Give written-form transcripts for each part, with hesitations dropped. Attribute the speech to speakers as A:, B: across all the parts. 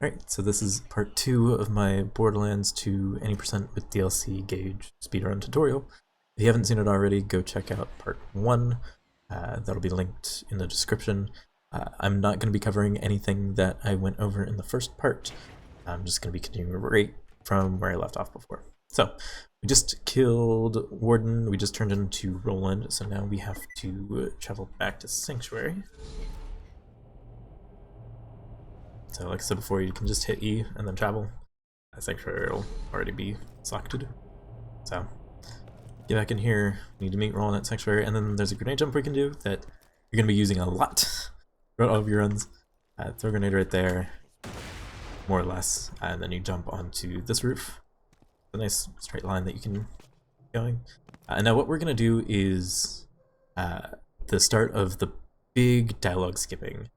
A: Alright, so this is part 2 of my Borderlands to any percent with DLC Gaige speedrun tutorial. If you haven't seen it already, go check out part 1. That'll be linked in the description. I'm not going to be covering anything that I went over in the first part. I'm just going to be continuing right from where I left off before. So, we just killed Warden, we just turned into Roland, so now we have to travel back to Sanctuary. So like I said before, you can just hit E and then travel. Sanctuary will already be selected. So get back in here, we need to meet Roland at Sanctuary, and then there's a grenade jump we can do that you're going to be using a lot throughout all of your runs. Throw a grenade right there, more or less, and then you jump onto this roof. A nice straight line that you can keep going. And now what we're going to do is the start of the big dialogue skipping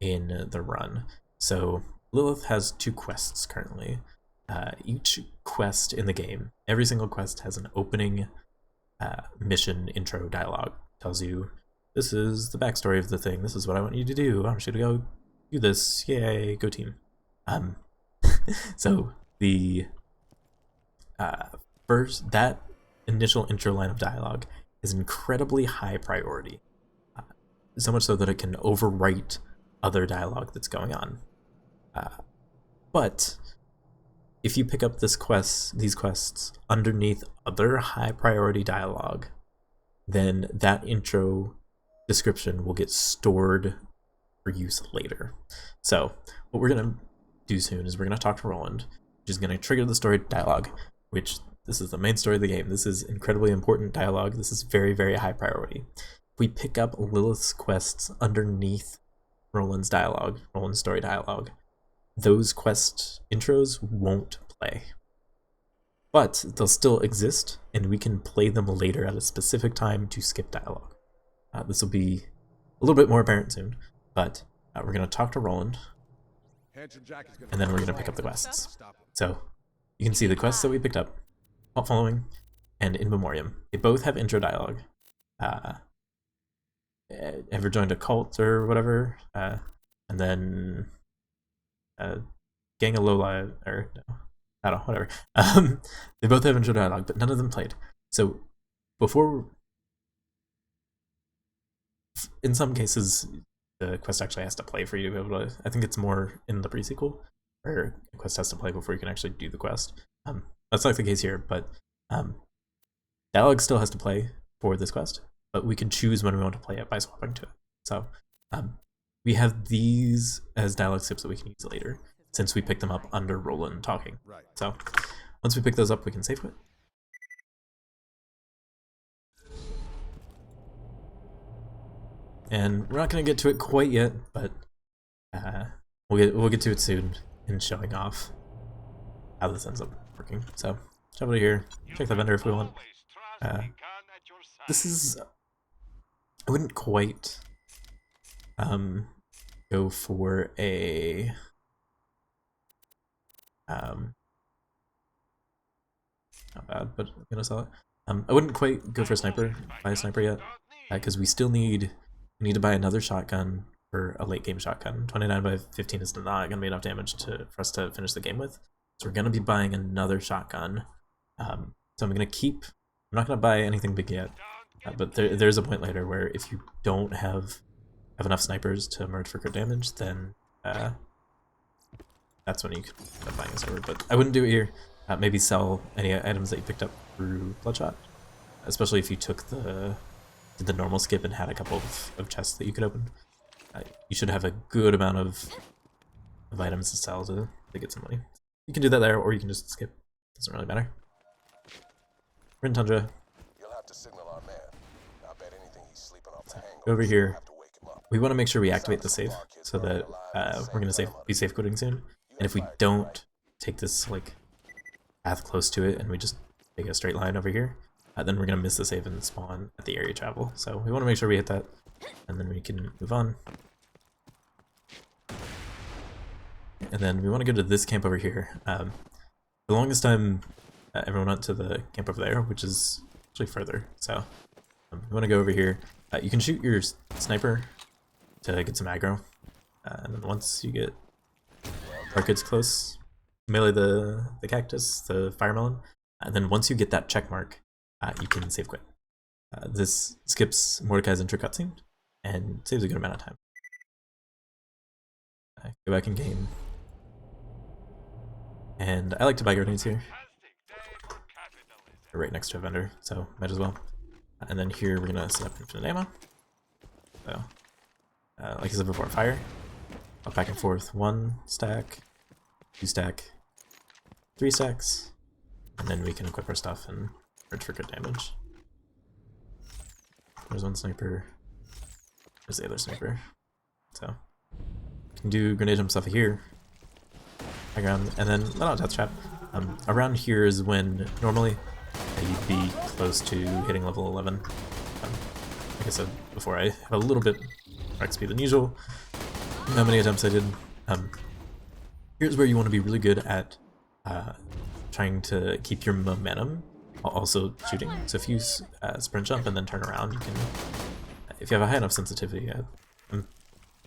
A: in the run. So Lilith has 2 quests currently. Each quest in the game, every single quest has an opening mission intro dialogue. Tells you, this is the backstory of the thing, this is what I want you to do, I want you to go do this, yay, go team. So the that initial intro line of dialogue is incredibly high priority. So much so that it can overwrite other dialogue that's going on. But if you pick up these quests underneath other high priority dialogue, then that intro description will get stored for use later. So what we're going to do soon is we're going to talk to Roland, which is going to trigger the story dialogue, which this is the main story of the game. This is incredibly important dialogue. This is very, very high priority. If we pick up Lilith's quests underneath Roland's dialogue, Roland's story dialogue, those quest intros won't play. But they'll still exist, and we can play them later at a specific time to skip dialogue. This will be a little bit more apparent soon, but we're going to talk to Roland, and then we're going to pick up the quests. So you can see the quests that we picked up, Cult Following and In Memoriam. They both have intro dialogue. Ever joined a cult or whatever, and then Gang of Lola, or no, I don't know, whatever. They both have intro dialogue, but none of them played. So before, in some cases, the quest actually has to play for you to be able to. I think it's more in the pre-sequel where the quest has to play before you can actually do the quest. That's not the case here, but dialogue still has to play for this quest. But we can choose when we want to play it by swapping to it. So we have these as dialogue skips that we can use later, since we picked them up under Roland talking. Right. So once we pick those up, we can save quit. And we're not going to get to it quite yet, but we'll get to it soon in showing off how this ends up working. So jump over here, check the vendor if we want. This is, I wouldn't quite go for a not bad, but I'm gonna sell it. I wouldn't quite go for a sniper, buy a sniper yet, because we still need to buy another shotgun for a late game shotgun. 29 by 15 is not gonna be enough damage for us to finish the game with, so we're gonna be buying another shotgun. So I'm not gonna buy anything big yet. But there's a point later where if you don't have enough snipers to merge for crit damage, then that's when you could end up buying a sniper. But I wouldn't do it here. Maybe sell any items that you picked up through Bloodshot, especially if you did the normal skip and had a couple of chests that you could open. You should have a good amount of items to sell to get some money. You can do that there, or you can just skip. Doesn't really matter. We're in Tundra. Over here, we want to make sure we activate the save so that we're going to be safe quitting soon. And if we don't take this like path close to it and we just take a straight line over here, then we're going to miss the save and spawn at the area travel. So we want to make sure we hit that, and then we can move on. And then we want to go to this camp over here. The longest time, everyone went to the camp over there, which is actually further. So you want to go over here. You can shoot your sniper to get some aggro, and then once you get Orchid's close, melee the cactus, the fire melon, and then once you get that check mark, you can save quit. This skips Mordecai's intro cutscene and saves a good amount of time. Go back in game. And I like to buy grenades here. They're right next to a vendor, so might as well. And then here we're gonna set up infinite ammo. So, like I said before, fire. Up back and forth, 1 stack, 2 stack, 3 stacks, and then we can equip our stuff and search for good damage. There's one sniper. There's the other sniper. So, you can do grenade jump stuff here. Background, and then let out death trap. Around here is when normally you'd be close to hitting level 11. Like I said before, I have a little bit more XP than usual. How many attempts I did. Here's where you want to be really good at trying to keep your momentum while also shooting. So if you sprint jump and then turn around, you can, if you have a high enough sensitivity, I'm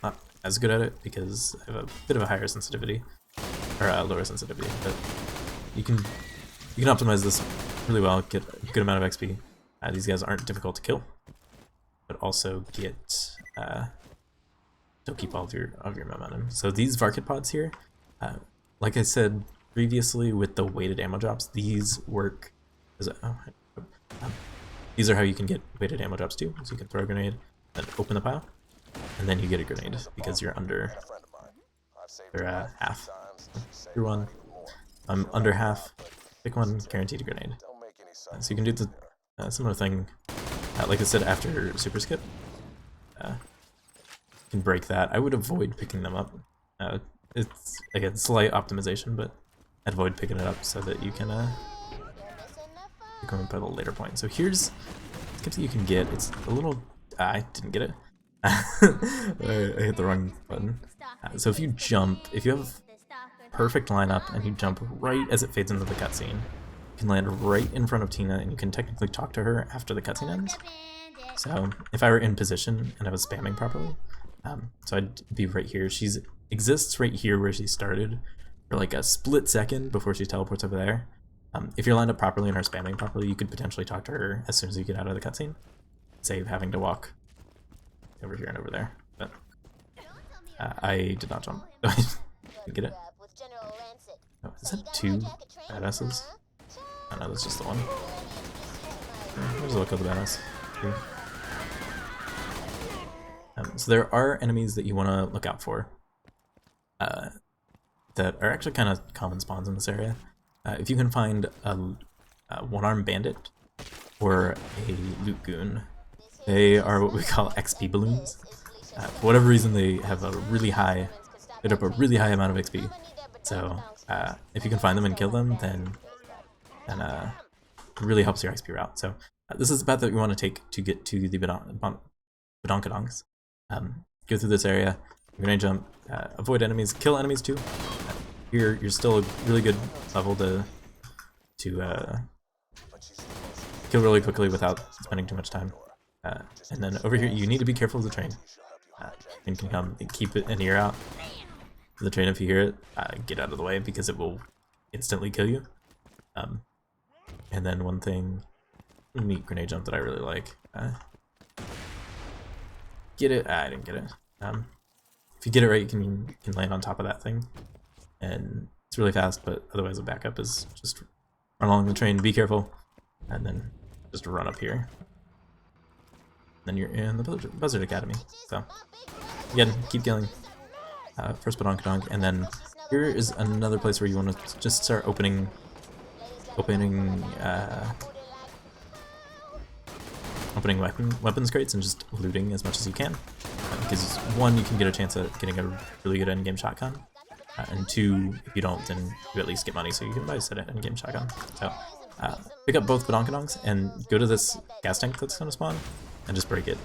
A: not as good at it because I have a bit of a higher sensitivity, or lower sensitivity, but you can optimize this really well, get a good amount of XP. These guys aren't difficult to kill, but also get still keep all of your momentum. So these Varkid pods here, like I said previously with the weighted ammo drops, these work as these are how you can get weighted ammo drops too. So you can throw a grenade, then open the pile, and then you get a grenade because you're under half. Through one, under half, pick one, guaranteed a grenade. So you can do the similar thing, like I said, after super skip. You can break that. I would avoid picking them up. It's again slight optimization, but I'd avoid picking it up so that you can pick them up at a later point. So here's skips that you can get. It's a little. I didn't get it. I hit the wrong button. So if you jump, if you have perfect lineup and you jump right as it fades into the cutscene, you can land right in front of Tina and you can technically talk to her after the cutscene ends. So if I were in position and I was spamming properly, so I'd be right here. She exists right here where she started for like a split second before she teleports over there. If you're lined up properly and are spamming properly, you could potentially talk to her as soon as you get out of the cutscene, save having to walk over here and over there. But I did not jump. Get it? Oh, is that 2 badasses? Oh no, that's just the one. There's a look of the badass. So there are enemies that you want to look out for that are actually kind of common spawns in this area. If you can find a one-armed bandit or a loot goon, they are what we call XP balloons. For whatever reason, they have a really high, get up a really high amount of XP. So if you can find them and kill them, then it really helps your XP route. So this is the path that we want to take to get to the Badonkadonks. Go through this area, grenade jump, avoid enemies, kill enemies too. Here you're still a really good level to kill really quickly without spending too much time. And then over here you need to be careful of the train. And can come and keep it an ear out. The train, if you hear it, get out of the way because it will instantly kill you. And then one thing, neat grenade jump that I really like. Get it? I didn't get it. If you get it right, you can land on top of that thing, and it's really fast. But otherwise, the backup is just run along the train, be careful, and then just run up here. Then you're in the Buzzard Academy. So again, keep killing. First Badonkadonk, and then here is another place where you want to just start opening weapons crates and just looting as much as you can. Because one, you can get a chance at getting a really good endgame shotgun, and two, if you don't, then you at least get money, so you can buy a set of endgame shotgun. So pick up both Badonkadonks and go to this gas tank that's going to spawn and just break it.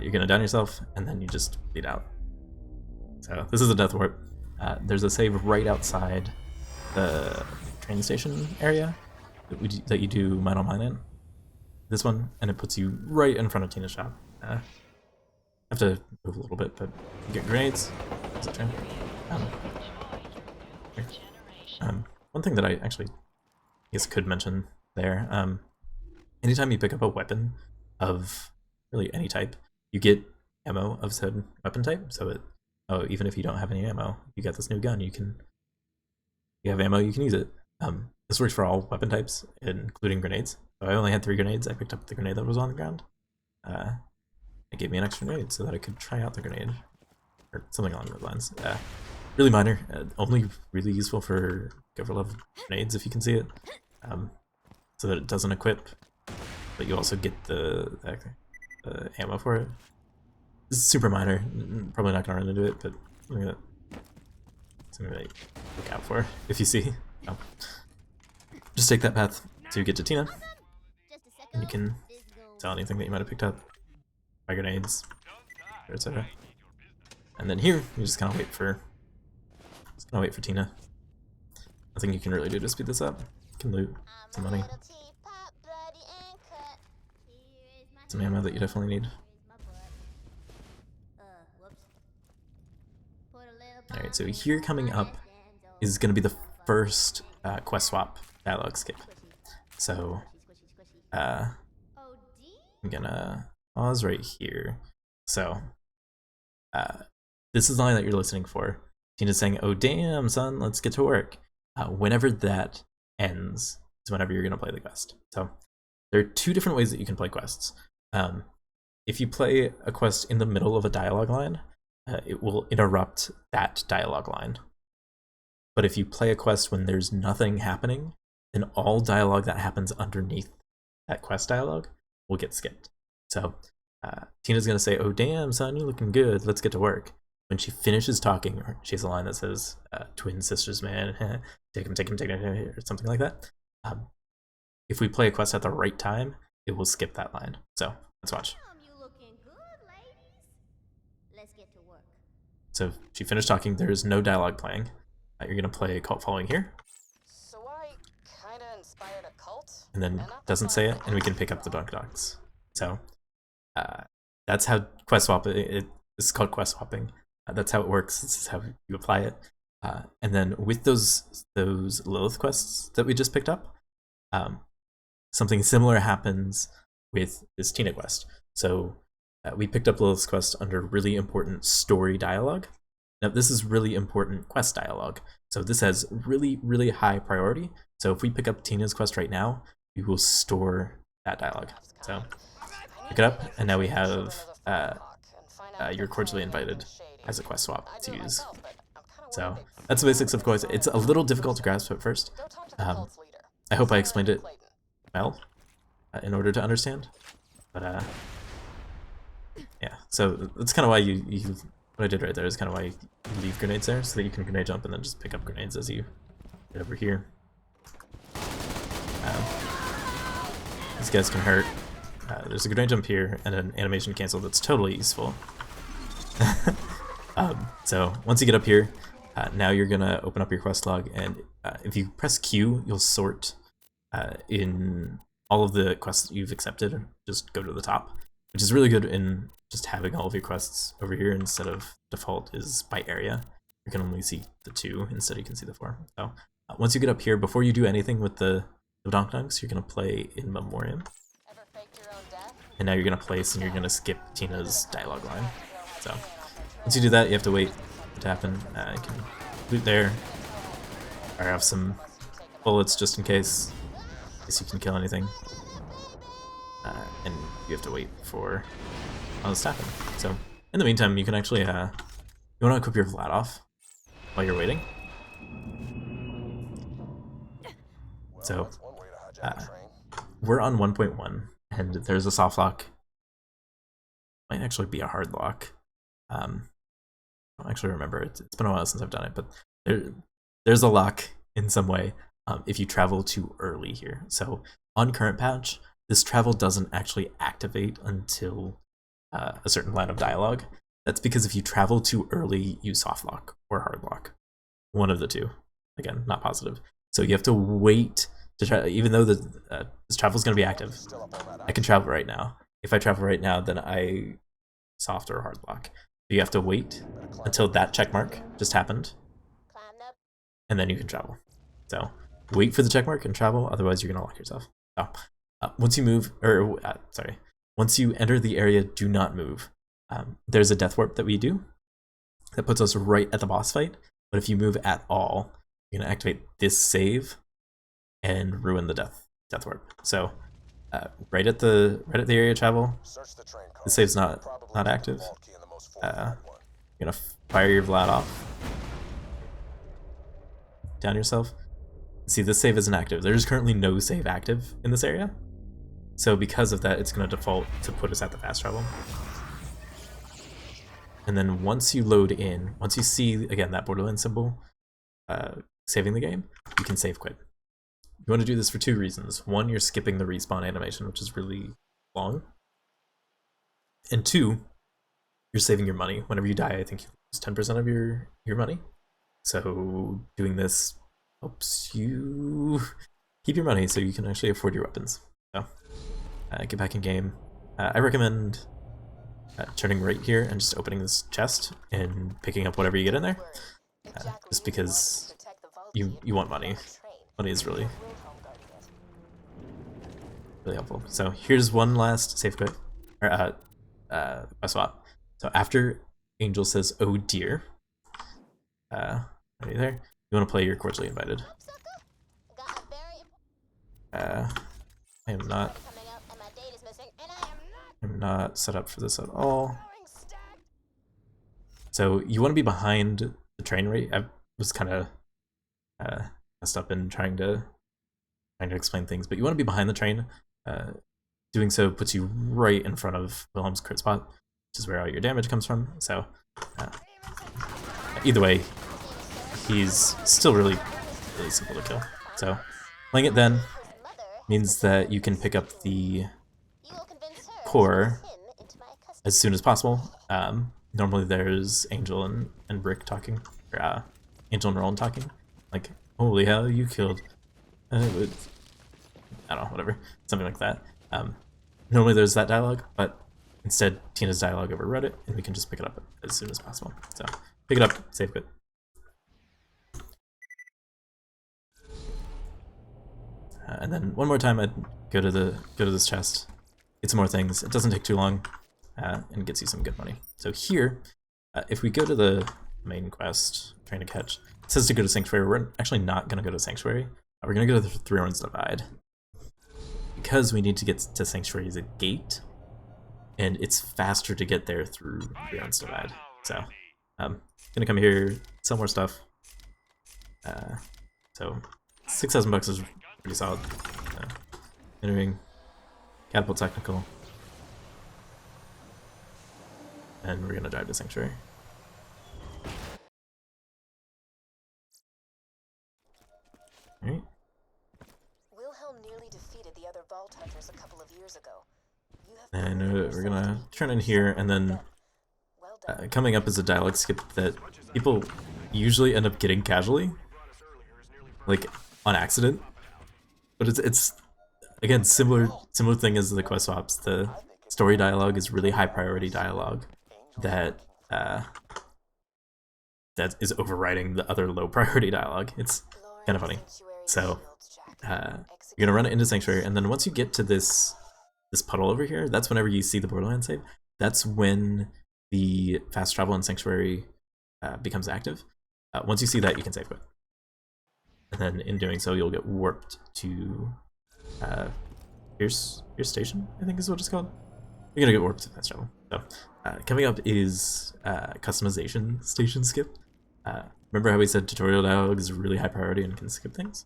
A: You're going to down yourself, and then you just bleed out. So this is a death warp. There's a save right outside the train station area that you do mine on mine in. This one, and it puts you right in front of Tina's shop. Have to move a little bit, but you get grenades. One thing that I actually guess could mention there, anytime you pick up a weapon of really any type, you get ammo of said weapon type. So even if you don't have any ammo, you get this new gun. You have ammo, you can use it. This works for all weapon types, including grenades. So I only had 3 grenades. I picked up the grenade that was on the ground. It gave me an extra grenade so that I could try out the grenade, or something along those lines. Really minor, only really useful for cover level grenades if you can see it, so that it doesn't equip, but you also get the ammo for it. This is super minor, probably not gonna run into it, but something that look out for if you see. Just take that path to get to Tina, and you can sell anything that you might have picked up, buy grenades, etc. And then here, you just kind of wait for Tina. Nothing you can really do to speed this up. You can loot some money, some ammo that you definitely need. Alright, so here coming up is going to be the first quest swap dialogue skip. So I'm gonna pause right here. So this is the line that you're listening for. Tina's saying, "Oh damn, son, let's get to work." Whenever that ends is whenever you're gonna play the quest. So there are 2 different ways that you can play quests. If you play a quest in the middle of a dialogue line, it will interrupt that dialogue line. But if you play a quest when there's nothing happening, then all dialogue that happens underneath that quest dialogue will get skipped. So Tina's gonna say, "Oh damn, son, you're looking good. Let's get to work." When she finishes talking, or she has a line that says, "Twin sisters, man, take him, or something like that. If we play a quest at the right time, it will skip that line. So let's watch. So she finished talking. There is no dialogue playing. You're gonna play Cult Following here.
B: So I kinda inspired a cult,
A: and then doesn't say it, and we can pick up the bug docs. So that's how quest swap. It's called quest swapping. That's how it works. This is how you apply it. And then with those Lilith quests that we just picked up, something similar happens with this Tina quest. So we picked up Lilith's quest under really important story dialogue. Now this is really important quest dialogue. So this has really, really high priority. So if we pick up Tina's quest right now, we will store that dialogue. So pick it up, and now we have you're cordially invited as a quest swap to use. So that's the basics of quest. It's a little difficult to grasp at first. I hope I explained it well in order to understand. But yeah, so that's kind of why what I did right there is kind of why you leave grenades there, so that you can grenade jump and then just pick up grenades as you get over here. These guys can hurt. There's a grenade jump here and an animation cancel that's totally useful. So once you get up here, now you're gonna open up your quest log, and if you press Q, you'll sort in all of the quests that you've accepted. Just go to the top, which is really good in just having all of your quests over here instead of default is by area. You can only see the 2 instead you can see the 4. So once you get up here, before you do anything with the donk dunks, you're gonna play In Memoriam. And now you're gonna place and you're gonna skip Tina's dialogue line. So once you do that, you have to wait for it to happen. You can loot there, fire off some bullets just in case you can kill anything. And you have to wait for all this to happen. So in the meantime, you can actually you want to equip your Vlad off while you're waiting. So we're on 1.1, and there's a soft lock. Might actually be a hard lock. I don't actually remember. It's been a while since I've done it, but there's a lock in some way if you travel too early here. So on current patch, this travel doesn't actually activate until a certain line of dialogue. That's because if you travel too early, you soft lock or hard lock. One of the 2. Again, not positive. So you have to wait to try, even though this travel is going to be active. I can travel right now. If I travel right now, then I soft or hard lock. You have to wait until that check mark just happened, and then you can travel. So wait for the check mark and travel, otherwise you're gonna lock yourself. So once you move, or once you enter the area, do not move. There's a death warp that we do that puts us right at the boss fight, but if you move at all, you're gonna activate this save and ruin the death warp. So right at the area travel, the save's not active. You're gonna fire your Vlad off, down yourself. See, this save isn't active. There's currently no save active in this area, so because of that, it's gonna default to put us at the fast travel. And then once you load in, once you see again that Borderlands symbol saving the game, you can save quit. You want to do this for two reasons. One, you're skipping the respawn animation, which is really long. And two, you're saving your money. Whenever you die, I think you lose 10% of your money. So doing this helps you keep your money so you can actually afford your weapons. So get back in game. I recommend turning right here and just opening this chest and picking up whatever you get in there. Just because you want money. Money is really helpful. So here's one last save quit, or swap. So after Angel says, "Oh dear," right there, you want to play your cordially invited. I'm not set up for this at all. So you want to be behind the train rate. I was kind of messed up in trying to explain things, but you want to be behind the train. Doing so puts you right in front of Wilhelm's crit spot, which is where all your damage comes from. So either way, he's still really simple to kill. So playing it then means that you can pick up the core as soon as possible. Normally there's Angel and Brick talking, or Angel and Roland talking, like, "Holy hell, you killed," I don't know, whatever, something like that. Normally there's that dialogue, but instead Tina's dialogue overrode it, and we can just pick it up as soon as possible. So pick it up, save quit. And then one more time, I'd go to this chest, get some more things. It doesn't take too long, and gets you some good money. So here, if we go to the main quest, trying to catch, it says to go to Sanctuary. We're actually not going to go to Sanctuary. We're going to go to the Three Horns Divide, because we need to get to Sanctuary as a gate, and it's faster to get there through Three Horns Divide. So I'm gonna come here, sell more stuff. So $6,000 is pretty solid. Entering Catapult Technical, and we're gonna drive to Sanctuary. Alright.
B: Wilhelm nearly defeated the other Vault Hunters a couple of years ago.
A: And we're gonna turn in here, and then coming up is a dialogue skip that people usually end up getting casually, like on accident. But it's again similar thing as the quest swaps. The story dialogue is really high priority dialogue that is overriding the other low priority dialogue. It's kind of funny. So you're gonna run it into Sanctuary, and then once you get to this puddle over here, that's whenever you see the Borderlands save. That's when the fast travel in Sanctuary becomes active. Once you see that, you can save quit. And then in doing so, you'll get warped to Pierce Station, I think is what it's called. You're gonna get warped to fast travel. So coming up is customization station skip. Remember how we said tutorial dialogue is really high priority and can skip things?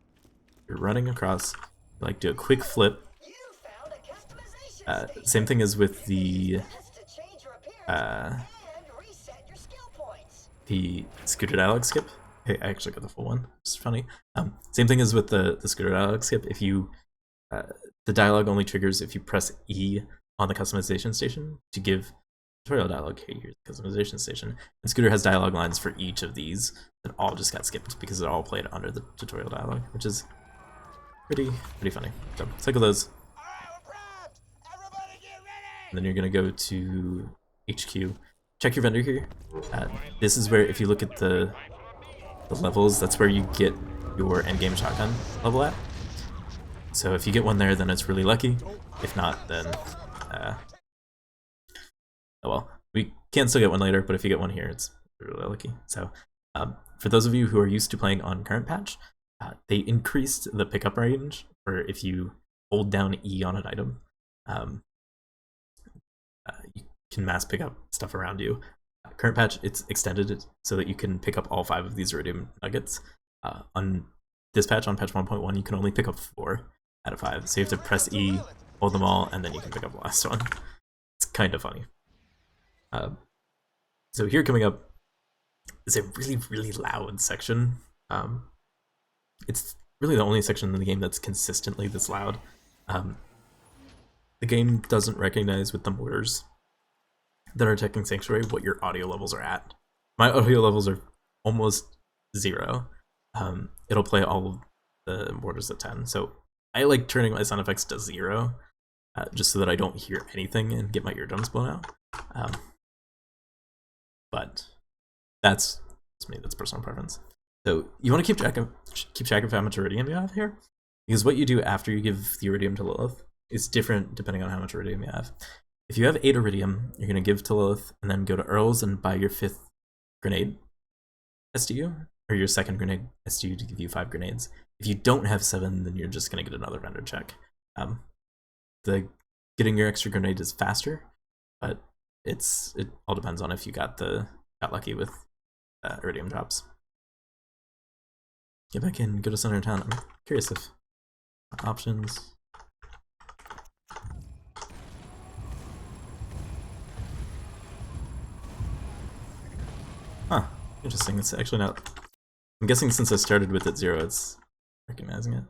A: You're running across, like, do a quick flip. Same thing as with the scooter dialogue skip. Hey, I actually got the full one. It's funny. Same thing as with the scooter dialogue skip. If you the dialogue only triggers if you press E on the customization station to give tutorial dialogue. Hey, here's the customization station. And Scooter has dialogue lines for each of these that all just got skipped because it all played under the tutorial dialogue, which is pretty funny. So cycle those. And then you're gonna go to HQ. Check your vendor here. This is where, if you look at the the levels, that's where you get your endgame shotgun level at. So if you get one there, then it's really lucky. If not, then oh well. We can still get one later, but if you get one here, it's really lucky. So for those of you who are used to playing on current patch, they increased the pickup range for if you hold down E on an item. You can mass pick up stuff around you. Current patch, it's extended it so that you can pick up all 5 of these iridium nuggets. On this patch, on patch 1.1, you can only pick up 4 out of 5. So you have to press E, hold them all, and then you can pick up the last one. It's kind of funny. So here coming up is a really, really loud section. It's really the only section in the game that's consistently this loud. The game doesn't recognize with the mortars that are attacking Sanctuary what your audio levels are at. My audio levels are almost 0. It'll play all of the mortars at 10. So I like turning my sound effects to 0, just so that I don't hear anything and get my eardrums blown out. But that's me. That's personal preference. So you want to keep track of how much iridium you have here, because what you do after you give the iridium to Lilith is different depending on how much iridium you have. If you have 8 iridium, you're going to give to Lilith and then go to Earl's and buy your 5th grenade SDU, or your 2nd grenade SDU to give you 5 grenades. If you don't have 7, then you're just going to get another vendor check. Getting your extra grenade is faster, but it all depends on if you got lucky with iridium drops. Get back in, go to center of town. I'm curious if options. Huh, interesting. It's actually not. I'm guessing since I started with it 0, it's recognizing it.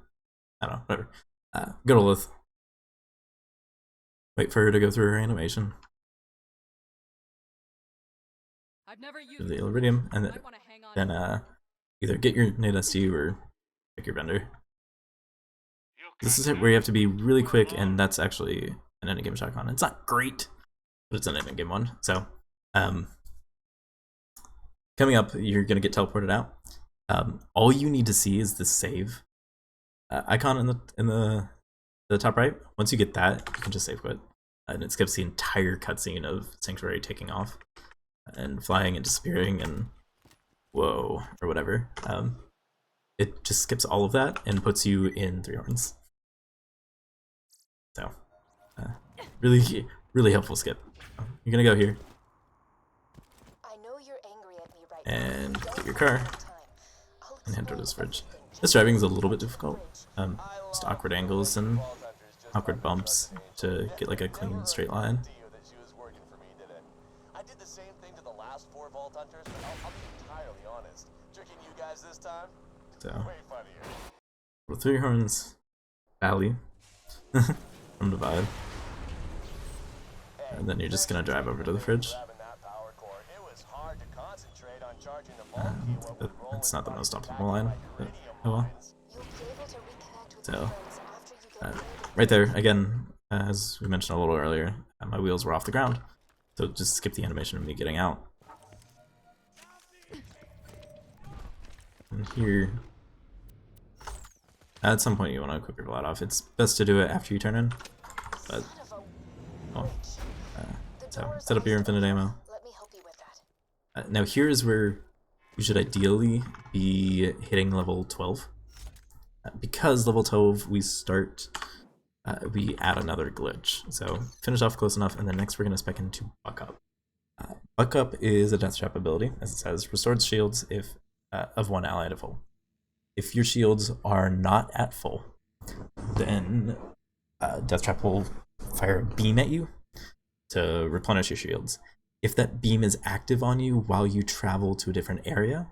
A: I don't know, whatever. Go to Lilith. Wait for her to go through her animation. Do the iridium, and then either get your nade SDU or pick your vendor. This is it where you have to be really quick, and that's actually an endgame shotgun. It's not great, but it's an endgame one. So, coming up, you're gonna get teleported out. All you need to see is the save icon in the top right. Once you get that, you can just save quit, and it skips the entire cutscene of Sanctuary taking off and flying and disappearing and whoa or whatever. It just skips all of that and puts you in Three Horns. So, really, really helpful skip. You're gonna go here.
B: I know you're angry at me right
A: and get your car and head toward this bridge. This driving is a little bit difficult. Just awkward angles and awkward bumps to get like a clean straight line.
C: I did the same thing to the last 4 Vault Hunters, but I'll be entirely honest. Tricking you guys this time?
A: So,
C: Way funnier.
A: Three Horns Valley from Divide. And then you're just gonna drive over to the fridge. That's not the most optimal line, but oh well. So, right there, again, as we mentioned a little earlier, my wheels were off the ground, so just skip the animation of me getting out. And here, at some point you want to equip your Vlad off. It's best to do it after you turn in, but well, so set up your infinite ammo. Now here is where you should ideally be hitting level 12. Because level 12 we add another glitch. So finish off close enough, and then next we're going to spec into Buck Up. Buck Up is a death trap ability, as it says, restores shields if of one ally to full. If your shields are not at full, then death trap will fire a beam at you to replenish your shields. If that beam is active on you while you travel to a different area,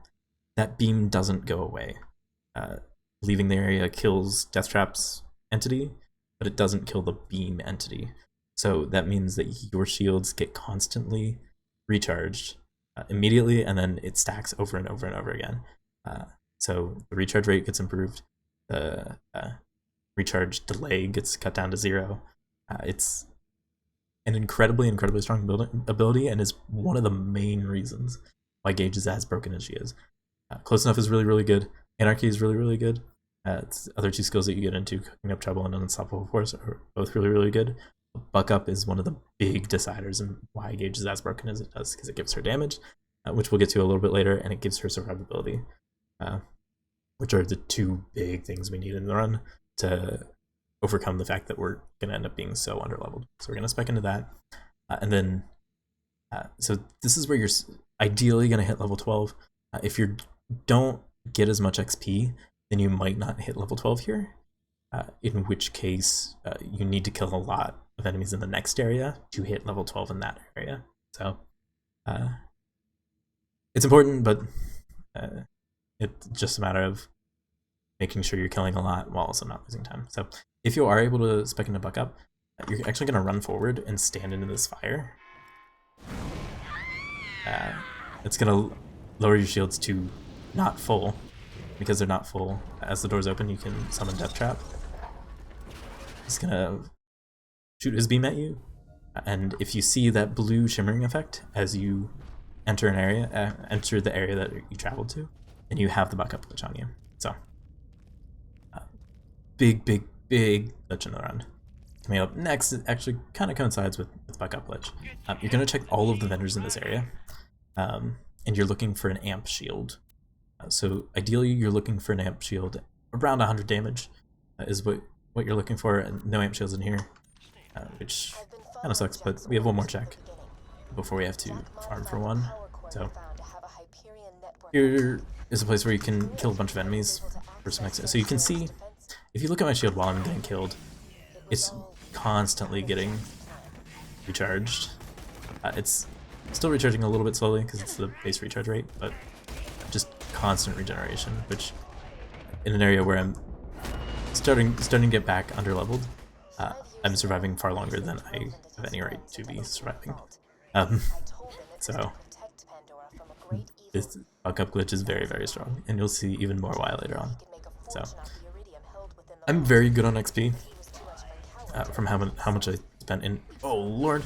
A: that beam doesn't go away. Leaving the area kills Death Trap's entity, but it doesn't kill the beam entity. So that means that your shields get constantly recharged immediately, and then it stacks over and over and over again. So the recharge rate gets improved, the recharge delay gets cut down to 0. It's an incredibly strong ability, and is one of the main reasons why Gaige is as broken as she is. Close Enough is really, really good. Anarchy is really, really good. It's other two skills that you get into, Cooking Up Trouble and Unstoppable Force, are both really, really good. Buck Up is one of the big deciders in why Gaige is as broken as it does, because it gives her damage, which we'll get to a little bit later, and it gives her survivability, which are the two big things we need in the run to overcome the fact that we're going to end up being so underleveled. So we're going to spec into that, and then so this is where you're ideally going to hit level 12. If you don't get as much XP, then you might not hit level 12 here, in which case you need to kill a lot of enemies in the next area to hit level 12 in that area. So it's important, but it's just a matter of making sure you're killing a lot while also not losing time. So if you are able to spec into Buck Up, you're actually going to run forward and stand into this fire. It's going to lower your shields to not full. Because they're not full, as the doors open, you can summon Death Trap. He's gonna shoot his beam at you, and if you see that blue shimmering effect as you enter an area, enter the area that you traveled to, then you have the Buck Up glitch on you. So, big glitch in the run. Coming up next, it actually kind of coincides with Buck Up glitch. You're gonna check all of the vendors in this area, and you're looking for an amp shield. So ideally you're looking for an amp shield around 100 damage is what you're looking for, and no amp shields in here, which kind of sucks, but we have one more check before we have to farm for one. So here is a place where you can kill a bunch of enemies for some extra. So you can see, if you look at my shield while I'm getting killed, it's constantly getting recharged. It's still recharging a little bit slowly because it's the base recharge rate, but just constant regeneration, which in an area where I'm starting to get back underleveled, I'm surviving far longer than I have any right to be surviving. So this Buck Up glitch is very, very strong, and you'll see even more why later on. So I'm very good on XP from how much I spent in. Oh lord,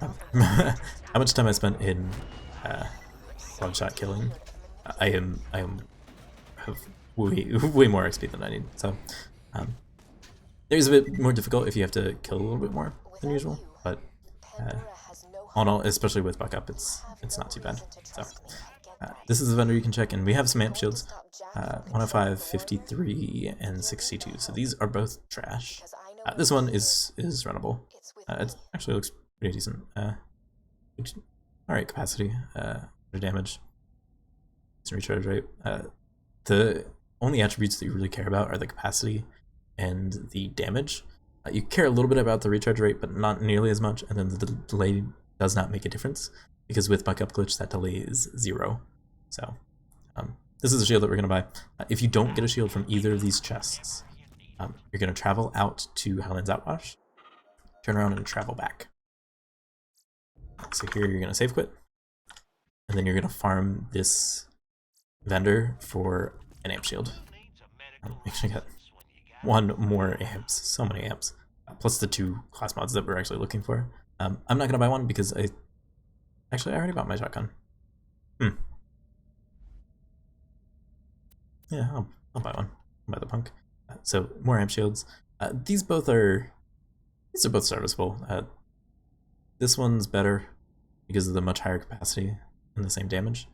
A: how much time I spent in one shot killing. I have way more XP than I need. So it is a bit more difficult if you have to kill a little bit more than usual, but all in all, especially with Buck Up, it's not too bad. So this is a vendor you can check, and we have some amp shields, 105, 53, and 62. So these are both trash. This one is runnable. It actually looks pretty decent. All right, capacity, damage. Recharge rate. The only attributes that you really care about are the capacity and the damage. You care a little bit about the recharge rate, but not nearly as much, and then the delay does not make a difference, because with Buck Up glitch that delay is 0. So this is a shield that we're going to buy. If you don't get a shield from either of these chests, you're going to travel out to Howland's Outwash, turn around and travel back. So here you're going to save quit, and then you're going to farm this vendor for an amp shield. Actually got one more amps, so many amps, plus the 2 class mods that we're actually looking for. I'm not gonna buy one because I already bought my shotgun. Yeah, I'll buy one. I'll buy the punk. So more amp shields. These are both serviceable. This one's better because of the much higher capacity and the same damage.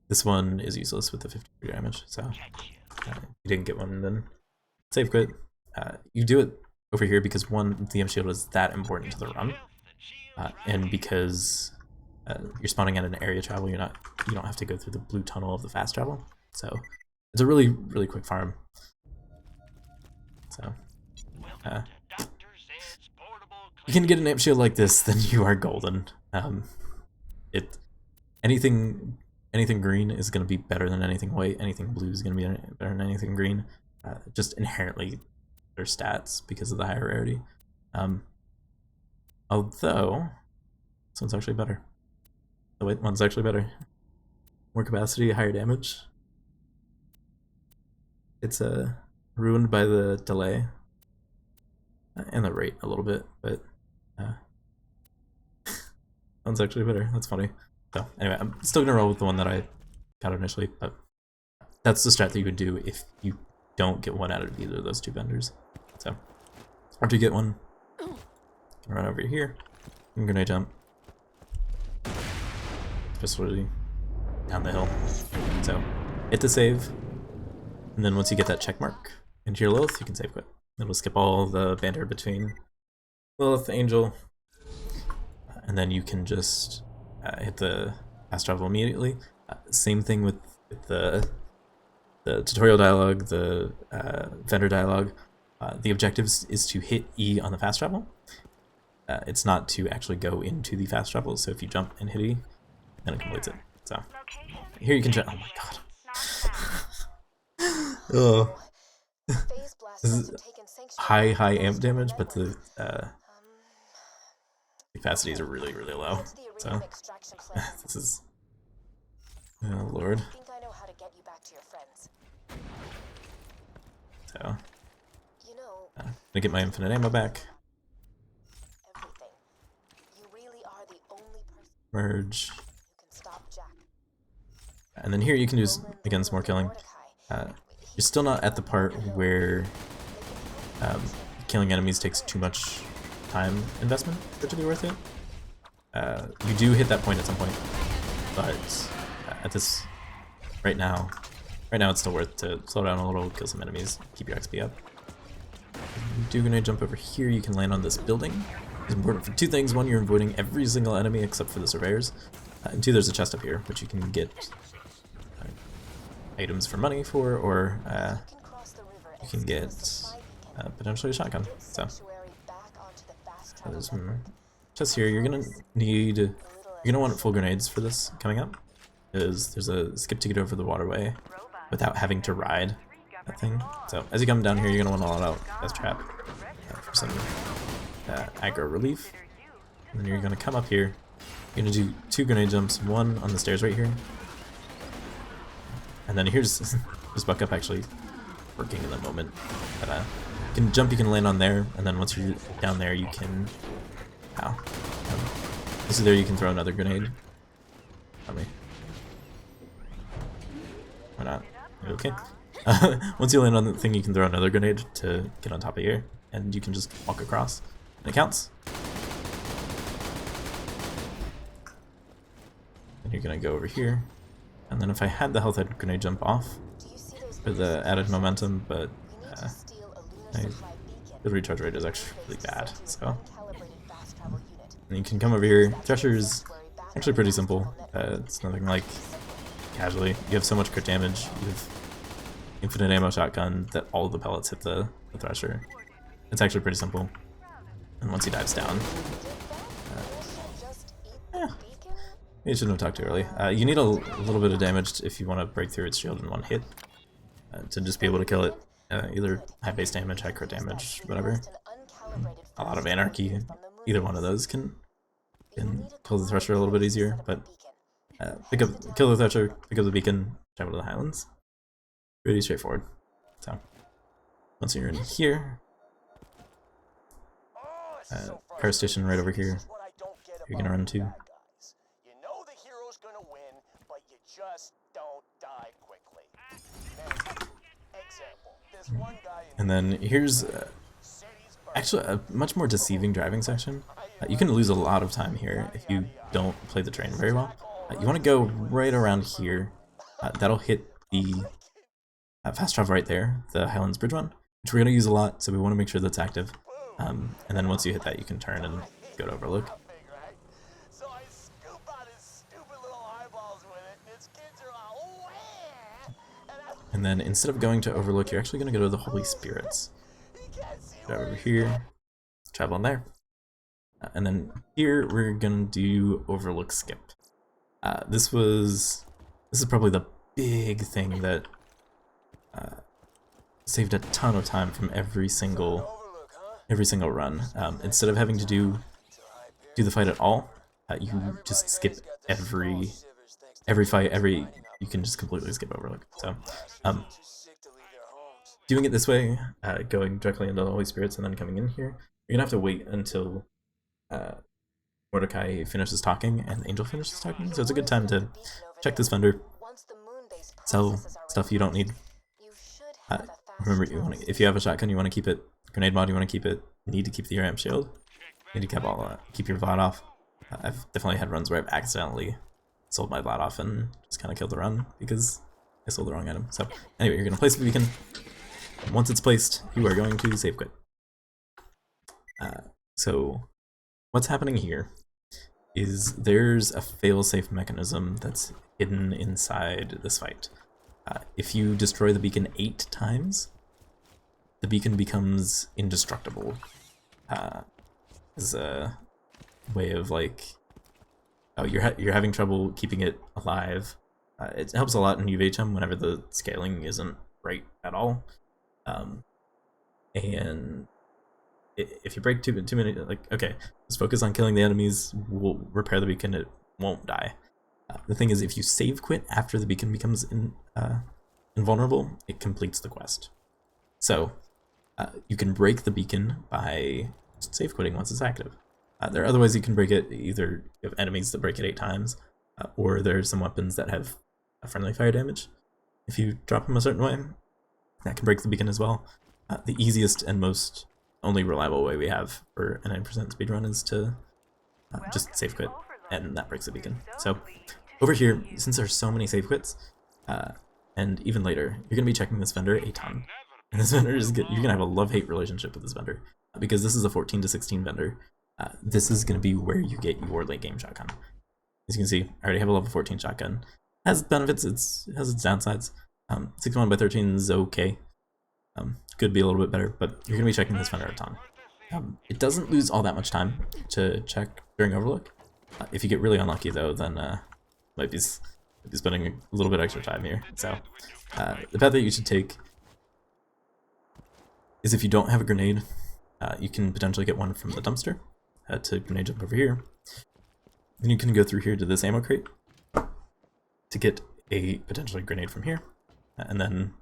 A: This one is useless with the 53 damage, so you didn't get one, then save quit. You do it over here because one, the amp shield is that important to the run, and because you're spawning at an area travel, you don't have to go through the blue tunnel of the fast travel. So it's a really quick farm. So you can get an amp shield like this, then you are golden. Anything green is going to be better than anything white. Anything blue is going to be better than anything green. Just inherently their stats because of the higher rarity. Although this one's actually better. The white one's actually better. More capacity, higher damage. It's ruined by the delay and the rate a little bit, but one's actually better. That's funny. So anyway, I'm still gonna roll with the one that I out initially, but that's the strat that you would do if you don't get one out of either of those two vendors. So after you get one, you can run over here and grenade jump, especially down the hill. So hit the save, and then once you get that check mark into your Lilith, you can save quit. Then we'll skip all the banter between Lilith, Angel, and then you can just hit the fast travel immediately. Same thing with the tutorial dialogue, the vendor dialogue. The objective is to hit E on the fast travel. It's not to actually go into the fast travel, so if you jump and hit E, then it completes it. So here you can jump. Oh my god. Oh. This is high amp damage, but the capacities are really low. So this is, oh lord. So gonna get my infinite ammo back. Merge. And then here you can do again some more killing. You're still not at the part where killing enemies takes too much time investment for it to be worth it. You do hit that point at some point, but at this right now it's still worth to slow down a little, kill some enemies, keep your XP up. You do gonna jump over here. You can land on this building. It's important for two things. One, you're avoiding every single enemy except for the surveyors, and two, there's a chest up here which you can get items for money for, or you can get potentially a shotgun. So there's some chests here. You're gonna want full grenades for this coming up, because there's a skip to get over the waterway without having to ride that thing. So as you come down here, you're gonna want to all out best trap for some aggro relief. And then you're gonna come up here. You're gonna do 2 grenade jumps, one on the stairs right here. And then here's this buck up actually working in the moment. But you can jump, you can land on there, and then once you're down there, you can. This is there. You can throw another grenade. Let me. Why not? Okay. Once you land on the thing, you can throw another grenade to get on top of here, and you can just walk across, and it counts. And you're gonna go over here. And then if I had the health, I'd grenade jump off for the added momentum, but the recharge rate is actually really bad. So and you can come over here. Thresher's actually pretty simple. It's nothing like casually. You have so much crit damage. You have infinite ammo shotgun that all of the pellets hit the Thresher. It's actually pretty simple. And once he dives down, you shouldn't have talked too early. You need a little bit of damage if you want to break through its shield in one hit to just be able to kill it. Either high base damage, high crit damage, whatever. A lot of anarchy. Either one of those can kill the Thresher a little bit easier. But kill the Thresher, pick up the beacon, travel to the Highlands. Pretty straightforward. So once you're in here, car station right over here. You're gonna run to. And then here's actually a much more deceiving driving section. You can lose a lot of time here if you don't play the train very well. You want to go right around here. That'll hit the fast travel right there, the Highlands Bridge one, which we're going to use a lot, so we want to make sure that's active. And then once you hit that, you can turn and go to Overlook. And then instead of going to Overlook, you're actually going to go to the Holy Spirits. Drive over here, travel in there. And then here we're going to do Overlook skip. This is probably the big thing that saved a ton of time from every single run. Instead of having to do the fight at all, you just skip every fight, you can just completely skip Overlook. So, doing it this way, going directly into the Holy Spirits and then coming in here, you're gonna have to wait until Mordecai finishes talking and Angel finishes talking. So it's a good time to check this vendor,
B: database
A: sell
B: processes our
A: stuff you don't need.
B: You should have a fast
A: Remember, if you have a shotgun, you want to keep it. Grenade mod, you want to keep it. You need to keep the ramp shield. You need to keep all that. Keep your Vlad off. I've definitely had runs where I've accidentally sold my Vlad off and just kind of killed the run because I sold the wrong item. So anyway, you're going to place the beacon. Once it's placed, you are going to save quit. So what's happening here is there's a fail-safe mechanism that's hidden inside this fight. If you destroy the beacon 8 times, the beacon becomes indestructible. As a way of like, oh, you're having trouble keeping it alive. It helps a lot in UVHM whenever the scaling isn't right at all. And if you break too many, like, okay, just focus on killing the enemies, we'll repair the beacon, it won't die. The thing is, if you save quit after the beacon becomes invulnerable, it completes the quest. So, you can break the beacon by save quitting once it's active. There are other ways you can break it, either you have enemies that break it 8 times, or there's some weapons that have a friendly fire damage. If you drop them a certain way, that can break the beacon as well. The easiest and most only reliable way we have for a 9% speedrun is to just save quit, and that breaks the beacon. So over here, since there's so many save quits, and even later, you're going to be checking this vendor a ton. And this vendor is good. You're going to have a love-hate relationship with this vendor, because this is a 14 to 16 vendor. This is going to be where you get your late game shotgun. As you can see, I already have a level 14 shotgun. It has benefits, it has its downsides. 61x13 is okay. Could be a little bit better, but you're going to be checking this vendor a ton. It doesn't lose all that much time to check during Overlook. If you get really unlucky though, then might be spending a little bit extra time here. So the path that you should take is, if you don't have a grenade, you can potentially get one from the dumpster to grenade jump over here. Then you can go through here to this ammo crate to get a potentially grenade from here, and then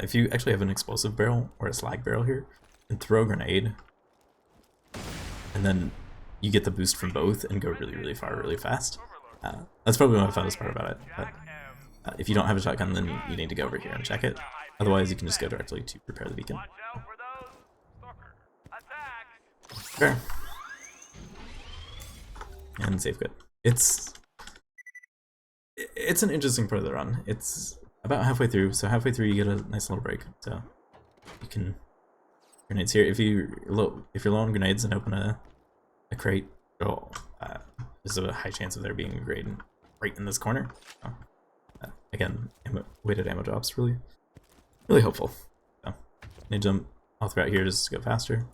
A: if you actually have an explosive barrel or a slag barrel here, and throw a grenade, and then you get the boost from both and go really, really far, really fast. That's probably my funnest part about it. But if you don't have a shotgun, then you need to go over here and check it. Otherwise, you can just go directly to repair the beacon. Fair. And save quit. It's an interesting part of the run. It's about halfway through, so halfway through you get a nice little break. So you can grenades here. If you're low on grenades and open a crate, there's a high chance of there being a grenade right in this corner. Again, weighted ammo drops really helpful. So grenade jump all throughout here just to go faster.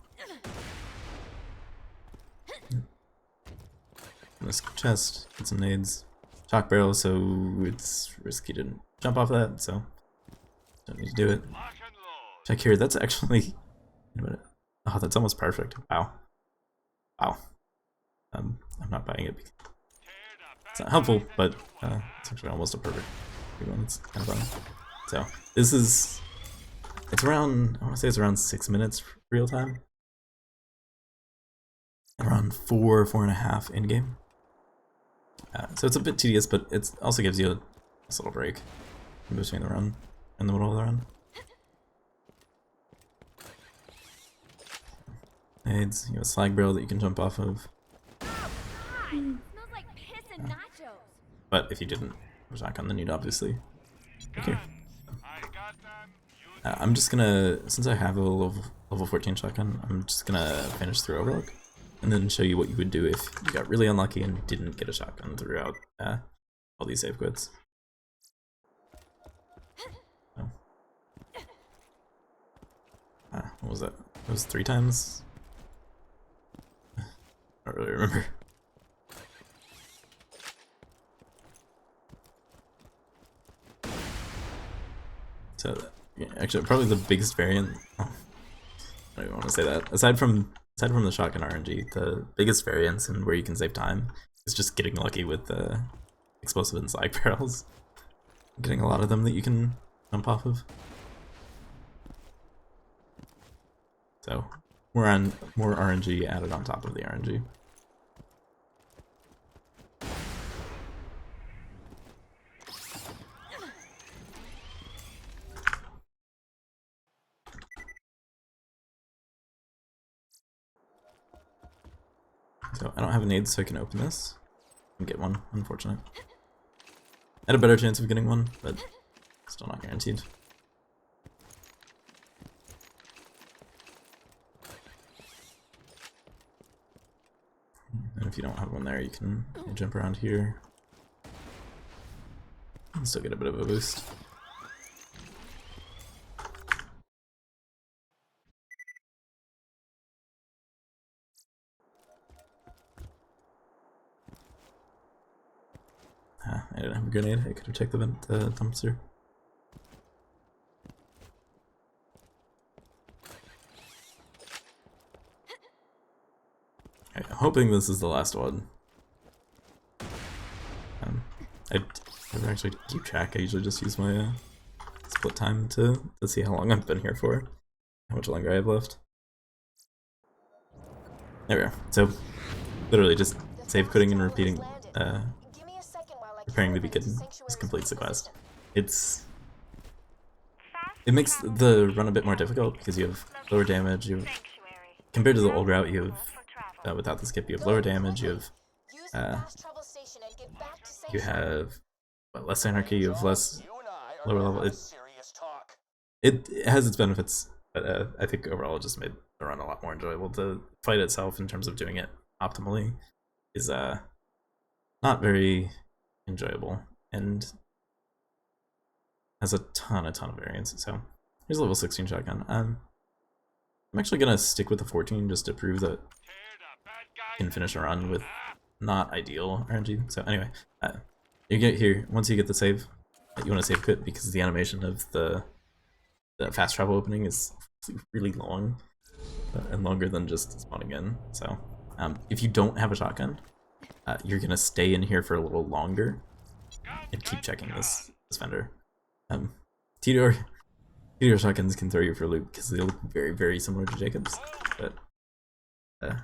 A: In this chest, get some nades. Shock barrel, so it's risky to jump off that, so don't need to do it. Check here, that's actually, oh, that's almost perfect. Wow. I'm not buying it because it's not helpful, but it's actually almost a perfect one. It's kind of fun. So this is, it's around, I want to say it's around 6 minutes real time. Around 4.5 in game. So it's a bit tedious, but it also gives you a nice little break in between the run and the middle of the run. Nades, you have a slag barrel that you can jump off of.
D: Smells like piss and nachos.
A: But if you didn't have a shotgun, then you'd obviously. Okay. I'm just gonna, since I have a level 14 shotgun, I'm just gonna finish through Overlook, and then show you what you would do if you got really unlucky and didn't get a shotgun throughout all these save quits. So. What was that? It was 3 times? I don't really remember. So, yeah, actually, probably the biggest variant. Oh, I don't even want to say that. Aside from the shotgun RNG, the biggest variance and where you can save time is just getting lucky with the explosive and slag barrels. Getting a lot of them that you can jump off of. So we're on more RNG added on top of the RNG. So I don't have a nade, so I can open this and get one. Unfortunate. I had a better chance of getting one, but still not guaranteed. And if you don't have one there, you can jump around here and still get a bit of a boost. I didn't have a grenade. I could have checked the dumpster. Okay, I'm hoping this is the last one. I never actually keep track. I usually just use my split time to see how long I've been here for, how much longer I have left. There we are. So, literally just save quitting and repeating, preparing to begin just completes the quest. It makes the run a bit more difficult because you have lower damage. Compared to the old route, you have without the skip, you have lower damage. You have less anarchy. You have less lower level. It has its benefits, but I think overall it just made the run a lot more enjoyable. The fight itself, in terms of doing it optimally, is not very enjoyable and has a ton of variance. So here's a level 16 shotgun. I'm actually gonna stick with the 14 just to prove that I can finish a run with not ideal RNG. So anyway, you get here, once you get the save, you want to save quit because the animation of the fast travel opening is really long and longer than just spawning in. So if you don't have a shotgun, you're gonna stay in here for a little longer and keep checking this vendor. TDR shotguns can throw you for a loop because they look very similar to Jacobs, but they're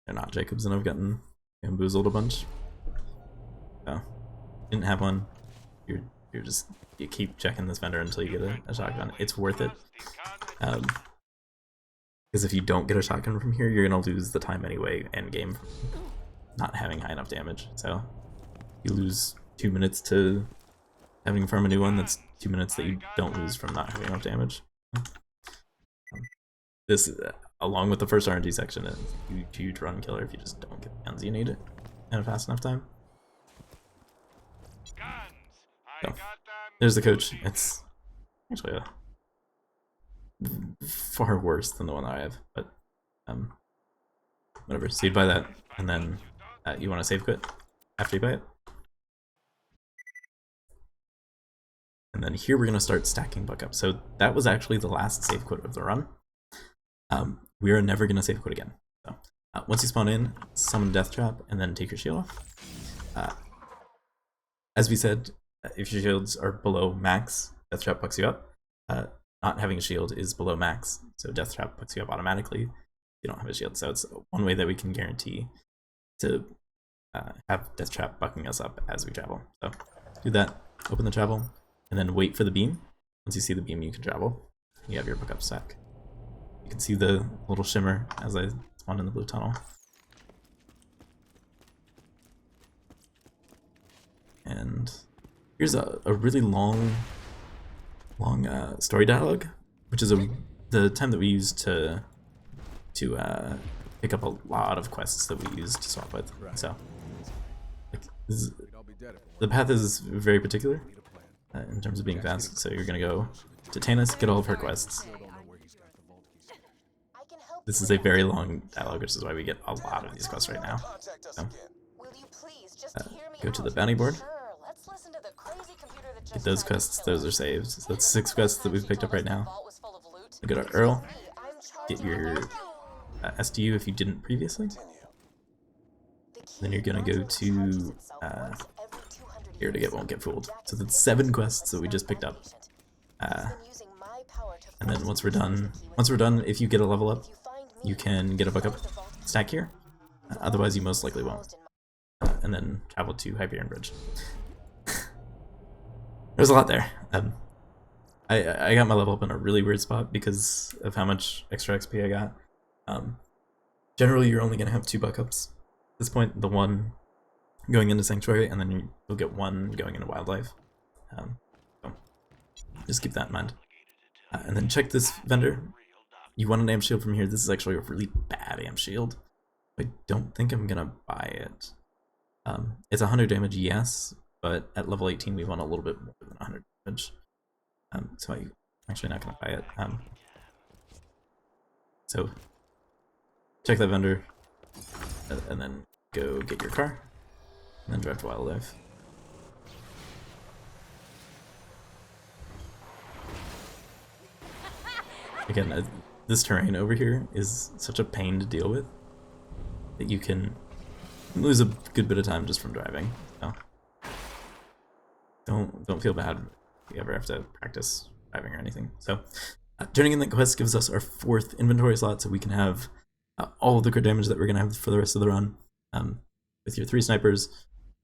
A: not Jacobs, and I've gotten bamboozled a bunch. So didn't have one. You keep checking this vendor until you get a shotgun. It's worth it. Because if you don't get a shotgun from here, you're gonna lose the time anyway, end game, not having high enough damage. So you lose 2 minutes to having to farm a new one. That's 2 minutes that you don't lose from not having enough damage. This, along with the first RNG section, is a huge run killer if you just don't get the guns you need it in a fast enough time. So, there's the coach. It's actually far worse than the one that I have, but whatever. So you'd buy that, and then you want to save quit after you buy it. And then here we're going to start stacking buck up. So that was actually the last save quit of the run. We are never going to save quit again. So once you spawn in, summon Death Trap, and then take your shield off. As we said, if your shields are below max, Death Trap bucks you up. Not having a shield is below max, so Death Trap bucks you up automatically if you don't have a shield. So it's one way that we can guarantee to have Death Trap bucking us up as we travel. So do that, open the travel, and then wait for the beam. Once you see the beam, you can travel. You have your buck up stack. You can see the little shimmer as I spawn in the blue tunnel. And here's a really long story dialogue, which is the time that we use to pick up a lot of quests that we use to swap with. So the path is very particular in terms of being fast. So you're gonna go to Tanis, get all of her quests. This is a very long dialogue, which is why we get a lot of these quests right now. So, go to the bounty board. Get those quests, those are saved. So that's 6 quests that we've picked up right now. Go to Earl, get your SDU if you didn't previously. Then you're gonna go to here to get Won't Get Fooled. So that's 7 quests that we just picked up. And then once we're done, if you get a level up, you can get a buck up stack here. Otherwise, you most likely won't. And then travel to Hyperion Bridge. There's a lot there. I got my level up in a really weird spot because of how much extra XP I got. Generally, you're only going to have 2 buck-ups. At this point, the one going into Sanctuary, and then you'll get one going into Wildlife. So just keep that in mind. And then check this vendor. You want an amp shield from here. This is actually a really bad amp shield. I don't think I'm going to buy it. It's 100 damage, yes, but at level 18 we want a little bit more than 100 damage. So I'm actually not going to buy it. So check that vendor, and then go get your car, and then drive to Wildlife. Again, this terrain over here is such a pain to deal with that you can lose a good bit of time just from driving. So don't feel bad if you ever have to practice driving or anything. So turning in that quest gives us our 4th inventory slot, so we can have all of the crit damage that we're going to have for the rest of the run with your 3 snipers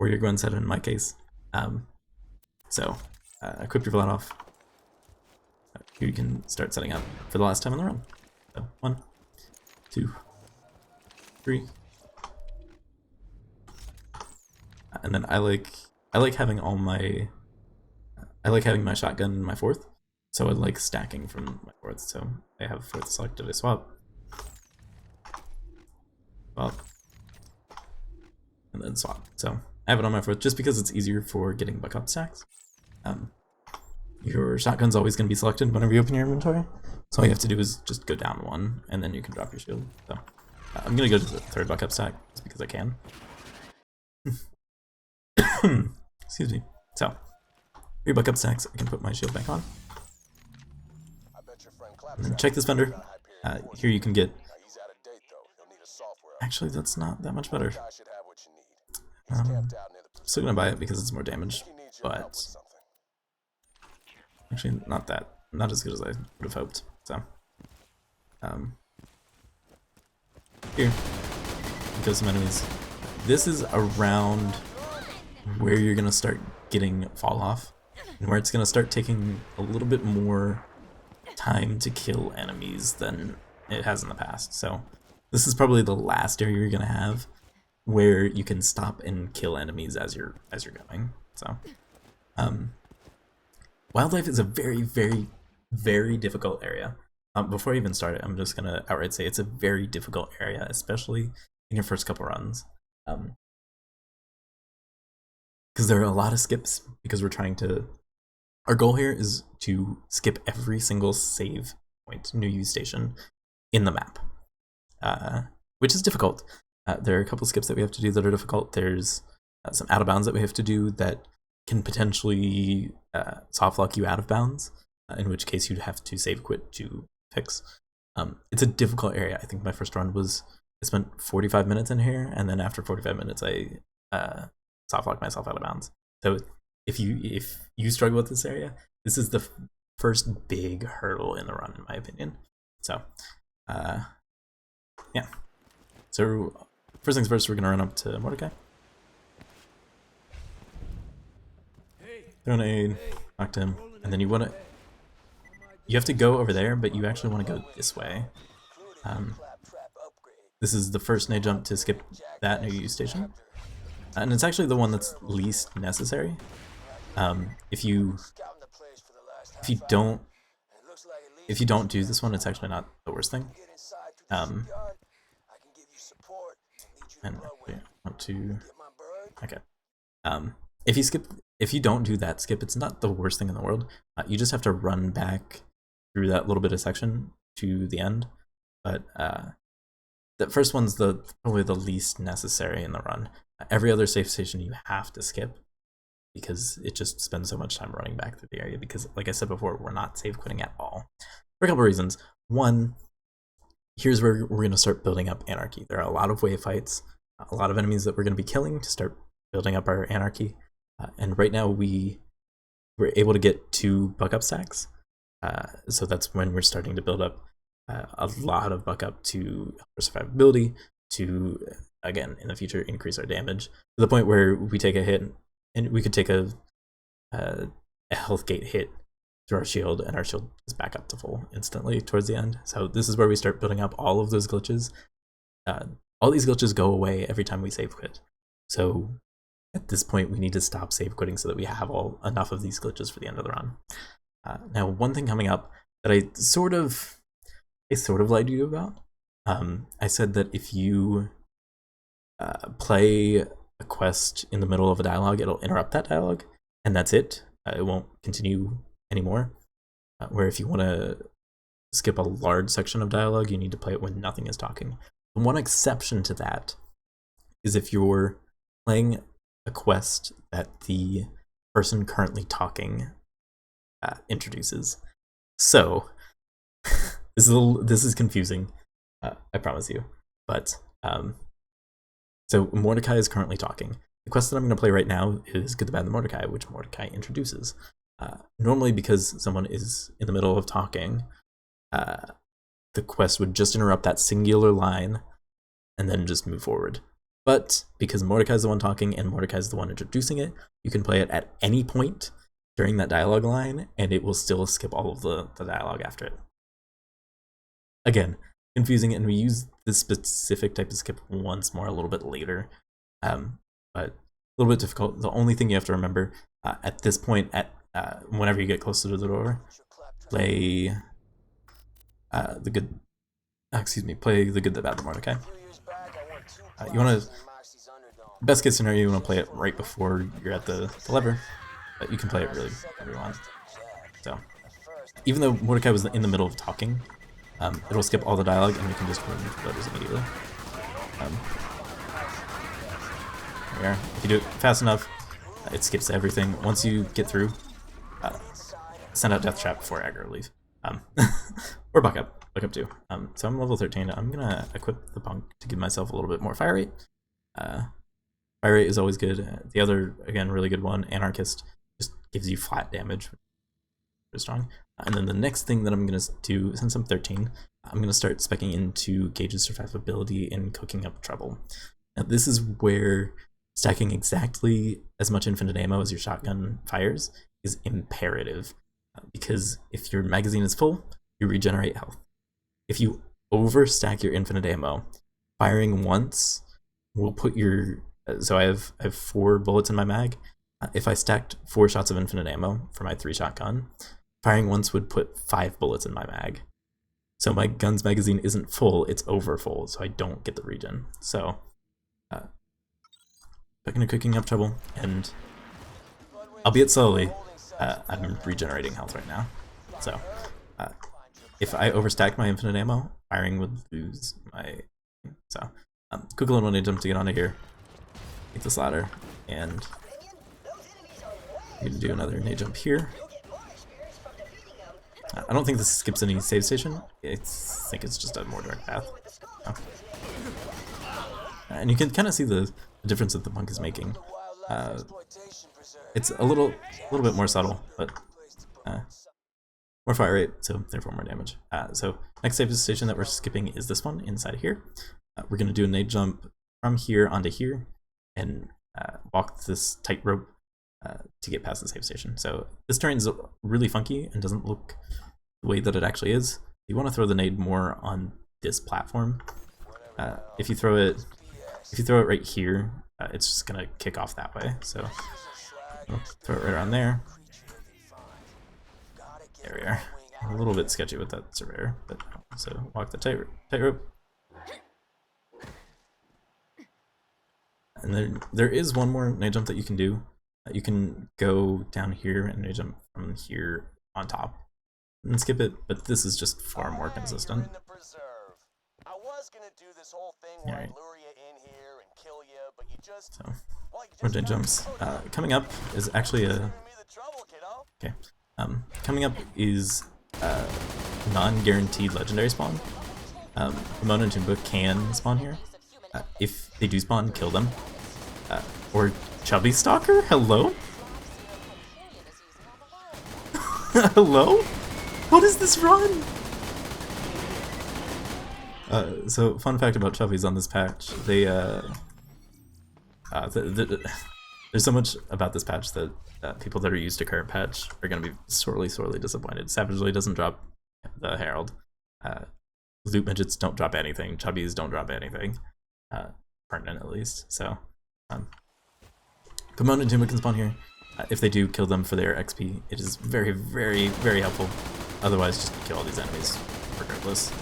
A: or your Gwen set in my case. So equip your Vlad off. Here you can start setting up for the last time on the run. So 1, 2, 3. And then I like having all my my shotgun in my 4th, so I like stacking from my 4th. So I have 4th selected. I swap, and then swap. So I have it on my 4th just because it's easier for getting buck-up stacks. Your shotgun's always going to be selected whenever you open your inventory, so all you have to do is just go down 1, and then you can drop your shield. So I'm going to go to the 3rd buck-up stack just because I can. Excuse me. So 3 buck-up stacks, I can put my shield back on. And then check this vendor. Here you can get... Actually, that's not that much better. I'm still going to buy it because it's more damage, but... Actually, not as good as I would have hoped. So, here, go some enemies. This is around where you're gonna start getting fall off, and where it's gonna start taking a little bit more time to kill enemies than it has in the past. So, this is probably the last area you're gonna have where you can stop and kill enemies as you're going. So, Wildlife is a very, very, very difficult area. Before I even start it, I'm just going to outright say it's a very difficult area, especially in your first couple runs. Because there are a lot of skips, because we're trying to... Our goal here is to skip every single save point, new use station, in the map. Which is difficult. There are a couple skips that we have to do that are difficult. There's some out of bounds that we have to do that can potentially soft lock you out of bounds, in which case you'd have to save quit to fix. It's a difficult area. I think my first run I spent 45 minutes in here, and then after 45 minutes I soft locked myself out of bounds. So if you struggle with this area, this is the first big hurdle in the run, in my opinion. So yeah. So first things first, we're gonna run up to Mordecai. Throw an aid, knocked him, and then you have to go over there, but you actually want to go this way. This is the first nade jump to skip that new use station, and it's actually the one that's least necessary. If you don't do this one, it's actually not the worst thing. And yeah, up to okay. If you don't do that skip, it's not the worst thing in the world. You just have to run back through that little bit of section to the end. But the first one's probably the least necessary in the run. Every other safe station you have to skip because it just spends so much time running back through the area. Because, like I said before, we're not save quitting at all for a couple of reasons. One, here's where we're going to start building up anarchy. There are a lot of wave fights, a lot of enemies that we're going to be killing to start building up our anarchy. And right now we're able to get 2 buck-up stacks, so that's when we're starting to build up a lot of buck-up to our survivability, to, again, in the future, increase our damage, to the point where we take a hit, and we could take a health gate hit through our shield, and our shield is back up to full instantly towards the end. So this is where we start building up all of those glitches, all these glitches go away every time we save quit. So at this point, we need to stop save quitting so that we have enough of these glitches for the end of the run. Now, one thing coming up that I sort of lied to you about. I said that if you play a quest in the middle of a dialogue, it'll interrupt that dialogue, and that's it. It won't continue anymore. Where if you want to skip a large section of dialogue, you need to play it when nothing is talking. One exception to that is if you're playing a quest that the person currently talking introduces. So this is confusing, I promise you. But so Mordecai is currently talking. The quest that I'm going to play right now is Good, the Bad, and the Mordecai, which Mordecai introduces. Normally, because someone is in the middle of talking, the quest would just interrupt that singular line and then just move forward. But because Mordecai's the one talking and Mordecai's the one introducing it, you can play it at any point during that dialogue line, and it will still skip all of the dialogue after it. Again, confusing, and we use this specific type of skip once more a little bit later, but a little bit difficult. The only thing you have to remember at this point, whenever you get closer to the door, play the good. Play the Good, the Bad, the Mordecai. You want to, best case scenario, you want to play it right before you're at the lever, but you can play it really whenever you want. So, even though Mordecai was in the middle of talking, it'll skip all the dialogue and we can just remove levers immediately. There we are. If you do it fast enough, it skips everything. Once you get through, send out Death Trap before aggro leave. Or buck up too. So I'm level 13. I'm gonna equip the punk to give myself a little bit more fire rate. Fire rate is always good. The other, again, really good one, Anarchist, just gives you flat damage. Very strong. And then the next thing that I'm gonna do, since I'm 13, I'm gonna start speccing into Gaige's survivability in cooking up trouble. Now this is where stacking exactly as much infinite ammo as your shotgun fires is imperative, because if your magazine is full, you regenerate health. If you overstack your infinite ammo, firing once will put your... So I have 4 bullets in my mag. If I stacked 4 shots of infinite ammo for my 3-shot gun, firing once would put 5 bullets in my mag. So my gun's magazine isn't full, it's over full, so I don't get the regen. So, back into cooking up trouble, and albeit slowly, I'm regenerating health right now. So, if I overstack my infinite ammo, firing would lose my... So, quick little nade jump to get onto here. Get this ladder, and need to do another nade jump here. I don't think this skips any save station. I think it's just a more direct path. Oh. And you can kind of see the difference that the punk is making. It's a little bit more subtle, but more fire rate, so therefore more damage. So next save station that we're skipping is this one inside here. We're going to do a nade jump from here onto here and walk this tightrope to get past the save station. So this terrain is really funky and doesn't look the way that it actually is. You want to throw the nade more on this platform. If you throw it right here, it's just gonna kick off that way. So we'll throw it right around there. There we are. A little bit sketchy with that surveyor, but so walk the tightrope. And there is one more nade jump that you can do. You can go down here and nade jump from here on top and skip it, but this is just far more consistent.
C: I was gonna do this whole thing where I lure you in here and kill you, but you just...
A: So, more nade jumps. Coming up is actually a... Okay. Coming up is non-guaranteed legendary spawn. Ramona and Toomba can spawn here. If they do spawn, kill them. Or Chubby Stalker? Hello? Hello? What is this run? So, fun fact about Chubbies on this patch, they, there's so much about this patch that people that are used to current patch are going to be sorely disappointed. Savagely doesn't drop the Herald. loot midgets don't drop anything. Chubbies don't drop anything. Pertinent at least. So, Pomona and Tumba can spawn here. If they do, kill them for their XP. It is very, very, very helpful. Otherwise, just kill all these enemies regardless.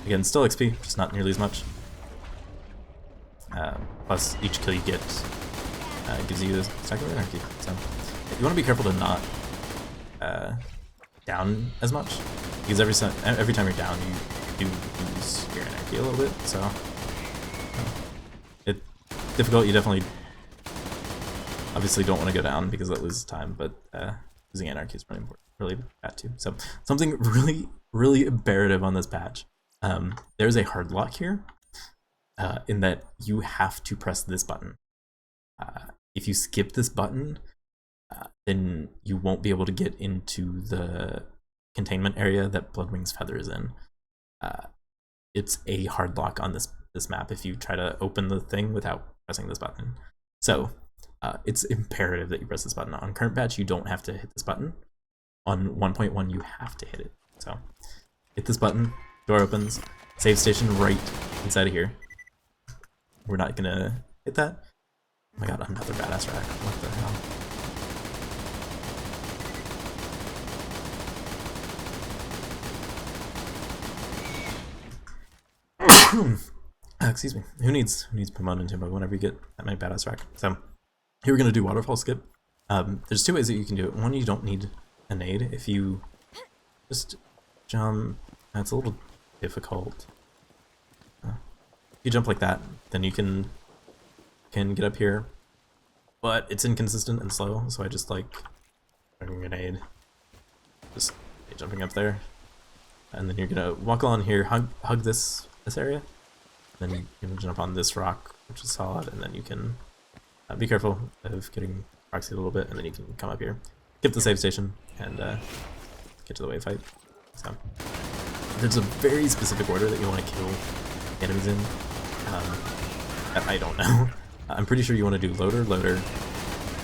A: Again, still XP, just not nearly as much. Plus, each kill you get gives you a stack of anarchy. So, you want to be careful to not down as much, because every time you're down, you do lose your anarchy a little bit. So, it's difficult. You definitely, obviously, don't want to go down because that loses time. But losing anarchy is really important, really bad too. So, something really, really imperative on this patch. There's a hard lock here, in that you have to press this button. If you skip this button, then you won't be able to get into the containment area that Bloodwing's feather is in. It's a hard lock on this map if you try to open the thing without pressing this button. So it's imperative that you press this button. On current patch, you don't have to hit this button. On 1.1, you have to hit it. So hit this button, door opens, save station right inside of here. We're not gonna hit that. Oh my god, another badass rack. What the hell? Excuse me. Who needs Pomona and Timbo whenever you get that many badass rack? So here we're gonna do waterfall skip. There's two ways that you can do it. One, you don't need a nade. If you just jump, that's a little difficult. If you jump like that, then you can get up here, but it's inconsistent and slow. So I just like throwing a grenade, just jumping up there, and then you're gonna walk along here, hug this area. Then you can jump on this rock, which is solid, and then you can be careful of getting proxied a little bit, and then you can come up here, skip the save station, and get to the wave fight. So there's a very specific order that you want to kill enemies in. I don't know. I'm pretty sure you want to do loader,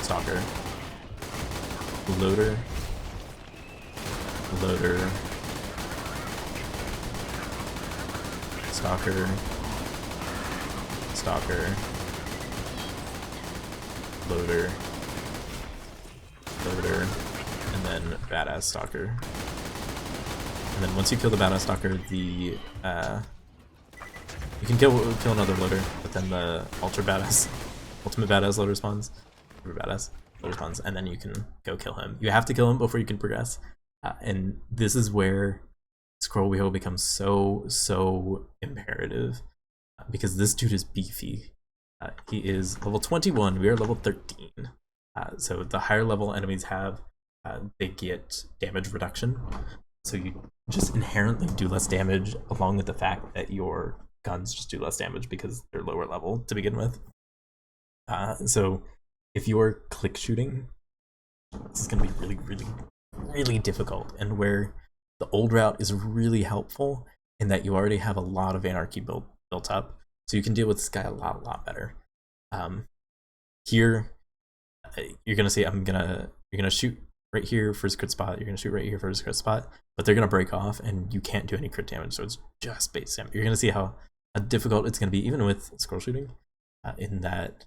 A: stalker, loader, stalker, loader, and then badass stalker. And then once you kill the badass stalker, you can kill another loader, but then the ultimate badass loader spawns, and then you can go kill him. You have to kill him before you can progress, and this is where scroll wheel becomes so imperative, because this dude is beefy. He is level 21. We are level 13. So the higher level enemies have, they get damage reduction. So you just inherently do less damage, along with the fact that your guns just do less damage because they're lower level to begin with. So if you're click shooting, this is going to be really difficult. And where the old route is really helpful in that you already have a lot of anarchy built up, so you can deal with this guy a lot better. Here, you're gonna see you're gonna shoot right here for his crit spot. You're gonna shoot right here for his crit spot, but they're gonna break off, and you can't do any crit damage. So it's just base damage. You're gonna see how difficult it's gonna be, even with scroll shooting. In that,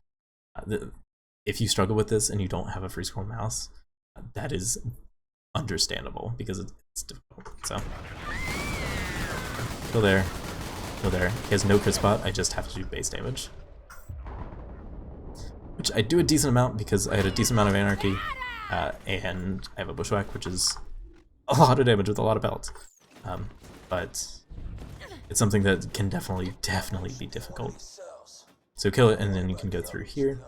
A: if you struggle with this and you don't have a free scroll mouse, that is understandable because it's difficult. So go there. He has no crit spot. I just have to do base damage, which I do a decent amount because I had a decent amount of anarchy, and I have a bushwhack, which is a lot of damage with a lot of belts. But it's something that can definitely be difficult. So kill it, and then you can go through here.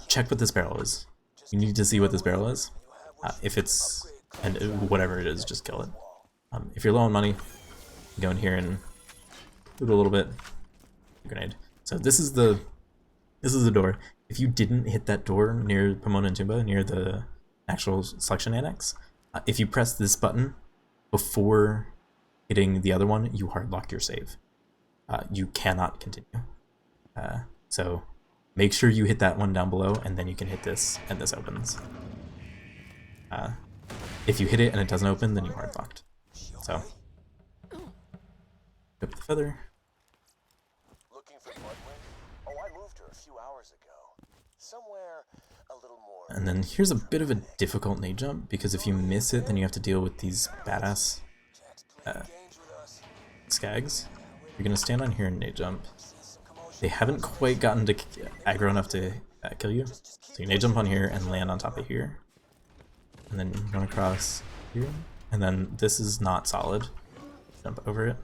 A: Check what this barrel is. You need to see what this barrel is. If it's, and whatever it is, just kill it. If you're low on money, go in here and loot a little bit. Grenade. So this is the door. If you didn't hit that door near Pomona and Tumba, near the actual selection annex, if you press this button before hitting the other one, you hard lock your save. You cannot continue. So make sure you hit that one down below, and then you can hit this, and this opens. If you hit it and it doesn't open, then you hard locked. So equip the feather.
C: Looking for Bloodwing? Oh, I moved her a few hours ago. Somewhere a little more.
A: And then here's a bit of a difficult nade jump, because if you miss it, then you have to deal with these badass skags. You're gonna stand on here and nade jump. They haven't quite gotten to aggro enough to kill you, so you nade jump on here and land on top of here, and then run across here, and then this is not solid. Jump over it,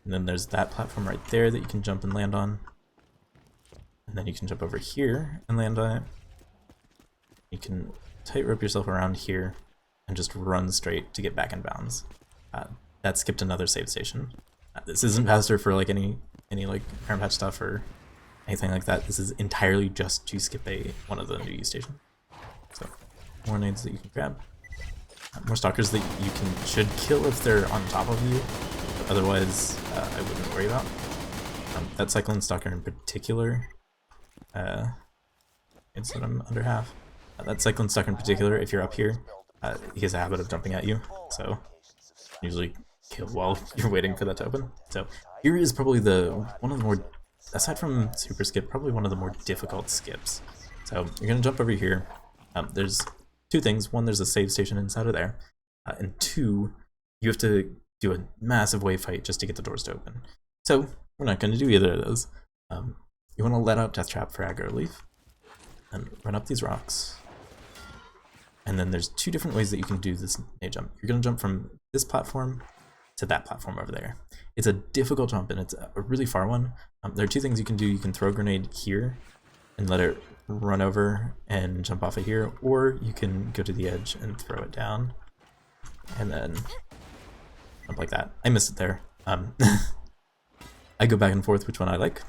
A: and then there's that platform right there that you can jump and land on, and then you can jump over here and land on it. You can tightrope yourself around here and just run straight to get back in bounds. That skipped another save station. This isn't faster for like any like current patch stuff or anything like that. This is entirely just to skip one of the new use stations. So more nades that you can grab, more stalkers that you should kill if they're on top of you. But otherwise, I wouldn't worry about. That cyclone stalker in particular. Instead I'm under half. That cyclone stalker in particular, if you're up here, he has a habit of jumping at you. So usually kill while you're waiting for that to open. So here is probably one of the more, aside from super skip, probably one of the more difficult skips. So you're gonna jump over here. There's two things. One, there's a save station inside of there, and two, you have to do a massive wave fight just to get the doors to open. So we're not gonna do either of those. You want to let out Death Trap for aggro relief, and run up these rocks. And then there's two different ways that you can do this nade jump. You're gonna jump from this platform to that platform over there. It's a difficult jump and it's a really far one. There are two things you can do. You can throw a grenade here and let it run over and jump off of here, or you can go to the edge and throw it down and then jump like that. I missed it there. I go back and forth which one I like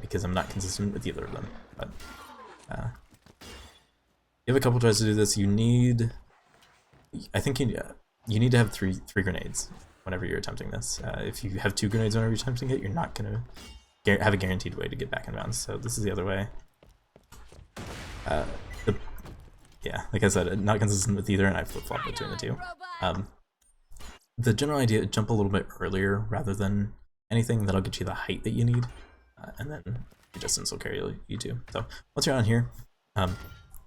A: because I'm not consistent with either of them. But you have a couple tries to do this. You need, I think you need to have three grenades whenever you're attempting this. If you have two grenades whenever you're attempting it, you're not going to have a guaranteed way to get back in bounds. So this is the other way. Yeah, like I said, not consistent with either, and I flip-flop between the two. The general idea is jump a little bit earlier rather than anything. That'll get you the height that you need, and then your distance will carry you too. So once you're on here,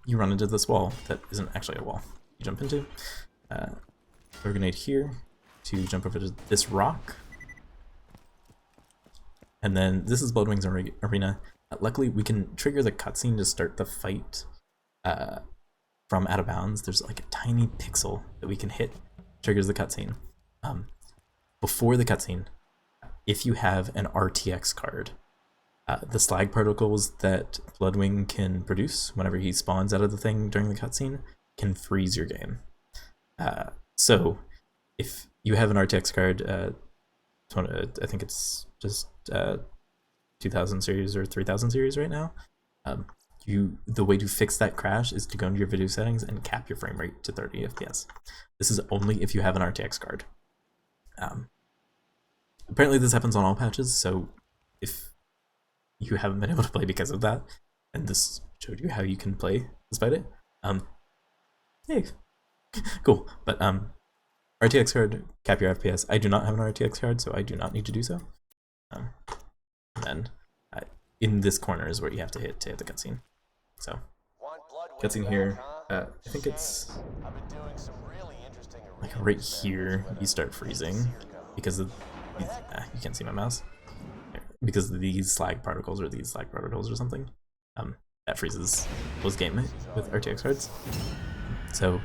A: you run into this wall that isn't actually a wall. You jump into. Throw a grenade here to jump over to this rock. And then this is Bloodwing's arena. Luckily, we can trigger the cutscene to start the fight from out of bounds. There's like a tiny pixel that we can hit, triggers the cutscene. Before the cutscene, if you have an RTX card, the slag particles that Bloodwing can produce whenever he spawns out of the thing during the cutscene can freeze your game. So if you have an RTX card, I think it's just 2000 series or 3000 series right now, the way to fix that crash is to go into your video settings and cap your frame rate to 30 FPS. This is only if you have an RTX card. Apparently this happens on all patches, so if you haven't been able to play because of that, and this showed you how you can play despite it, hey, cool. But RTX card, cap your FPS. I do not have an RTX card, so I do not need to do so. And then in this corner is where you have to hit the cutscene. So cutscene here, I think it's like right here you start freezing because of you can't see my mouse, because of these slag particles or something. That freezes closed game with RTX cards. So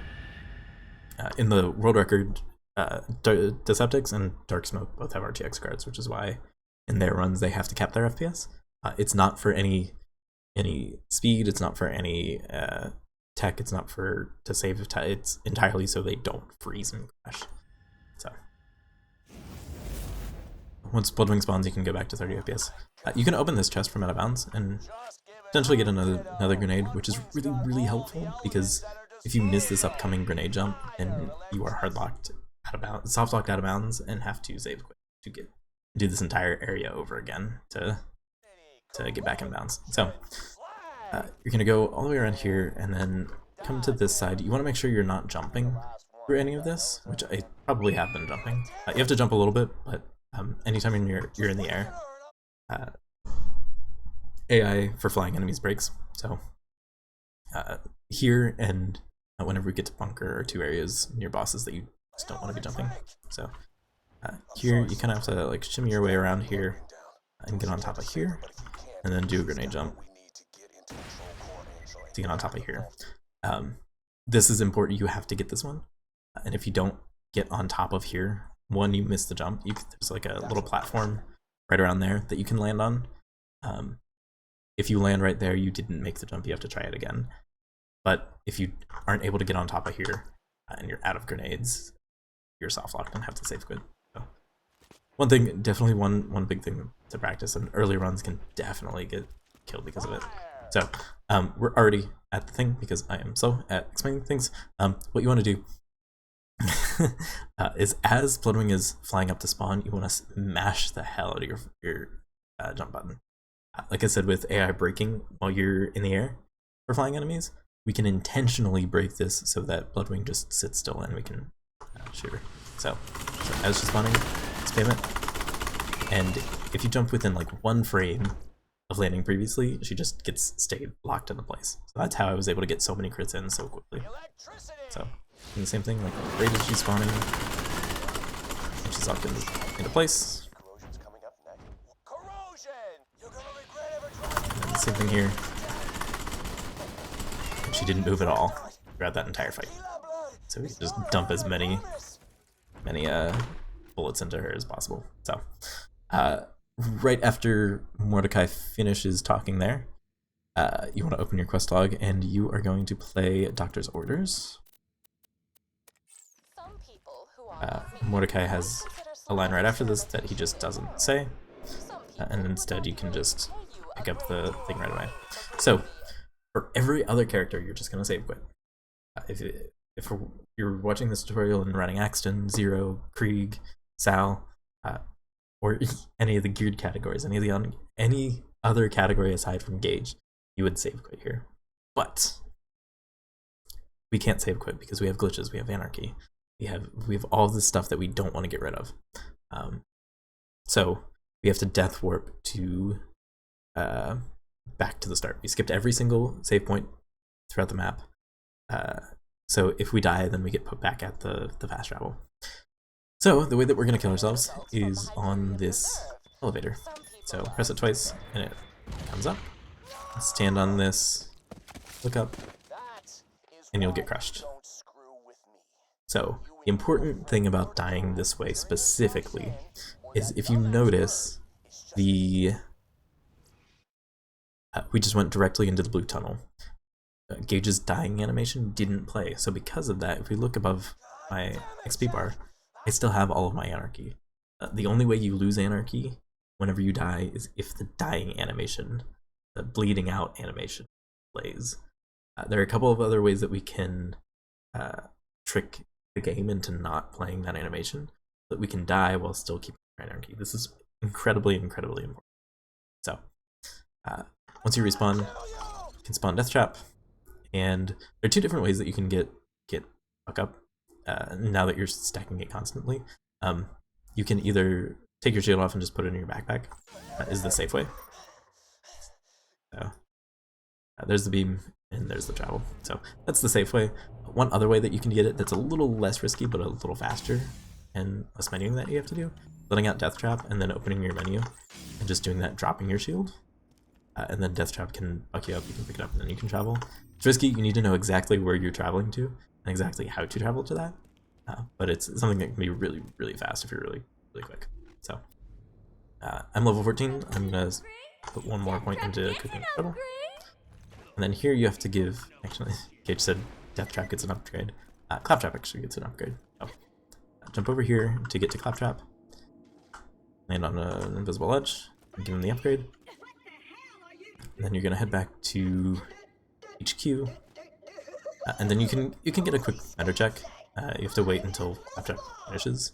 A: in the world record, Deceptics and Dark Smoke both have RTX cards, which is why in their runs they have to cap their FPS. It's not for any speed, it's not for any tech, it's not to save, it's entirely so they don't freeze and crash. So once Bloodwing spawns, you can go back to 30 FPS. You can open this chest from out of bounds and potentially get another grenade, which is really helpful, because if you miss this upcoming grenade jump, then you are hard locked out of bounds, soft locked out of bounds, and have to save quick to do this entire area over again to get back in bounds. So you're gonna go all the way around here and then come to this side. You want to make sure you're not jumping through any of this, which I probably have been jumping. You have to jump a little bit, but anytime you're in the air, AI for flying enemies breaks. So here and whenever we get to bunker or 2 areas near bosses that you just don't want to be jumping. So here you kind of have to like shimmy your way around here and get on top of here, and then do a grenade jump to get on top of here. This is important. You have to get this one, and if you don't get on top of here, one, you miss the jump. There's like a little platform right around there that you can land on. If you land right there, you didn't make the jump. You have to try it again. But if you aren't able to get on top of here and you're out of grenades, you're soft locked and have to save quit. So one thing, definitely one big thing to practice, and early runs can definitely get killed because of it. So we're already at the thing because I am slow at explaining things. What you want to do is as Bloodwing is flying up to spawn, you want to smash the hell out of your jump button. Like I said, with AI braking while you're in the air for flying enemies, we can intentionally break this so that Bloodwing just sits still and we can shoot her. So as she's spawning, spam it. And if you jump within like 1 frame of landing previously, she just stayed locked into place. So that's how I was able to get so many crits in so quickly. So doing the same thing, like right as she's spawning, and she's locked into place. And the same thing here. And she didn't move at all throughout that entire fight. So we can just dump as many bullets into her as possible. So right after Mordecai finishes talking there, you want to open your quest log and you are going to play Doctor's Orders. Mordecai has a line right after this that he just doesn't say, and instead you can just pick up the thing right away. So for every other character, you're just going to save quit. If you're watching this tutorial and running Axton, Zero, Krieg, Sal, or any of the geared categories, any other category aside from Gaige, you would save quit here. But we can't save quit because we have glitches, we have anarchy, we have all this stuff that we don't want to get rid of. So we have to death warp to back to the start. We skipped every single save point throughout the map. So if we die, then we get put back at the fast travel. So the way that we're going to kill ourselves is on this elevator. So press it twice and it comes up. Stand on this, look up, and you'll get crushed. So the important thing about dying this way specifically is if you notice we just went directly into the blue tunnel. Gaige's dying animation didn't play, so because of that, if we look above my XP bar, I still have all of my anarchy. The only way you lose anarchy whenever you die is if the dying animation, the bleeding out animation, plays. There are a couple of other ways that we can trick the game into not playing that animation, so that we can die while still keeping our anarchy. This is incredibly important. So once you respawn, you can spawn Death Trap, and there are 2 different ways that you can get fuck up. Now that you're stacking it constantly, you can either take your shield off and just put it in your backpack. That is the safe way. So there's the beam and there's the travel. So that's the safe way. One other way that you can get it that's a little less risky but a little faster and less menuing that you have to do, letting out Death Trap and then opening your menu and just doing that, dropping your shield. And then Death Trap can buck you up, you can pick it up, and then you can travel. It's risky, you need to know exactly where you're traveling to and exactly how to travel to that. But it's something that can be really, really fast if you're really, really quick. So I'm level 14. I'm going to put 1 more point into cooking trouble. And then here you have to give, actually, Gaige said Death Trap gets an upgrade. Claptrap actually gets an upgrade. So jump over here to get to Claptrap. Land on an invisible ledge, and give him the upgrade. And then you're gonna head back to HQ, and then you can get a quick vendor check. You have to wait until Claptrap finishes.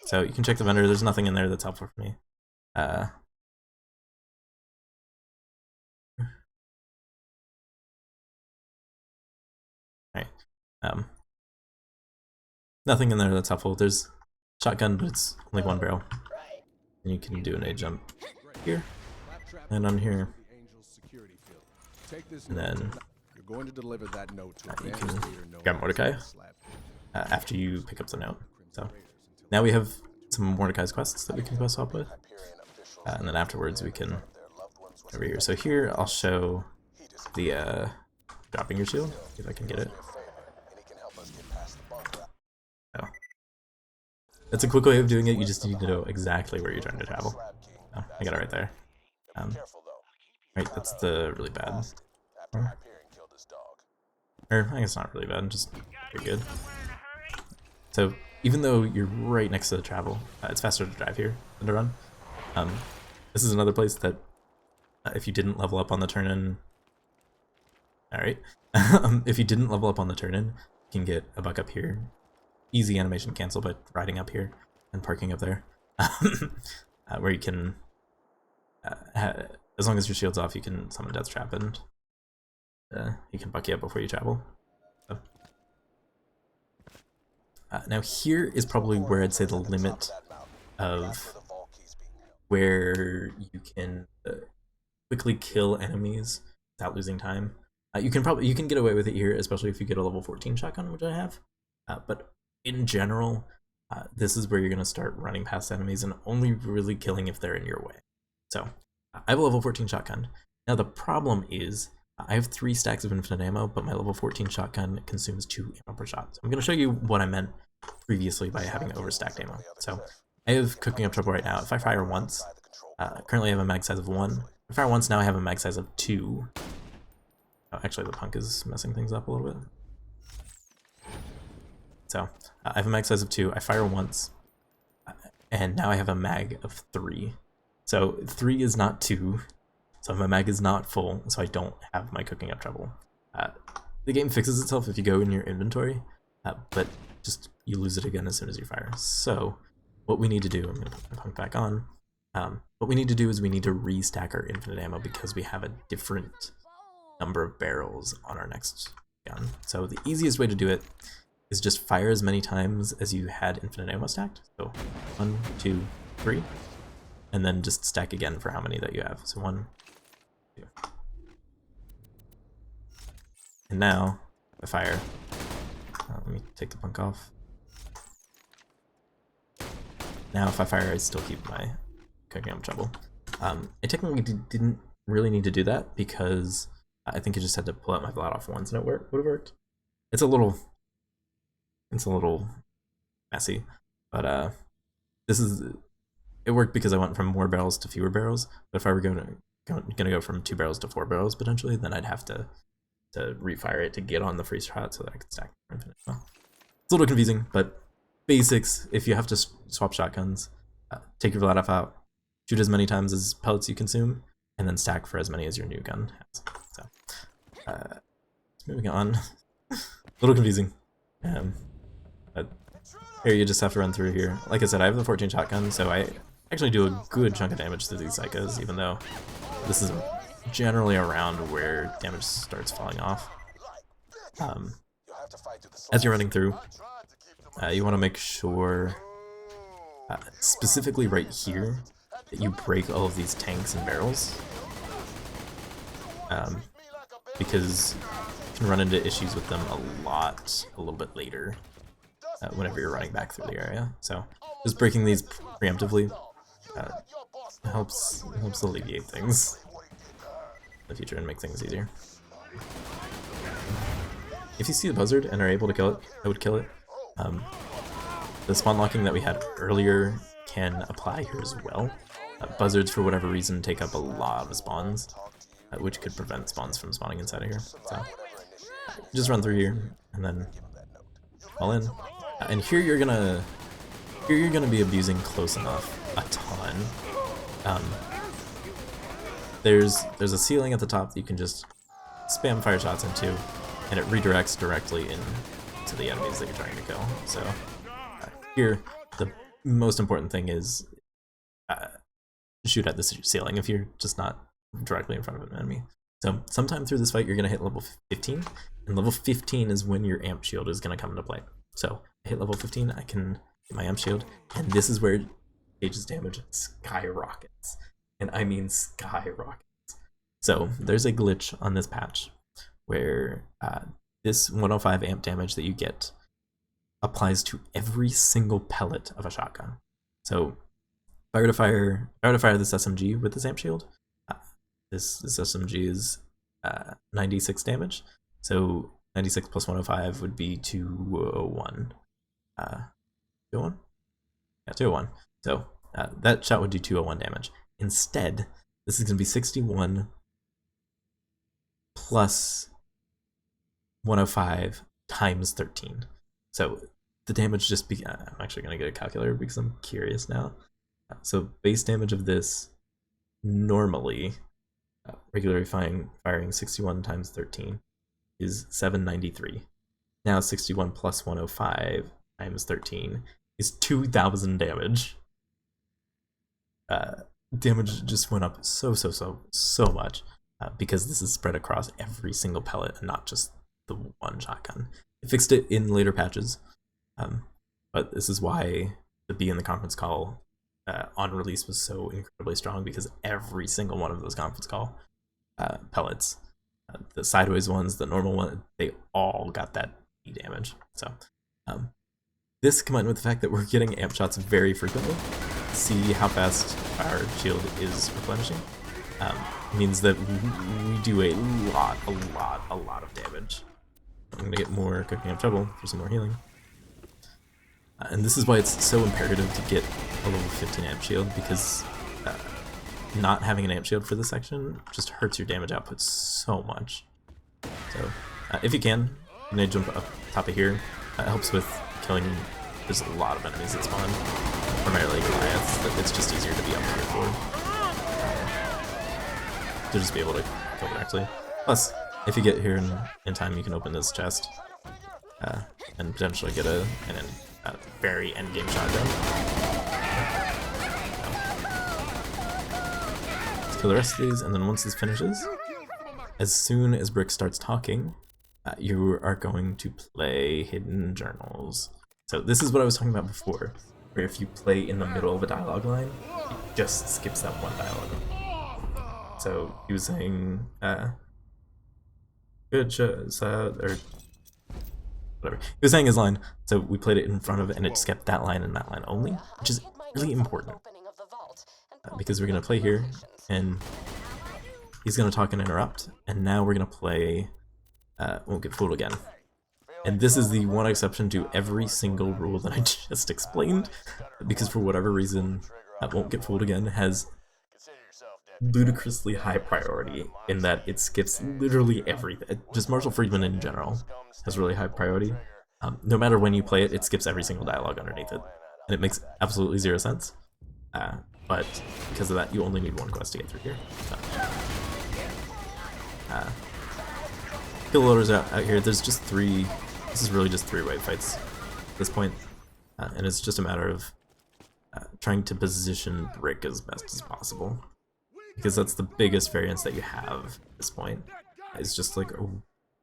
A: So you can check the vendor. There's nothing in there that's helpful for me. Alright. Nothing in there that's helpful. There's shotgun, but it's only one barrel. And you can do an A jump here, and on here, and then
E: You're going to deliver that note to
A: you
E: a
A: can
E: leader known
A: grab
E: as
A: Mordecai
E: Slap.
A: after you pick up the note. So now we have some Mordecai's quests that we can quest swap with, and then afterwards we can over here. So here I'll show the dropping your shield, if I can get it. Oh. That's a quick way of doing it. You just need to know exactly where you're trying to travel. Oh, I got it right there. Right, that's the really bad. Or I guess not really bad, just pretty good. So even though you're right next to the travel, it's faster to drive here than to run. This is another place that if you didn't level up on the turn-in, alright, if you didn't level up on the turn-in, you can get a buck up here. Easy animation cancel by riding up here and parking up there, where you can, as long as your shield's off, you can summon Death Trap and he can buck you up before you travel. So. Now here is probably where I'd say the limit of where you can quickly kill enemies without losing time. You can get away with it here, especially if you get a level 14 shotgun, which I have. But in general, this is where you're going to start running past enemies and only really killing if they're in your way. So I have a level 14 shotgun. Now the problem is I have 3 stacks of infinite ammo, but my level 14 shotgun consumes 2 ammo per shot. So I'm going to show you what I meant previously by having overstacked ammo. So I have cooking up trouble right now. If I fire once, currently I have a mag size of 1. If I fire once, now I have a mag size of 2. Oh, actually the punk is messing things up a little bit. So I have a mag size of 2. I fire once, and now I have a mag of 3. So 3 is not 2. So my mag is not full, so I don't have my cooking up trouble. The game fixes itself if you go in your inventory, but just you lose it again as soon as you fire. So what we need to do, I'm going to put my punk back on. What we need to do is we need to restack our infinite ammo because we have a different number of barrels on our next gun. So the easiest way to do it is just fire as many times as you had infinite ammo stacked. So 1, 2, 3, and then just stack again for how many that you have. So 1, 2. And now, if I fire, let me take the punk off. Now if I fire, I still keep my cooking up trouble. I technically didn't really need to do that because I think I just had to pull out my Vlad off once and it would have worked. It's a little messy, but it worked because I went from more barrels to fewer barrels. But if I were gonna go from 2 barrels to 4 barrels potentially, then I'd have to refire it to get on the free shot so that I could stack infinite. Well, it's a little confusing, but basics. If you have to swap shotguns, take your Vlad out, shoot as many times as pellets you consume, and then stack for as many as your new gun has. So, moving on. A little confusing. But here you just have to run through here. Like I said, I have the 14 shotgun, so I actually do a good chunk of damage to these psychos, even though this is generally around where damage starts falling off. As you're running through, you want to make sure, specifically right here, that you break all of these tanks and barrels. Because you can run into issues with them a little bit later, whenever you're running back through the area. So just breaking these preemptively helps alleviate things in the future and make things easier. If you see the buzzard and are able to kill it, I would kill it. The spawn locking that we had earlier can apply here as well. Buzzards, for whatever reason, take up a lot of spawns, which could prevent spawns from spawning inside of here. So just run through here and then fall in. And here you're gonna be abusing close enough a ton. There's a ceiling at the top that you can just spam fire shots into, and it redirects directly into the enemies that you're trying to kill. So here, the most important thing is shoot at the ceiling if you're just not directly in front of an enemy. So sometime through this fight, you're gonna hit level 15, and level 15 is when your amp shield is gonna come into play. So I hit level 15, I can my amp shield, and this is where Gaige's damage skyrockets. And I mean skyrockets. So there's a glitch on this patch where this 105 amp damage that you get applies to every single pellet of a shotgun. So if I were to fire this SMG with this amp shield, this SMG is 96 damage. So 96 plus 105 would be 201. 201? Yeah, 201. So that shot would do 201 damage. Instead, this is going to be 61 plus 105 times 13. So the damage just be... I'm actually going to get a calculator because I'm curious now. So base damage of this, normally, regularly firing 61 times 13 is 793. Now 61 plus 105 times 13 is 2,000 damage. Damage just went up so much because this is spread across every single pellet and not just the one shotgun. They fixed it in later patches, but this is why the B in the conference call on release was so incredibly strong, because every single one of those conference call pellets, the sideways ones, the normal one, they all got that B damage. So this combined with the fact that we're getting amp shots very frequently, see how fast our shield is replenishing, means that we do a lot of damage. I'm gonna get more cooking up trouble for some more healing. And this is why it's so imperative to get a level 15 amp shield, because not having an amp shield for this section just hurts your damage output so much. So if you can jump up top of here. It helps with killing. There's a lot of enemies that spawn, primarily Goliaths, that it's just easier to be up here for. To just be able to kill directly. Plus, if you get here in time, you can open this chest and potentially get a very endgame shotgun. Let's kill the rest of these, and then once this finishes, as soon as Brick starts talking, you are going to play Hidden Journals. So this is what I was talking about before, where if you play in the middle of a dialogue line, it just skips that one dialogue. So he was saying, good shows, or whatever. He was saying his line, so we played it in front of it, and it skipped that line and that line only, which is really important, because we're going to play here, and he's going to talk and interrupt, and now we're going to play Won't Get Fooled Again. And this is the one exception to every single rule that I just explained, because for whatever reason, Won't Get Fooled Again has ludicrously high priority in that it skips literally everything. Just Marshall Friedman in general has really high priority. No matter when you play it, it skips every single dialogue underneath it, and it makes absolutely zero sense. But because of that, you only need one quest to get through here. So, kill loaders out here. There's just three. This is really just 3 wave fights at this point, and it's just a matter of trying to position Brick as best as possible, because that's the biggest variance that you have at this point. It's just like,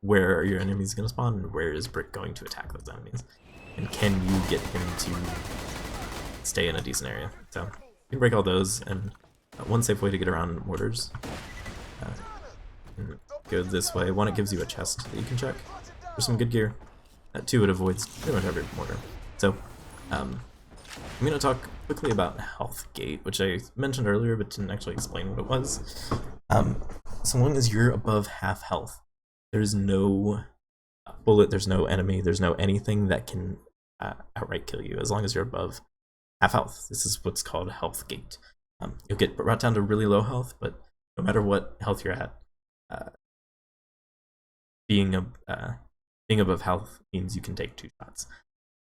A: where are your enemies going to spawn, and where is Brick going to attack those enemies, and can you get him to stay in a decent area? So you can break all those, and one safe way to get around mortars. Go this way. One, it gives you a chest that you can check for some good gear. 2, it avoids pretty much every mortar. So, I'm going to talk quickly about Health Gate, which I mentioned earlier but didn't actually explain what it was. So long as you're above half health, there's no bullet, there's no enemy, there's no anything that can outright kill you, as long as you're above half health. This is what's called Health Gate. You'll get brought down to really low health, but no matter what health you're at, being above health means you can take 2 shots.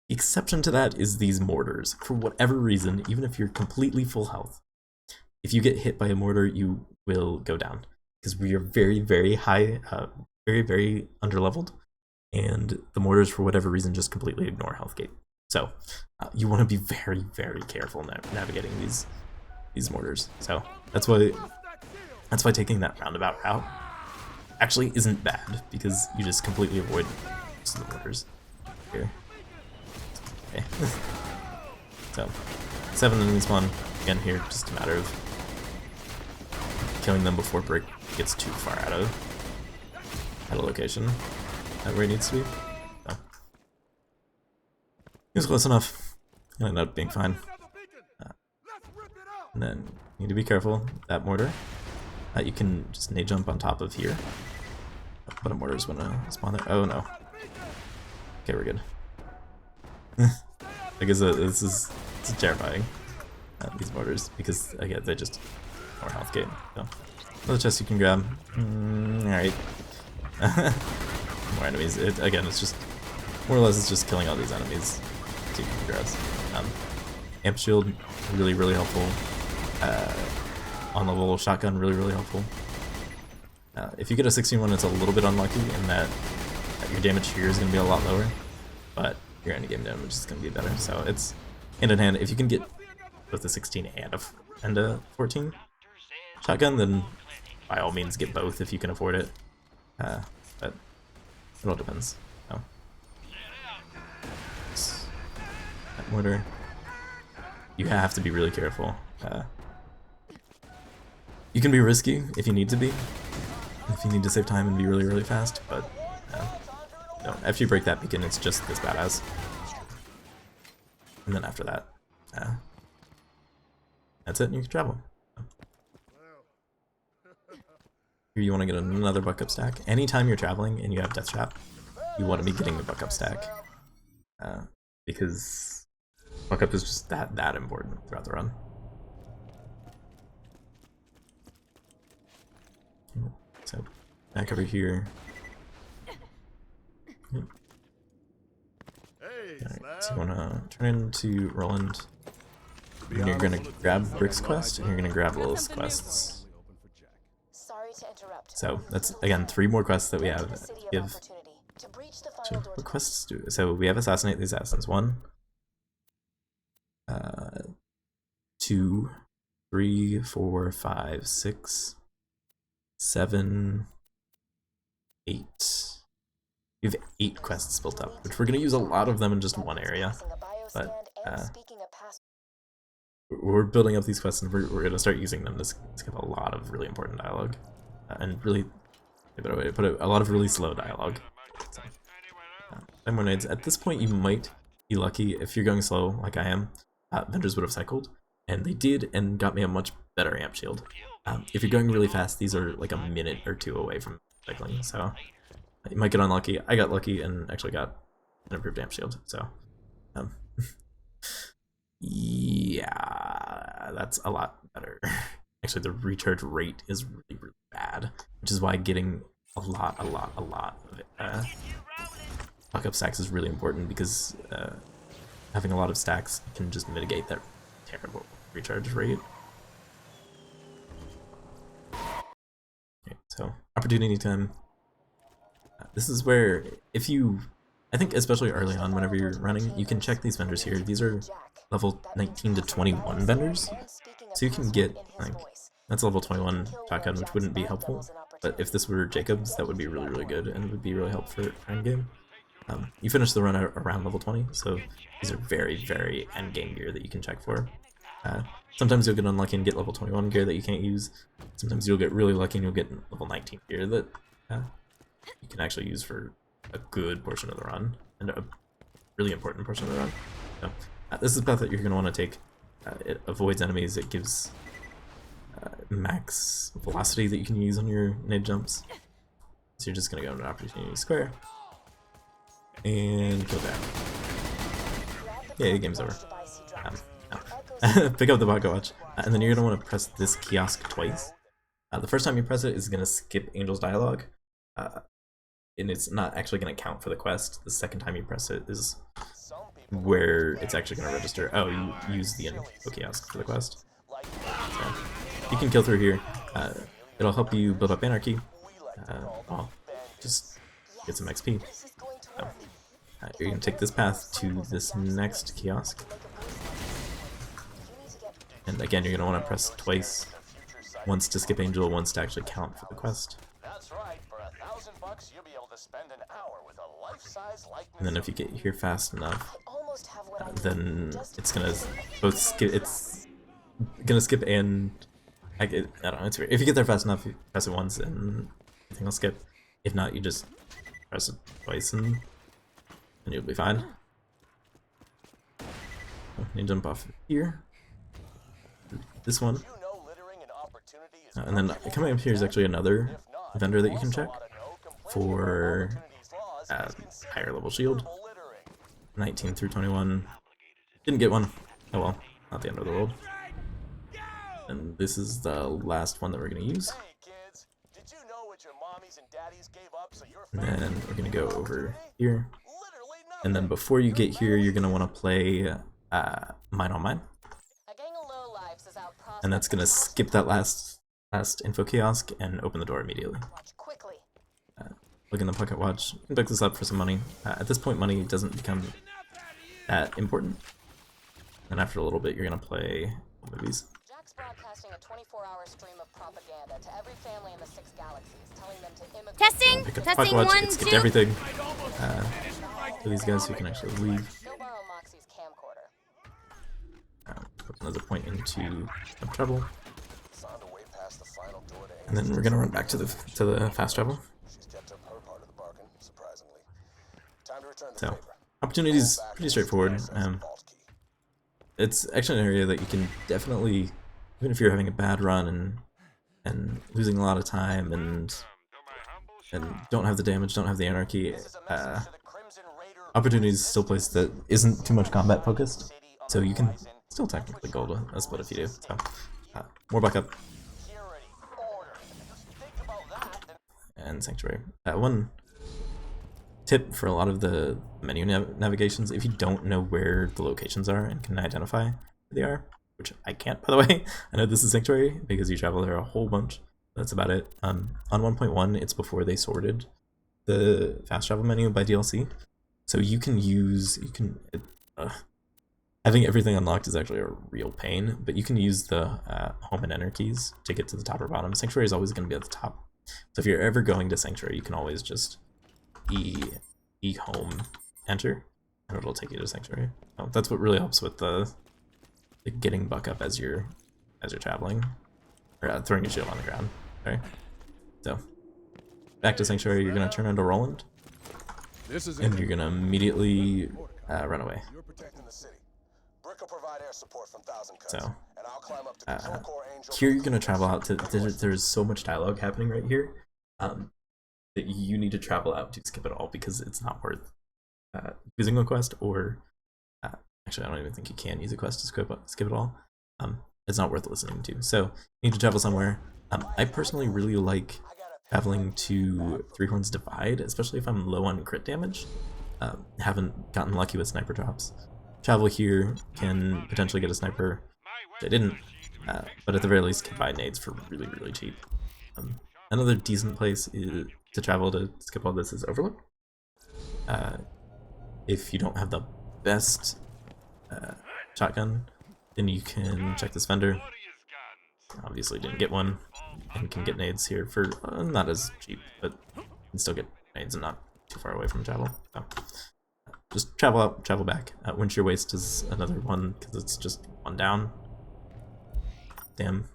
A: The exception to that is these mortars. For whatever reason, even if you're completely full health, if you get hit by a mortar, you will go down, because we are very high, very underleveled, and the mortars, for whatever reason, just completely ignore Health Gate. So you want to be very careful navigating these mortars. So that's why taking that roundabout route actually isn't bad, because you just completely avoid most of the mortars here. Okay. So 7 enemies spawn again here, just a matter of killing them before Brick gets too far out of location where he needs to be. So he was close enough. It ended up being fine. And then you need to be careful. That mortar, you can just nade jump on top of here, but a mortar's gonna spawn there. Oh no. Okay, we're good. I guess this is terrifying. These mortars, because again they just more health gain. So another chest you can grab. Alright. More enemies. Again, it's just more or less it's just killing all these enemies so you can progress. Amp shield, really helpful. On level shotgun, really helpful. If you get a 16-1, it's a little bit unlucky in that your damage here is going to be a lot lower, but your endgame damage is going to be better. So it's hand in hand. If you can get both a 16 and a 14 shotgun, then by all means get both if you can afford it. But it all depends. So. That mortar. You have to be really careful. You can be risky if you need to be, if you need to save time and be really fast, but no, after you break that beacon, it's just this badass. And then after that, that's it, and you can travel. Here you want to get another buck up stack. Anytime you're traveling and you have Death Trap, you want to be getting the buck up stack, because buck up is just that important throughout the run. So back over here. Alright, so you wanna turn into Roland. And you're gonna grab Brick's quest and you're gonna grab Lilith's quests.
B: Sorry to interrupt.
A: So that's again 3 more quests that we have. What quests do? So we have Assassinate the Assassins. 1, 2, 3, 4, 5, 6, 7, 8. We have 8 quests built up, which we're going to use a lot of them in just one area, but we're building up these quests and we're going to start using them to skip a lot of really important dialogue, and really, a better way to put it, a lot of really slow dialogue. So, grenades. At this point you might be lucky if you're going slow like I am. Vendors would have cycled, and they did, and got me a much better amp shield. If you're going really fast, these are like a minute or 2 away from cycling, so you might get unlucky. I got lucky and actually got an improved amp shield, so yeah, that's a lot better. Actually, the recharge rate is really bad, which is why getting a lot of it, buck up stacks is really important, because having a lot of stacks can just mitigate that terrible recharge rate. Okay, so opportunity time. This is where, if you, I think especially early on whenever you're running, you can check these vendors here. These are level 19 to 21 vendors, so you can get, like, that's level 21 shotgun, which wouldn't be helpful, but if this were Jacob's, that would be really good and would be really helpful for end game. You finish the run around level 20, so these are very end game gear that you can check for. Sometimes you'll get unlucky and get level 21 gear that you can't use. Sometimes you'll get really lucky and you'll get level 19 gear that you can actually use for a good portion of the run, and a really important portion of the run. So, this is the path that you're going to want to take. It avoids enemies, it gives max velocity that you can use on your nade jumps. So you're just going to go into opportunity square and kill that. Yeah, the game's over. Pick up the pocket watch, and then you're going to want to press this kiosk twice. The first time you press it is going to skip Angel's dialogue, and it's not actually going to count for the quest. The second time you press it is where it's actually going to register. Oh, you use the info kiosk for the quest. So you can kill through here. It'll help you build up anarchy. Well, just get some XP. So, you're going to take this path to this next kiosk. And again, you're going to want to press twice. Once to skip Angel, once to actually count for the quest.
C: That's right. For $1,000 you'll be able to spend an hour with a life-size likeness.
A: And then if you get here fast enough,
B: almost have what I need.
A: then
B: Just
A: it's gonna both skip. It's gonna skip and I don't know. It's weird. If you get there fast enough, you press it once and everything will skip. If not, you just press it twice and you'll be fine. You jump off here. This one.
C: You know littering and opportunity is
A: And then coming up here is actually another
C: if not,
A: vendor that you can
C: also
A: check
C: ought to know completing
A: for
C: opportunity's laws is considered
A: higher level shield.
C: littering.
A: 19 through 21. Didn't get one. Oh well, not the end of the world. And this is the last one that we're gonna use.
C: Hey kids, did you know what your mommies and daddies gave up so your
A: And
C: family
A: then we're gonna go over
C: opportunity?
A: here.
C: Literally
A: And then
C: nothing.
A: before you get here, you're gonna want to play Mine on Mine.
B: A gang of lowlifes is out
A: And that's gonna skip that last info kiosk and open the door immediately.
B: Watch quickly.
A: Look in the pocket watch. You can pick this up for some money. At this point, money doesn't become that important. And after a little bit, you're gonna play movies.
B: Jack's broadcasting a 24-hour stream of propaganda to every family in the 6 galaxies, telling them to immigrate.
D: Testing.
A: Pick up the pocket
D: Testing.
A: watch.
D: 1,
A: It skipped
D: 2.
A: everything for these guys, so you can actually leave.
B: Go borrow Moxie's camcorder.
A: Open as a point into some trouble.
C: Found a way past the final door to
A: And then we're gonna run back to the fast travel.
C: She's kept up her part of the bargain, surprisingly. Time to return the
A: So,
C: favor.
A: opportunity's pretty straightforward.
C: Vault key.
A: It's actually an area that you can definitely, even if you're having a bad run and losing a lot of time and don't have the damage, don't have the anarchy,
C: This is a message to the Crimson Raider
A: opportunity is still a place that isn't too much combat focused, so you can still technically gold a split if you do. So, more backup
C: security order. Think about that.
A: and sanctuary. One tip for a lot of the menu navigations: if you don't know where the locations are and can identify where they are, which I can't, by the way. I know this is sanctuary because you travel there a whole bunch. That's about it. On 1.1, it's before they sorted the fast travel menu by DLC, so you can use having everything unlocked is actually a real pain, but you can use the home and enter keys to get to the top or bottom. Sanctuary is always going to be at the top, so if you're ever going to sanctuary, you can always just e home enter, and it'll take you to sanctuary. So that's what really helps with the getting buck up as you're traveling, or throwing your shield on the ground. Sorry. So back to sanctuary, you're gonna turn into Roland,
E: This is
A: and you're gonna immediately run away.
C: You're protecting the city. Brick will provide air support from Thousand Cuts,
A: So
C: and I'll climb up to Control Core Angel.
A: here you're gonna travel out to. There's so much dialogue happening right here that you need to travel out to skip it all because it's not worth using a quest, or actually I don't even think you can use a quest to skip it all. It's not worth listening to. So you need to travel somewhere. I personally really like traveling to Three Horns Divide, especially if I'm low on crit damage. Haven't gotten lucky with sniper drops. Travel here, can potentially get a sniper, which I didn't, but at the very least can buy nades for really, really cheap. Another decent place to travel to skip all this is Overlook. If you don't have the best shotgun, then you can check this vendor. Obviously didn't get one, and can get nades here for not as cheap, but you can still get nades and not too far away from travel. So, just travel out, travel back. Winch Your Waste is another one because it's just one down. Damn.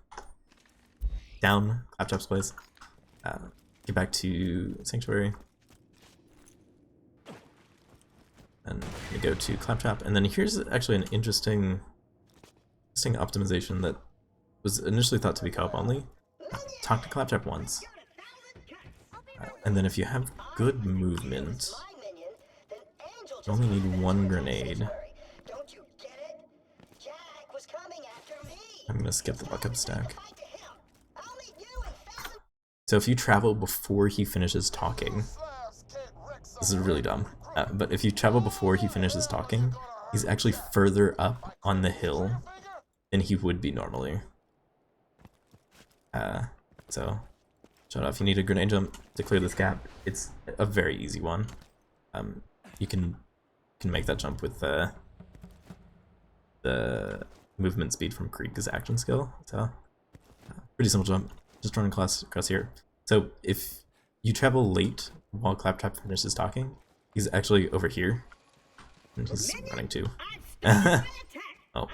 A: Down, Claptrap's place. Get back to Sanctuary. And we go to Claptrap, and then here's actually an interesting optimization that was initially thought to be co-op only. Talk to Claptrap once, and then if you have good movement, you only need one grenade. I'm gonna skip the buck-up stack. So if you travel before he finishes talking, this is really dumb, but if you travel before he finishes talking, he's actually further up on the hill than he would be normally. So shut off. You need a grenade jump to clear this gap. It's a very easy one. You can make that jump with the movement speed from Krieg's action skill. So pretty simple jump. Just running across here. So if you travel late while Claptrap finishes talking, he's actually over here. And he's running too. Oh.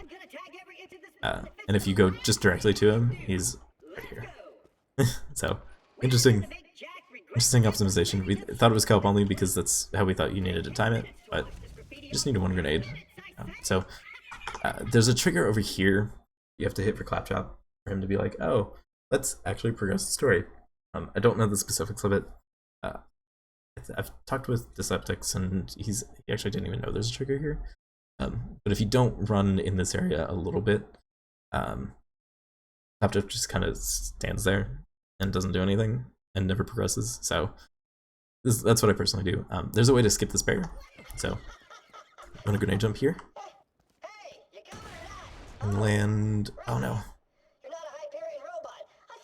A: And if you go just directly to him, he's right here. So, interesting optimization. We thought it was co-op only because that's how we thought you needed to time it, but you just needed one grenade. There's a trigger over here you have to hit for Claptrap for him to be like, oh, let's actually progress the story. I don't know the specifics of it. I've talked with Deceptix, and he actually didn't even know there's a trigger here. But if you don't run in this area a little bit, Claptrap just kind of stands there and doesn't do anything and never progresses. So that's what I personally do. There's a way to skip this barrier. So I'm gonna grenade jump here and land. Oh no!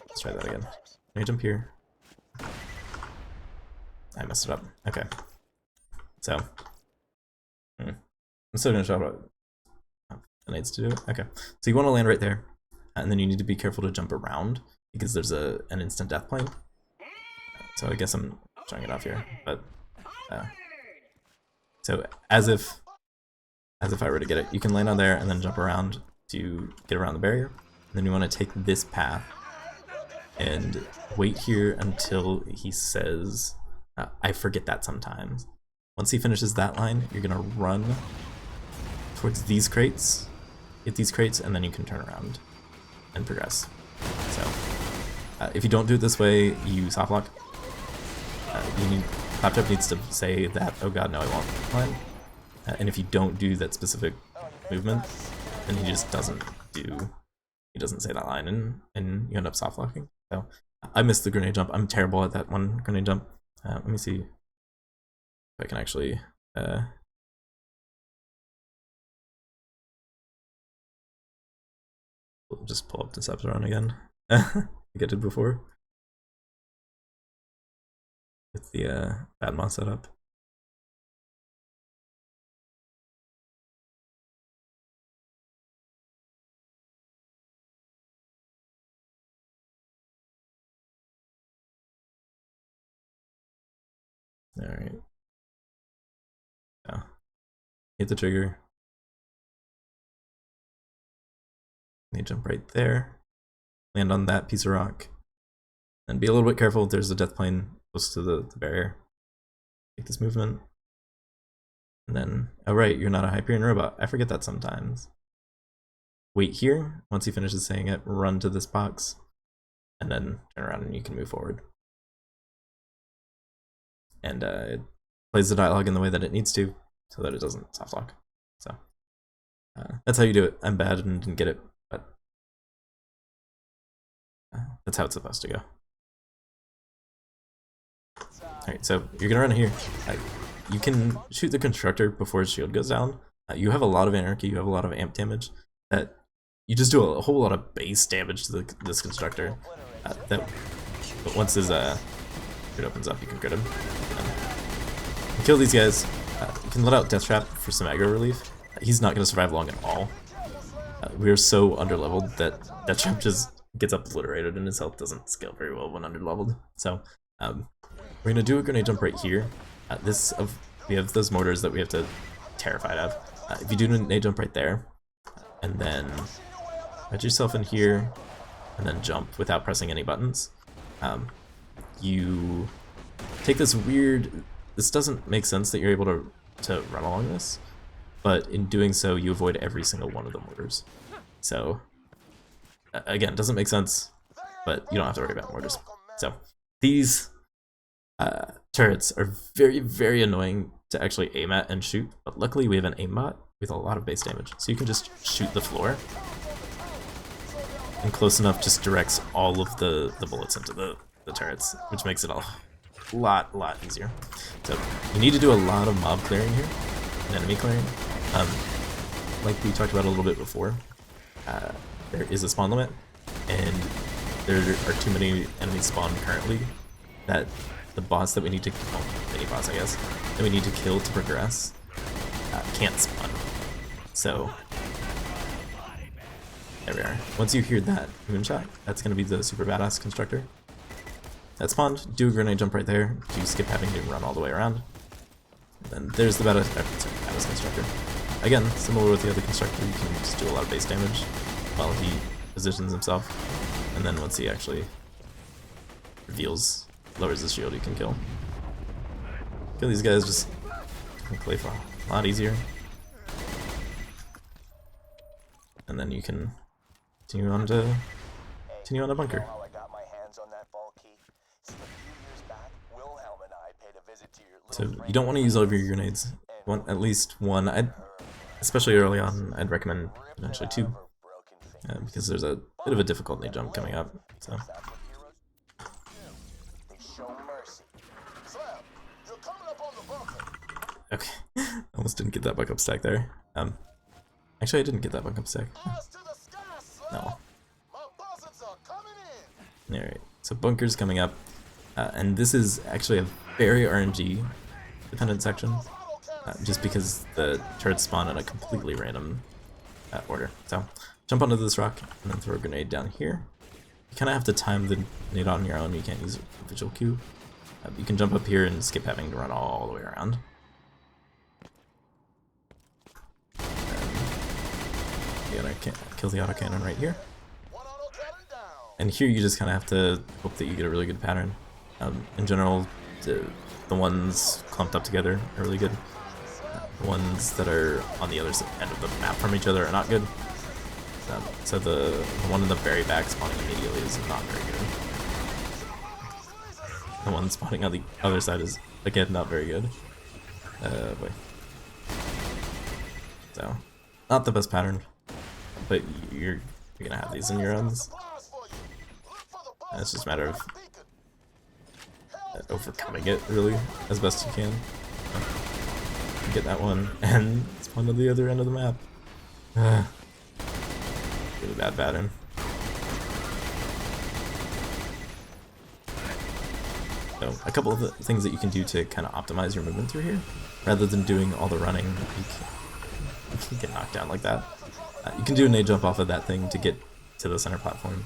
A: Let's try that again. Grenade jump here. I messed it up. Okay. So I'm still gonna shout out grenades to do it. Okay. So you want to land right there, and then you need to be careful to jump around because there's an instant death plane. So I guess I'm showing it off here, but so as if I were to get it, you can land on there and then jump around to get around the barrier. And then you want to take this path and wait here until he says, I forget that sometimes. Once he finishes that line, you're gonna run towards these crates, hit these crates, and then you can turn around and progress. So if you don't do it this way, you soft lock. Claptrap needs to say that, oh god, no, I won't line. And if you don't do that specific movement, then he just doesn't say that line, and you end up soft locking. So I missed the grenade jump. I'm terrible at that one grenade jump. Let me see if I can actually just pull up Deceptron again, like I did before with the Badmon setup. Alright. So, hit the trigger. You jump right there. Land on that piece of rock. And be a little bit careful, there's a death plane close to the barrier. Take this movement. And then, oh right, you're not a Hyperion robot. I forget that sometimes. Wait here. Once he finishes saying it, run to this box. And then turn around and you can move forward. And it plays the dialogue in the way that it needs to, so that it doesn't soft lock. So that's how you do it. I'm bad and didn't get it, but that's how it's supposed to go. Alright, so you're gonna run here. You can shoot the constructor before his shield goes down. You have a lot of anarchy, you have a lot of amp damage, that you just do a whole lot of base damage to this constructor. But once his it opens up, you can crit him. Kill these guys. You can let out Death Trap for some aggro relief. He's not going to survive long at all. We are so underleveled that Death Trap just gets obliterated and his health doesn't scale very well when underleveled. So we're going to do a grenade jump right here. We have those mortars that we have to terrified of. If you do a grenade jump right there, and then put yourself in here, and then jump without pressing any buttons, you take this weird, this doesn't make sense that you're able to run along this, but in doing so you avoid every single one of the mortars. So again, doesn't make sense, but you don't have to worry about mortars. So these turrets are very, very annoying to actually aim at and shoot, but luckily we have an aimbot with a lot of base damage, so you can just shoot the floor, and close enough just directs all of the bullets into the turrets, which makes it a lot easier. So you need to do a lot of mob clearing here, and enemy clearing. Like we talked about a little bit before, there is a spawn limit, and there are too many enemies spawned currently that the boss that we need to, mini boss I guess, that we need to kill to progress can't spawn. So there we are. Once you hear that moonshot, that's going to be the super badass constructor. That spawned, do a grenade jump right there, to skip having to run all the way around. And then there's the badass this constructor. Again, similar with the other constructor, you can just do a lot of base damage while he positions himself, and then once he actually reveals, lowers his shield, you can kill. Kill these guys just quickly, a lot easier. And then you can continue on to bunker.
C: While I got my hands on that vault key, see, a few years back, Wilhelm and I paid a visit to your
A: So
C: little
A: you don't want to use all of your grenades. You want at least one. Especially early on, I'd recommend potentially 2, because there's a bit of a difficulty jump coming up. So. Okay, almost didn't get that buck up stack there. Actually, I didn't get that buck up stack. No. Alright, so bunker's coming up, and this is actually a very RNG dependent section, just because the turrets spawn in a completely random order. So, jump onto this rock, and then throw a grenade down here. You kind of have to time the grenade on your own, you can't use a visual cue. You can jump up here and skip having to run all the way around. Kill the autocannon right here. And here you just kind of have to hope that you get a really good pattern. In general, the ones clumped up together are really good. The ones that are on the other end of the map from each other are not good. So the one in the very back spawning immediately is not very good. The one spawning on the other side is, again, not very good. Boy. So, not the best pattern, but you're gonna have these in your runs. And it's just a matter of overcoming it, really, as best you can. Get that one, and spawn to the other end of the map. Really bad pattern. So, a couple of the things that you can do to kind of optimize your movement through here, rather than doing all the running, you can get knocked down like that. You can do a nade jump off of that thing to get to the center platform.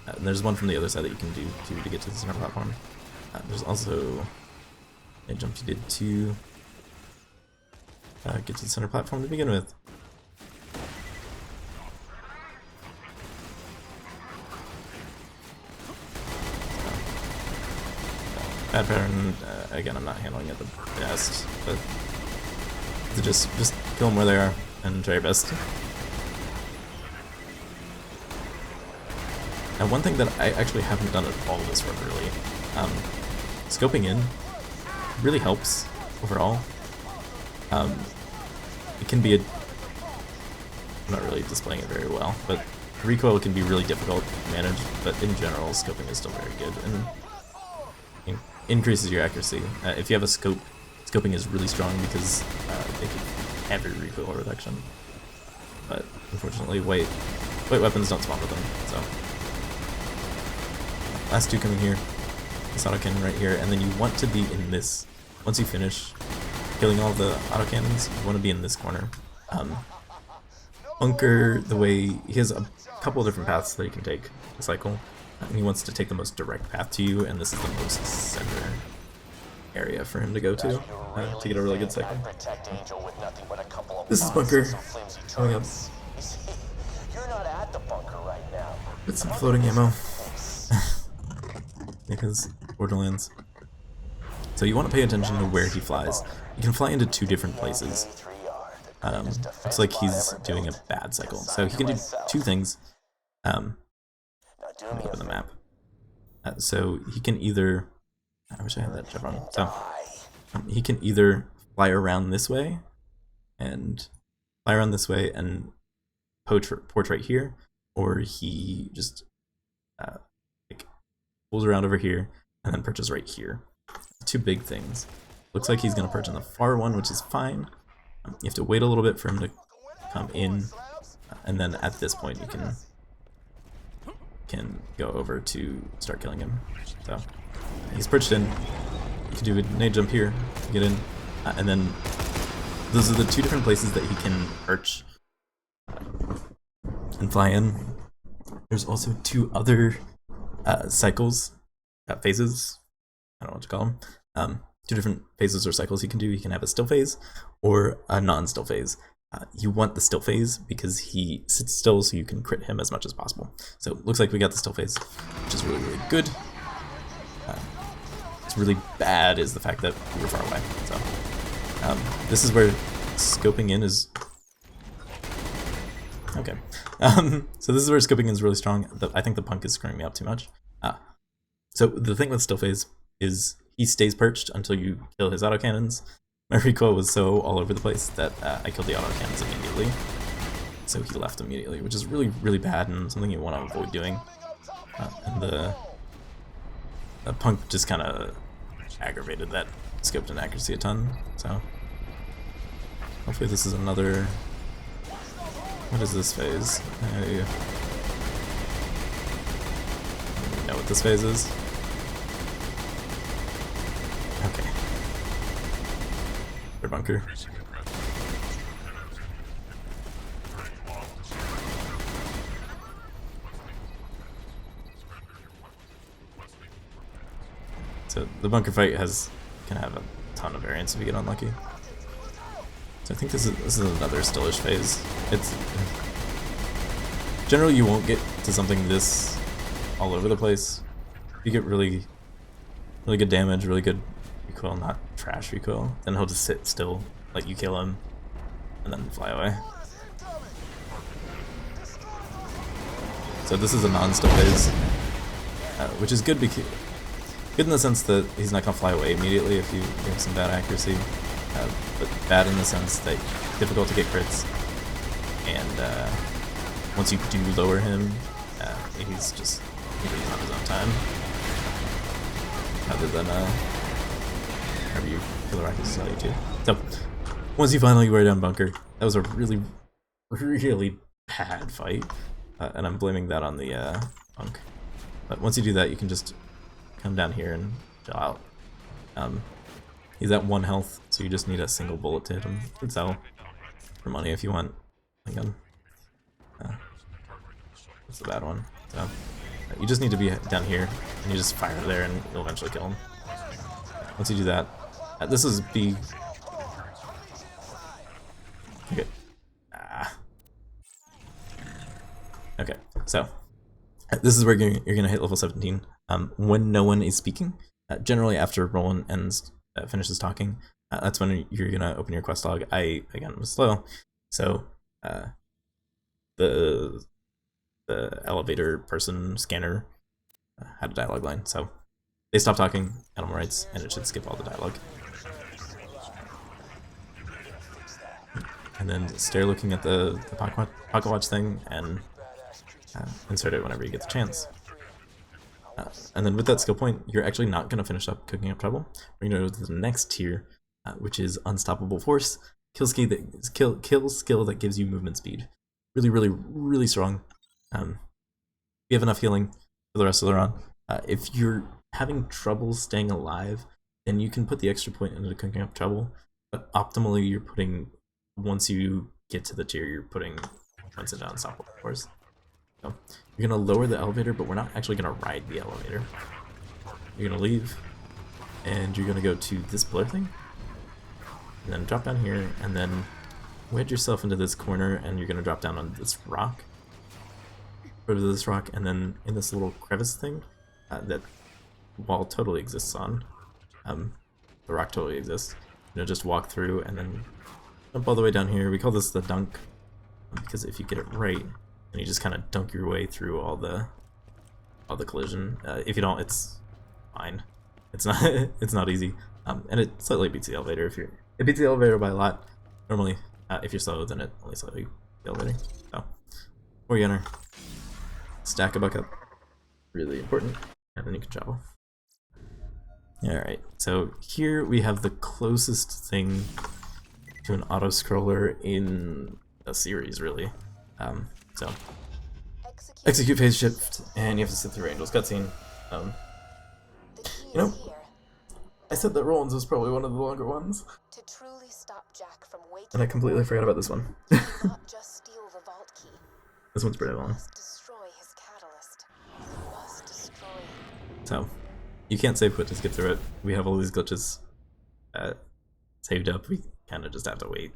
A: And there's one from the other side that you can do too to get to the center platform. There's also a jump you did to get to the center platform to begin with. Bad pattern. Again, I'm not handling it the best, but just kill them where they are and try your best. Now, one thing that I actually haven't done at all this run really, scoping in really helps overall. It can be I'm not really displaying it very well, but recoil can be really difficult to manage, but in general, scoping is still very good and increases your accuracy. If you have a scope, scoping is really strong because they give heavy recoil reduction. But unfortunately, weight weapons don't spawn with them, so. Last 2 coming here, this autocannon right here, and then you want to be in this. Once you finish killing all the autocannons, you want to be in this corner. Bunker, the way he has a couple of different paths that he can take a cycle, and he wants to take the most direct path to you, and this is the most center area for him to go to get a really good cycle. This is bunker coming up.
C: You're not at the bunker right now.
A: With some floating ammo. Because Borderlands. So you want to pay attention to where he flies. You can fly into 2 different places. Looks like he's doing a bad cycle. So he can do 2 things. Let me open the map. So he can either... I wish I had that chevron. So he can either fly around this way and porch right here, or he just pulls around over here and then perches right here. 2 big things. Looks like he's going to perch on the far one, which is fine. You have to wait a little bit for him to come in, and then at this point you can go over to start killing him. So he's perched in. You can do a nade jump here to get in, and then those are the 2 different places that he can perch and fly in. There's also 2 other cycles, phases, I don't know what to call them, two different phases or cycles he can do. He can have a still phase or a non-still phase. You want the still phase because he sits still, so you can crit him as much as possible. So it looks like we got the still phase, which is really, really good. What's really bad is the fact that we were far away. So this is where scoping in is... Okay. So this is where scoping in is really strong. I think the punk is screwing me up too much. So the thing with still phase is he stays perched until you kill his autocannons. My recoil was so all over the place that I killed the autocannons immediately. So he left immediately, which is really, really bad and something you want to avoid doing. And the punk just kind of aggravated that scoped inaccuracy a ton. So hopefully this is another... What is this phase? I don't even know what this phase is. Okay. Their bunker. So the bunker fight can have a ton of variance if you get unlucky. So I think this is another stillish phase. It's generally you won't get to something this all over the place. You get really good damage, really good recoil, not trash recoil. Then he'll just sit still, let you kill him, and then fly away. So this is a non-still phase, which is good because good in the sense that he's not gonna fly away immediately if you have some bad accuracy. But bad in the sense that difficult to get crits, and once you do lower him, he leaves on his own time. Other than whenever you kill the rockets, tell you to. So once you finally wear down bunker, that was a really, really bad fight, and I'm blaming that on the punk. But once you do that, you can just come down here and chill out. He's at 1 health, so you just need a single bullet to hit him. You can sell for money if you want. Gun. That's the bad one. So you just need to be down here, and you just fire there, and you'll eventually kill him. Once you do that, this is B. Okay. Okay. So this is where you're gonna hit level 17 when no one is speaking. Generally, after Roland finishes talking, that's when you're gonna open your quest log. I again was slow, so the elevator person scanner had a dialogue line, so they stop talking, animal rights, and it should skip all the dialogue. And then stare looking at the pocket watch thing and insert it whenever you get the chance. And then with that skill point, you're actually not going to finish up cooking up trouble. We're going to go to the next tier, which is Unstoppable Force. Kill skill that gives you movement speed. Really, really, really strong. You have enough healing for the rest of the run. If you're having trouble staying alive, then you can put the extra point into cooking up trouble. But optimally, you're putting, once you get to the tier, you're putting points into Unstoppable Force. So you're going to lower the elevator, but we're not actually going to ride the elevator. You're going to leave, and you're going to go to this pillar thing, and then drop down here, and then wedge yourself into this corner, and you're going to drop down on this rock. Go to this rock, and then in this little crevice thing that wall totally exists on. The rock totally exists. You're going to just walk through, and then jump all the way down here. We call this the dunk, because if you get it right, and you just kind of dunk your way through all the collision. If you don't, it's fine. It's not easy. And it slightly beats the elevator it beats the elevator by a lot. Normally, if you're slow, then it only slightly beats the elevator. So before you enter, stack a bucket. Really important. And then you can travel. Alright, so here we have the closest thing to an auto scroller in a series, really. So, execute phase shift, and you have to sit through Angel's cutscene. You know, I said that Roland's was probably one of the longer ones,
B: To truly stop Jack from waking
A: and I completely forgot about this one.
B: not just steal the vault key.
A: This one's pretty long.
B: Must destroy his catalyst. Must destroy.
A: So, you can't save quit to skip through it. We have all these glitches. saved up. We kind of just have to wait.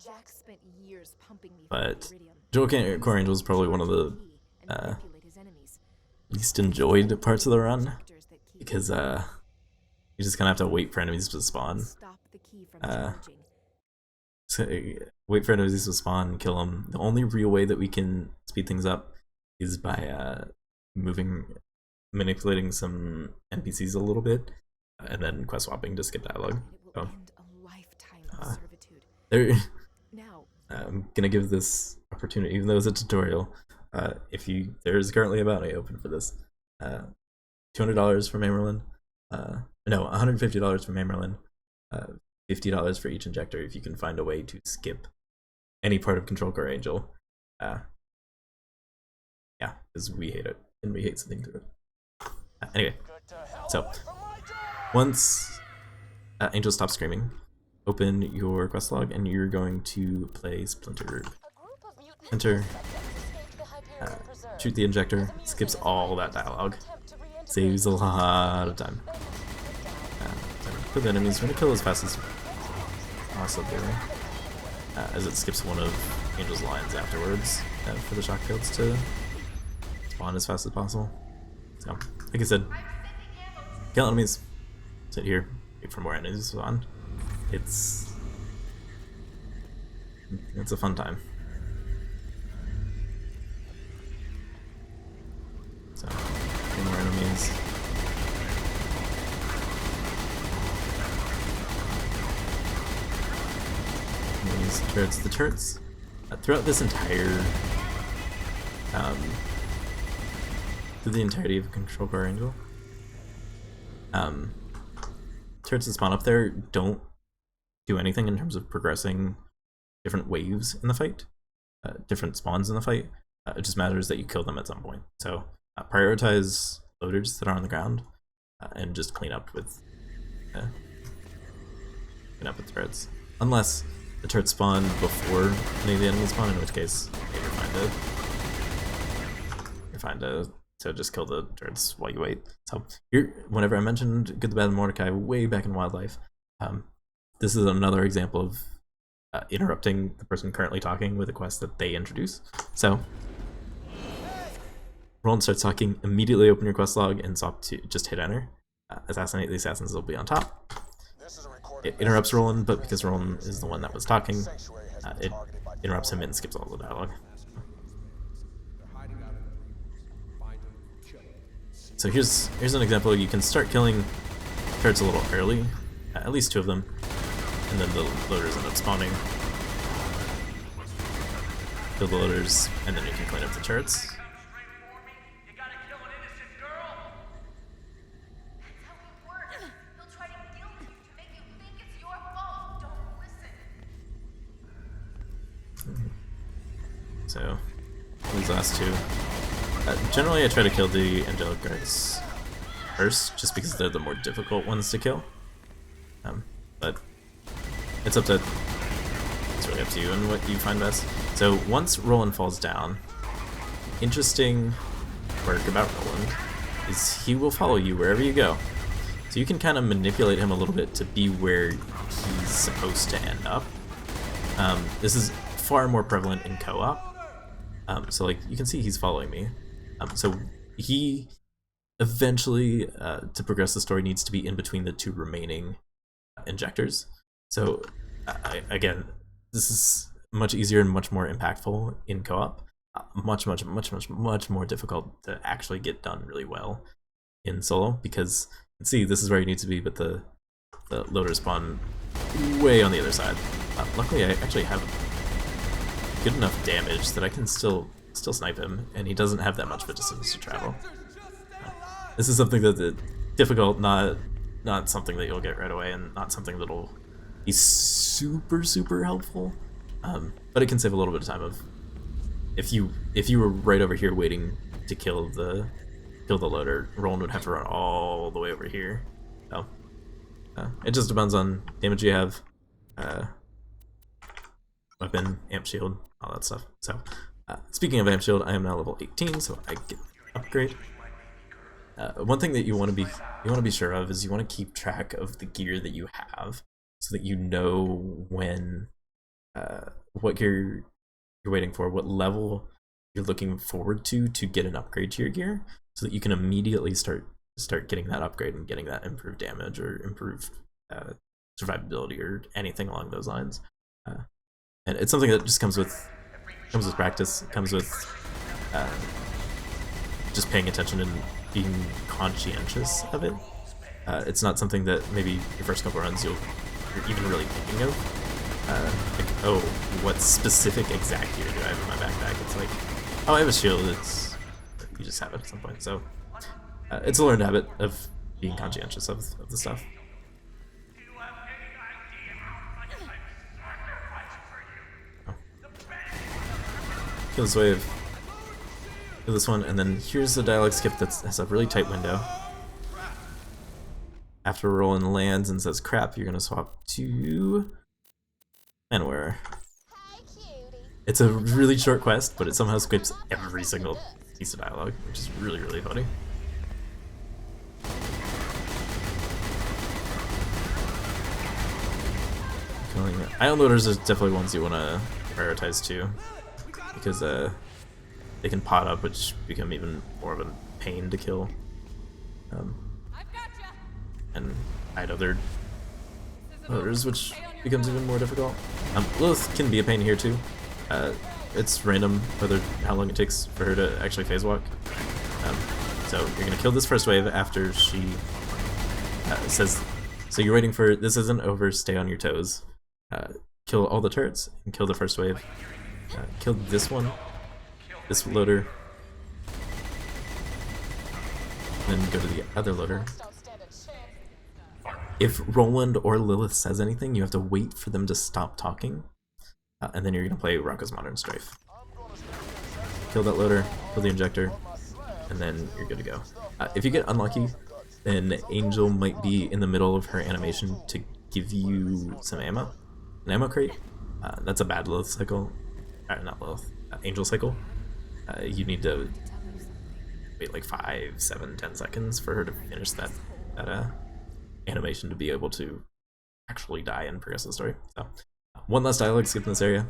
D: Jack spent years pumping me
A: But
D: for iridium.
A: Dual Core Angel is probably one of the least enjoyed parts of the run, because you just kind of have to wait for enemies to spawn.
D: Stop the key from charging.
A: So, wait for enemies to spawn and kill them. The only real way that we can speed things up is by manipulating some NPCs a little bit, and then quest swapping to skip dialogue.
D: It will end a lifetime of servitude. Now,
A: I'm gonna give this opportunity, even though it's a tutorial. There's currently a bounty open for this. $200 for Mamerlin. No, $150 for Mamerlin. $50 for each injector if you can find a way to skip any part of Control Core Angel. Yeah, because we hate it, and we hate sitting through it. Anyway, so once Angel stops screaming, open your quest log, and you're going to play Splinter. Enter, shoot the injector, skips all that dialogue, saves a lot of time. For the enemies, we're gonna kill as fast as possible, as it skips one of Angel's lines afterwards for the shock fields to spawn as fast as possible. So, like I said, kill enemies, sit here, wait for more enemies to spawn. It's a fun time. So, any more enemies. The turrets throughout this entire through the entirety of Control Core Angel, turrets that spawn up there don't do anything in terms of progressing different waves in the fight, different spawns in the fight. It just matters that you kill them at some point. So prioritize loaders that are on the ground, and just clean up with turrets, unless the turrets spawn before any of the enemies spawn, in which case you're fine to just kill the turrets while you wait. So whenever I mentioned Good, the Bad, and Mordecai way back in Wildlife, this is another example of interrupting the person currently talking with a quest that they introduce. So Roland starts talking, immediately open your quest log and swap to just hit enter. Assassinate the assassins will be on top. It interrupts Roland, but because Roland is the one that was talking, it interrupts him and skips all the dialogue. So here's an example. You can start killing turrets a little early, at least 2 of them, and then the loaders end up spawning. Kill the loaders, and then you can clean up the turrets. So, these last 2. Generally, I try to kill the angelic guards first, just because they're the more difficult ones to kill. But it's really up to you and what you find best. So once Roland falls down, interesting work about Roland is he will follow you wherever you go. So you can kind of manipulate him a little bit to be where he's supposed to end up. This is far more prevalent in co-op. So like you can see he's following me. So he eventually, to progress the story, needs to be in between the 2 remaining injectors. So again, this is much easier and much more impactful in co-op. Much more difficult to actually get done really well in solo, because you can see this is where you need to be, but the loaders spawn way on the other side. Luckily, I actually have good enough damage that I can still snipe him, and he doesn't have that much of a distance to travel. This is something that's difficult, not something that you'll get right away, and not something that'll be super helpful. But it can save a little bit of time. If you were right over here waiting to kill the loader, Roland would have to run all the way over here. So it just depends on damage you have, weapon, amp shield, all that stuff. So speaking of amp shield, I am now level 18, so I get an upgrade. One thing that you want to be sure of is you want to keep track of the gear that you have, so that you know when what gear you're waiting for, what level you're looking forward to get an upgrade to your gear, so that you can immediately start getting that upgrade and getting that improved damage or improved survivability or anything along those lines. And it's something that just comes with practice. It comes with just paying attention and being conscientious of it. It's not something that maybe your first couple runs you're even really thinking of. Like, oh, what specific exact gear do I have in my backpack? It's like, oh, I have a shield. It's, you just have it at some point. So it's a learned habit of being conscientious of the stuff. Oh. Kill this wave. Kill this one, and then here's the dialogue skip that has a really tight window. After rolling lands and says crap, you're gonna swap to Anywhere. It's a really short quest, but it somehow skips every single piece of dialogue, which is really, really funny. Island loaders are definitely ones you want to prioritize too, because they can pot up, which become even more of a pain to kill. And hide other loaders, which becomes even more difficult. Lilith can be a pain here too. It's random how long it takes for her to actually phase walk. So you're gonna kill this first wave after she says. So you're waiting for this isn't over. Stay on your toes. Kill all the turrets and kill the first wave. Kill this one, this loader, then go to the other loader. If Roland or Lilith says anything, you have to wait for them to stop talking, and then you're going to play Rocco's Modern Strafe. Kill that loader, kill the injector, and then you're good to go. If you get unlucky, then Angel might be in the middle of her animation to give you some ammo. An ammo crate. That's a bad Lilith cycle. Not Lilith, Angel cycle. You need to wait like 5, 7, 10 seconds for her to finish that animation to be able to actually die and progress the story. So, one last dialogue skip in this area.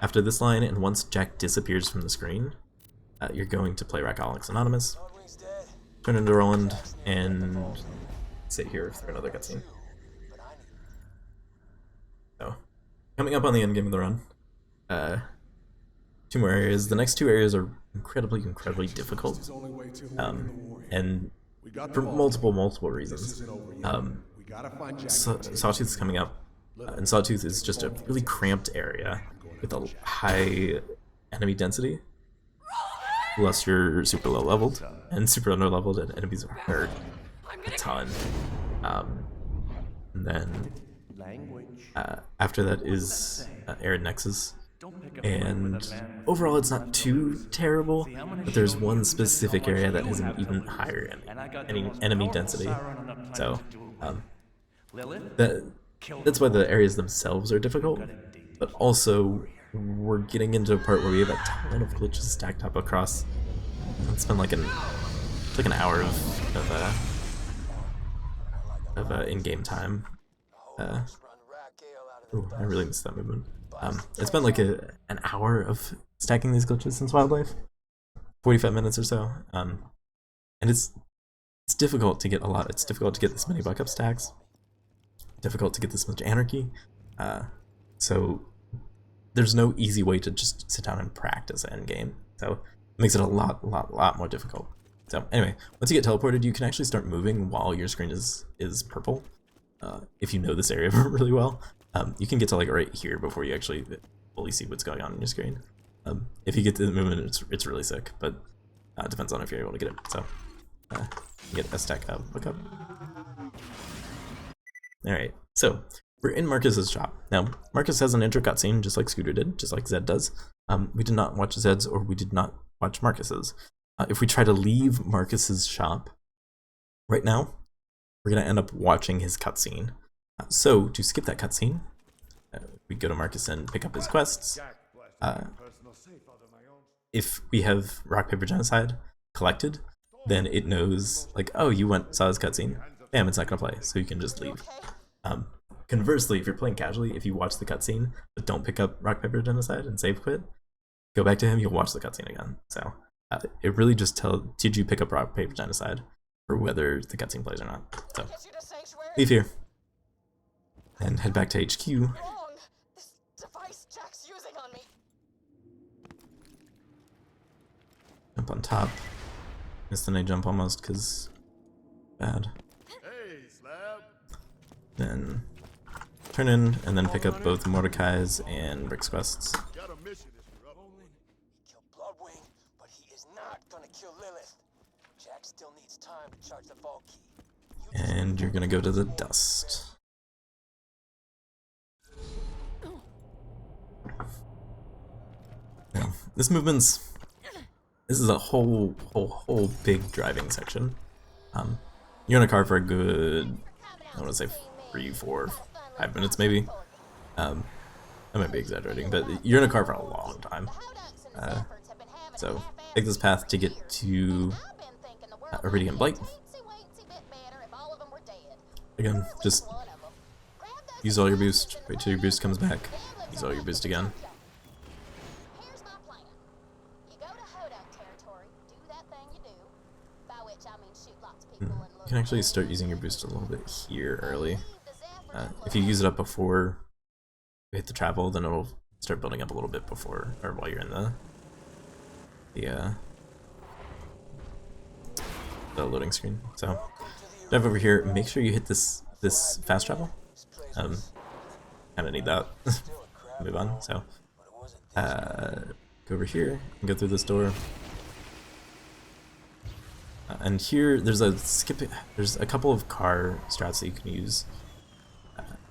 A: After this line, and once Jack disappears from the screen, you're going to play Rackaholics Anonymous, turn into Roland, and sit here for another cutscene. So, coming up on the end game of the run, 2 more areas. The next 2 areas are incredibly difficult, and for multiple reasons. Sawtooth is coming up, and Sawtooth is just a really cramped area with a high enemy density, unless you're super low leveled, and super under leveled, and enemies hurt a ton. And then after that is Arid Nexus. And overall it's not too terrible, but there's one specific area that has an even higher enemy density. So that's why the areas themselves are difficult, but also we're getting into a part where we have a ton of glitches stacked up across. It's been like an hour of in-game time. Ooh, I really missed that movement. It's been like an hour of stacking these glitches since Wildlife, 45 minutes or so, and it's difficult to get a lot. It's difficult to get this many buck-up stacks, difficult to get this much anarchy, so there's no easy way to just sit down and practice endgame, so it makes it a lot more difficult. So anyway, once you get teleported, you can actually start moving while your screen is purple, if you know this area really well. You can get to like right here before you actually fully see what's going on your screen. If you get to the movement, it's really sick, but it depends on if you're able to get it. So you get a stack of lookup. Alright, so we're in Marcus's shop. Now, Marcus has an intro cutscene, just like Scooter did, just like Zed does. We did not watch Zed's, or we did not watch Marcus's. If we try to leave Marcus's shop right now, we're going to end up watching his cutscene. So, to skip that cutscene, we go to Marcus and pick up his quests. If we have Rock, Paper, Genocide collected, then it knows, like, oh, saw this cutscene. Bam, it's not gonna play, so you can just leave. Conversely, if you're playing casually, if you watch the cutscene but don't pick up Rock Paper Genocide and save quit, go back to him, you'll watch the cutscene again. So it really just did you pick up Rock Paper Genocide for whether the cutscene plays or not. So leave here and head back to HQ.
B: This device Jack's using on me.
A: Jump on top. Missed the night jump almost because bad.
E: Hey, Slab.
A: Then turn in and then pick up both Mordecai's and Rick's quests.
E: Got a mission if you're up.
C: Kill Bloodwing, but he is not gonna kill Lilith. Jack still needs time to charge the vault key.
A: And you're gonna go to the dust. Now, this is a whole big driving section. You're in a car for a good, I want to say 3, 4, 5 minutes maybe. I might be exaggerating, but you're in a car for a long time. So take this path to get to Iridium Blight. Again, just use all your boost, wait till your boost comes back, use all your boost again.
B: Here's my plan. You go to Hodak territory, do that thing you do, by which I mean shoot lots of people and
A: You
B: look.
A: can actually start using your boost a little bit here early. If you use it up before you hit the travel, then it'll start building up a little bit before, or while you're in the loading screen. So dive over here. Make sure you hit this fast travel. Kind of need that. Move on. So go over here and go through this door. And here there's a couple of car strats that you can use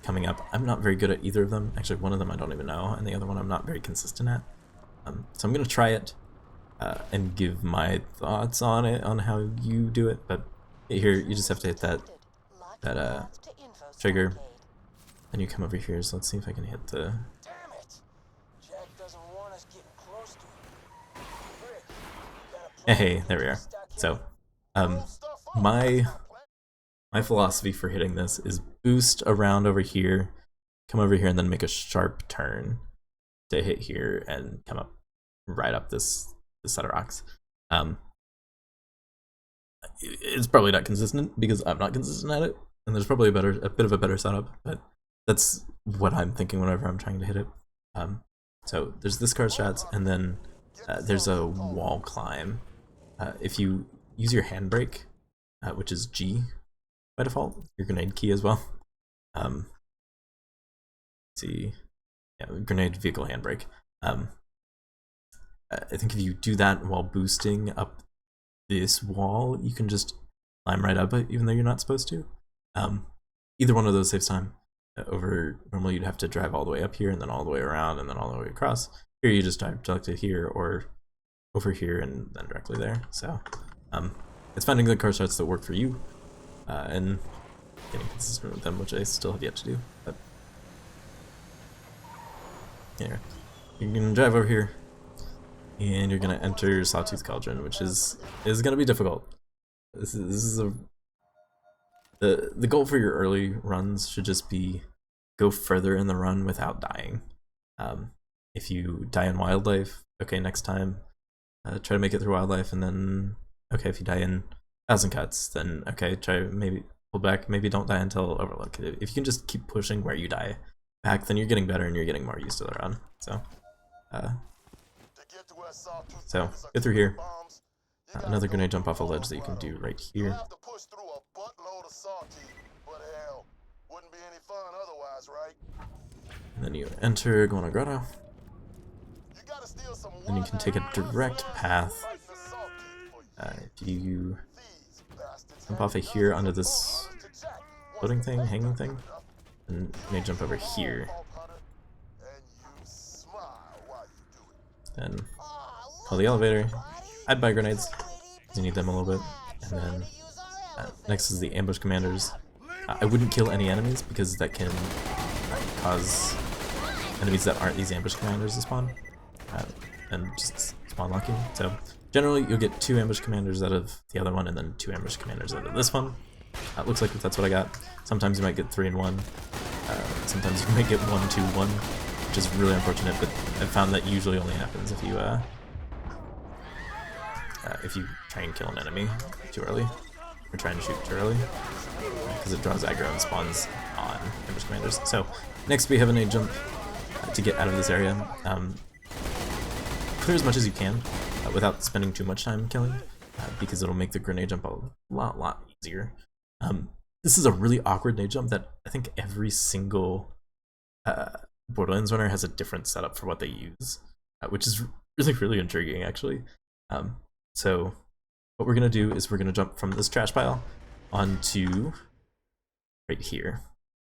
A: coming up. I'm not very good at either of them. Actually, one of them I don't even know, and the other one I'm not very consistent at. So I'm gonna try it and give my thoughts on it, on how you do it. But here you just have to hit that trigger, and you come over here. So let's see if I can hit the.
C: Damn it! Jack doesn't want us getting close to him. Rick, you gotta
A: Hey, there we are. So, my philosophy for hitting this is boost around over here, come over here, and then make a sharp turn to hit here and come up right up this set of rocks. It's probably not consistent because I'm not consistent at it, and there's probably a bit of a better setup, but that's what I'm thinking whenever I'm trying to hit it. So there's this card strats, and then there's a wall climb. If you use your handbrake, which is G by default, your grenade key as well. Let's see, yeah, grenade vehicle handbrake. I think if you do that while boosting up this wall, you can just climb right up it, even though you're not supposed to. Either one of those saves time. Normally you'd have to drive all the way up here and then all the way around and then all the way across. Here you just drive directly here or over here and then directly there. So it's finding the car strats that work for you and getting consistent with them, which I still have yet to do. But here, you can drive over here and you're gonna enter Sawtooth Cauldron, which is gonna be difficult. This is the goal for your early runs should just be go further in the run without dying. If you die in wildlife, okay, next time try to make it through wildlife, and then okay, if you die in 1,000 cuts, then okay, try maybe pull back, maybe don't die until Overlook. If you can just keep pushing where you die back, then you're getting better and you're getting more used to the run. So get through here. Another grenade jump off a ledge that you can do right here. And then you enter Guano Grotto. Then you can take a direct path. If you jump off of here onto this floating thing, hanging thing, and you may jump over here. Then call the elevator, I'd buy grenades, because you need them a little bit. And then next is the ambush commanders. I wouldn't kill any enemies because that can cause enemies that aren't these ambush commanders to spawn, and just spawn locking. So generally, you'll get 2 ambush commanders out of the other one, and then 2 ambush commanders out of this one. Looks like that's what I got. Sometimes you might get 3 in 1. Sometimes you might get 1, 2, 1, which is really unfortunate, but I've found that usually only happens if you try and kill an enemy too early, or trying to shoot too early, because it draws aggro and spawns on ambush commanders. So next we have an 8 jump to get out of this area. Clear as much as you can without spending too much time killing, because it'll make the grenade jump a lot easier. This is a really awkward nade jump that I think every single Borderlands runner has a different setup for what they use, which is really intriguing actually. So what we're gonna do is we're gonna jump from this trash pile onto right here,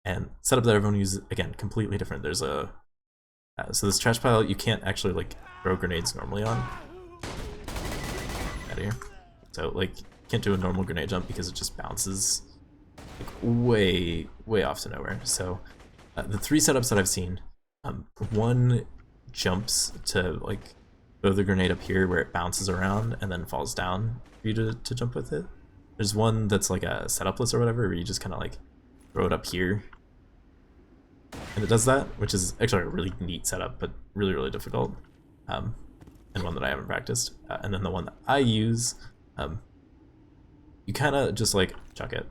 A: and setup that everyone uses, again, completely different. There's a so this trash pile you can't actually like throw grenades normally on. Out of here. So like can't do a normal grenade jump because it just bounces like way off to nowhere. So the 3 setups that I've seen, one jumps to like throw the grenade up here where it bounces around and then falls down for you to jump with it. There's one that's like a setupless or whatever, where you just kind of like throw it up here and it does that, which is actually a really neat setup, but really difficult, and one that I haven't practiced. And then the one that I use, you kind of just like chuck it.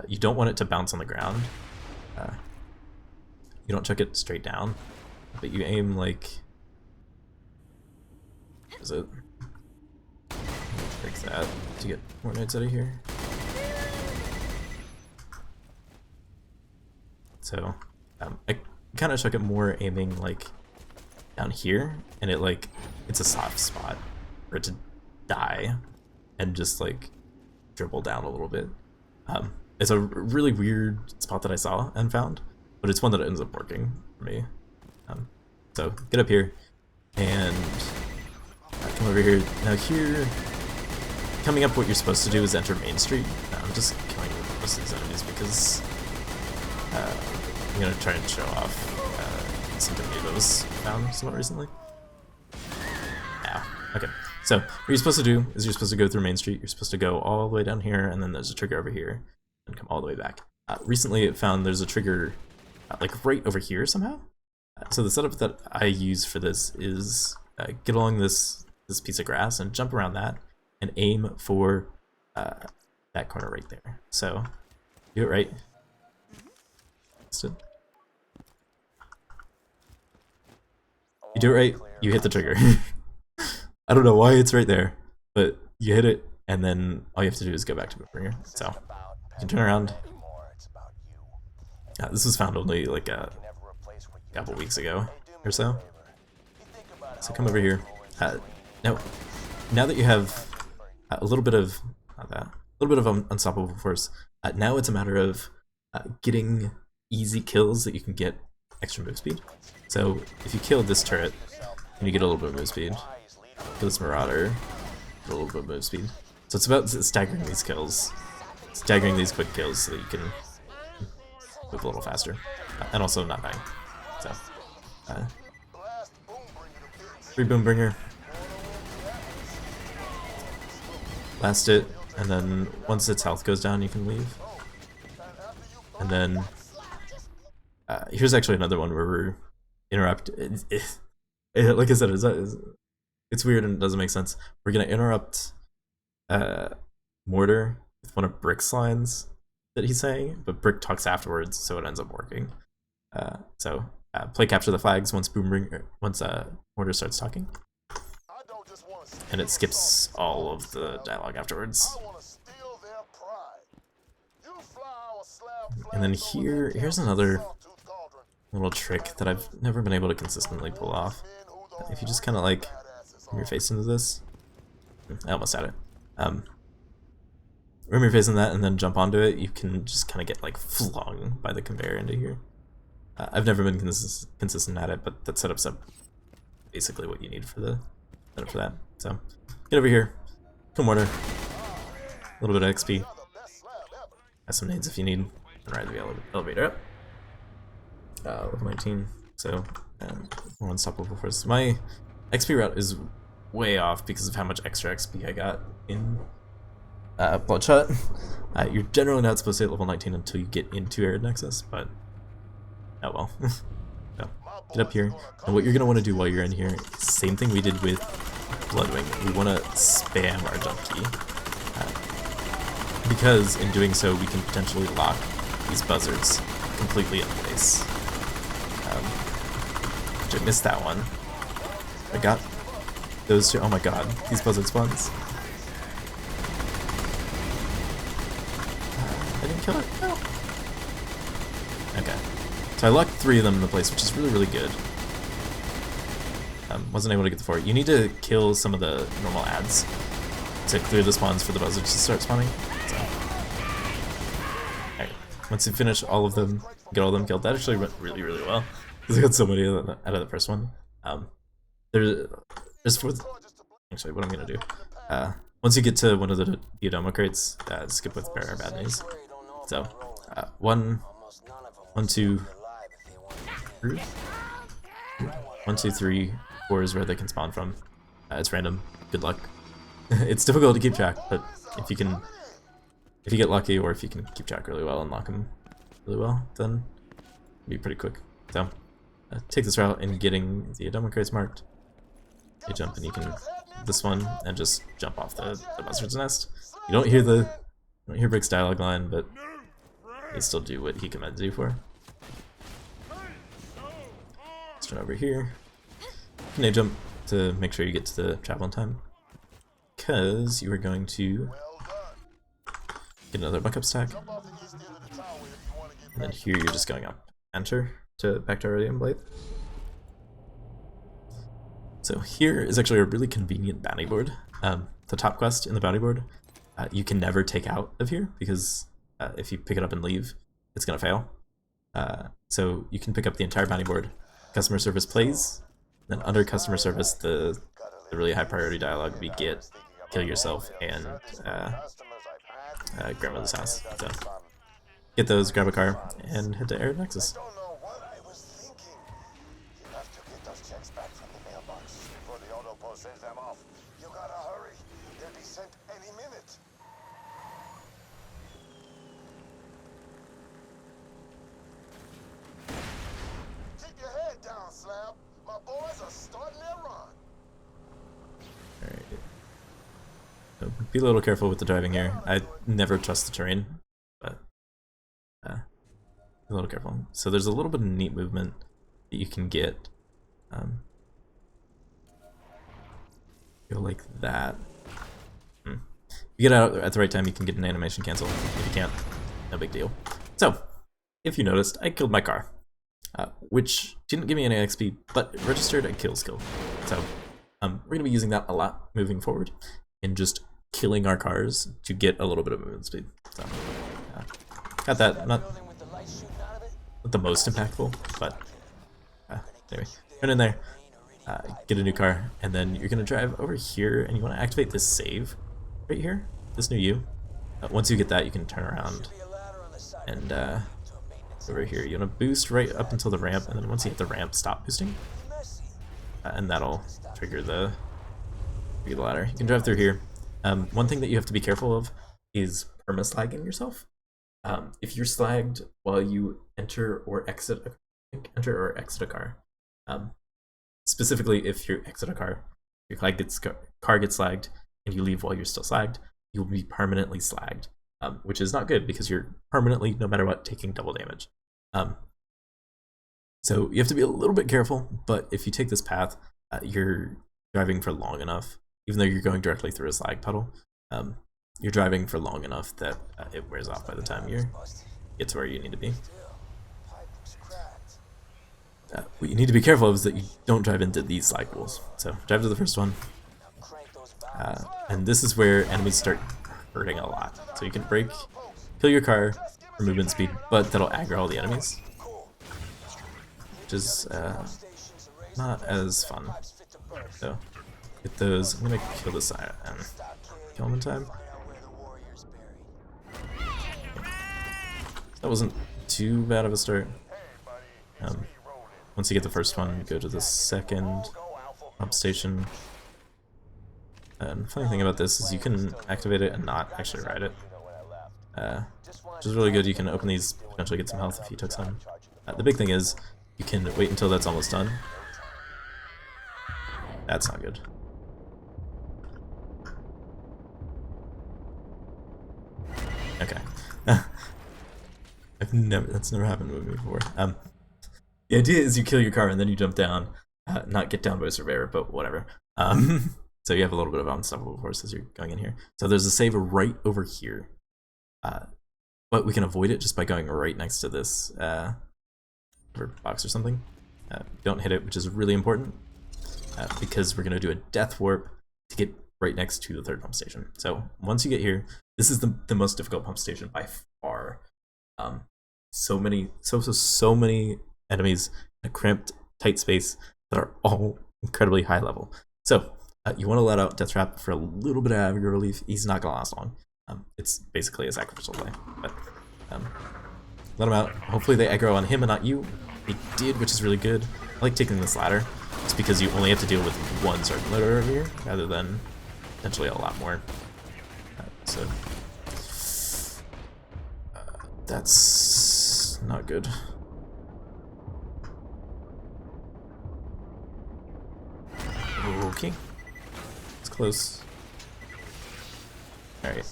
A: You don't want it to bounce on the ground. You don't chuck it straight down, but you aim like, what is it? Break that to get more knights out of here. So I kind of chuck it more aiming like down here, and it's a soft spot for it to die and just like dribble down a little bit. It's a really weird spot that I saw and found, but it's one that ends up working for me. So get up here and come over here. Now here, coming up, what you're supposed to do is enter Main Street. I'm just killing most of these enemies because I'm gonna try and show off some tornadoes found somewhat recently. Ow. Okay, so what you're supposed to do is you're supposed to go through Main Street. You're supposed to go all the way down here, and then there's a trigger over here, and come all the way back. Recently, it found there's a trigger like right over here somehow. So the setup that I use for this is get along this piece of grass and jump around that and aim for that corner right there. So do it right. You do it right, you hit the trigger. I don't know why it's right there, but you hit it, and then all you have to do is go back to Boombringer. So you can turn around. This was found only like a couple weeks ago or so. So come over here. Now that you have a little bit of unstoppable force, now it's a matter of getting easy kills that you can get extra move speed. So if you kill this turret, and you get a little bit of move speed. Kill this Marauder, get a little bit of move speed. So it's about staggering these kills, staggering these quick kills so that you can move a little faster, and also not dying. So, free Boombringer. Blast it, and then once its health goes down, you can leave. And then here's actually another one where we're interrupt. Like I said, it's weird and it doesn't make sense. We're gonna interrupt Mortar with one of Brick's lines that he's saying, but Brick talks afterwards, so it ends up working. So play capture the flags once Mortar starts talking, and it skips all of the dialogue afterwards. And then here's another little trick that I've never been able to consistently pull off. If you just kind of like ram your face into this, I almost had it. Ram your face in that and then jump onto it, you can just kind of get like flung by the conveyor into here. I've never been consistent at it, but that setup's up basically what you need for the setup for that. So get over here, kill Mortar, a little bit of XP, have some nades if you need, and ride the elevator up. Level 19, so more unstoppable force. My XP route is way off because of how much extra XP I got in Bloodshot. You're generally not supposed to hit level 19 until you get into Arid Nexus, but oh well. So, get up here, and what you're going to want to do while you're in here, same thing we did with Bloodwing. We want to spam our jump key, because in doing so we can potentially lock these buzzards completely in place. I missed that one. I got those two. Oh my god, these buzzard spawns. I didn't kill it? No. Okay. So I locked 3 of them in the place, which is really, really good. Wasn't able to get the 4. You need to kill some of the normal ads to clear the spawns for the buzzards to start spawning. So. Alright. Once you finish all of them, get all of them killed, that actually went really, really well. Because I got so many out of the first one. There's for actually what I'm gonna do. Once you get to one of the Diadoma crates, skip with bear or bad news. So 1, 2, 3. 1, 2, 3, 4 is where they can spawn from. It's random. Good luck. It's difficult to keep track, but if you get lucky, or if you can keep track really well and lock them really well, then it'll be pretty quick. So take this route and getting the Diadoma crates marked. You jump and you can this one and just jump off the buzzard's nest. You don't hear Brick's dialogue line, but you still do what he commands you for. Let's turn over here. You can jump to make sure you get to the travel in time, because you are going to get another buck up stack, and then here you're just going up. Enter to back to Iridium Blade. So here is actually a really convenient bounty board. The top quest in the bounty board, you can never take out of here, because if you pick it up and leave, it's going to fail. So you can pick up the entire bounty board. Customer service plays, then under customer service, the really high priority dialogue we get, kill yourself, and grandmother's house. So get those, grab a car, and head to Arid Nexus. So be a little careful with the driving here. I never trust the terrain, but be a little careful. So there's a little bit of neat movement that you can get. Go like that. If you get out at the right time, you can get an animation cancel. If you can't, no big deal. So, if you noticed, I killed my car, which didn't give me any XP, but it registered a kill skill. So, we're going to be using that a lot moving forward, and just killing our cars to get a little bit of movement speed. So, got that. Not the most impactful, but anyway, turn in there, get a new car, and then you're going to drive over here, and you want to activate this save right here, this new U. Once you get that, you can turn around and over here. You want to boost right up until the ramp, and then once you hit the ramp, stop boosting, and that'll trigger the ladder. You can drive through here. One thing that you have to be careful of is perma-slagging yourself. If you're slagged while you enter or exit a car, specifically if you exit a car, your car gets slagged, and you leave while you're still slagged, you'll be permanently slagged, which is not good because you're permanently, no matter what, taking double damage. So you have to be a little bit careful, but if you take this path, you're driving for long enough, even though you're going directly through a slag puddle, you're driving for long enough that it wears off by the time you get to where you need to be. What you need to be careful of is that you don't drive into these slag pools. So drive to the first one, and this is where enemies start hurting a lot. So you can brake, kill your car for movement speed, but that'll aggro all the enemies, which is not as fun. So get those. I'm gonna kill this guy and kill him in time. That wasn't too bad of a start. Once you get the first one, go to the second pump station, And funny thing about this is you can activate it and not actually ride it. Which is really good. You can open these, potentially get some health if you took some. The big thing is you can wait until that's almost done. That's not good. Okay. That's never happened with me before. The idea is you kill your car and then you jump down, not get down by a surveyor, but whatever. So you have a little bit of unstoppable force as you're going in here. So there's a save right over here, but we can avoid it just by going right next to this box or something. Don't hit it, which is really important, because we're going to do a death warp to get right next to the third pump station. So once you get here, this is the most difficult pump station by far. So many enemies in a cramped, tight space that are all incredibly high level. So you want to let out Death Trap for a little bit of aggro relief. He's not going to last long. It's basically a sacrificial play. But let him out. Hopefully they aggro on him and not you. They did, which is really good. I like taking this ladder. It's because you only have to deal with one sergeant leader over here, rather than potentially a lot more. So that's not good. Okay, it's close. All right,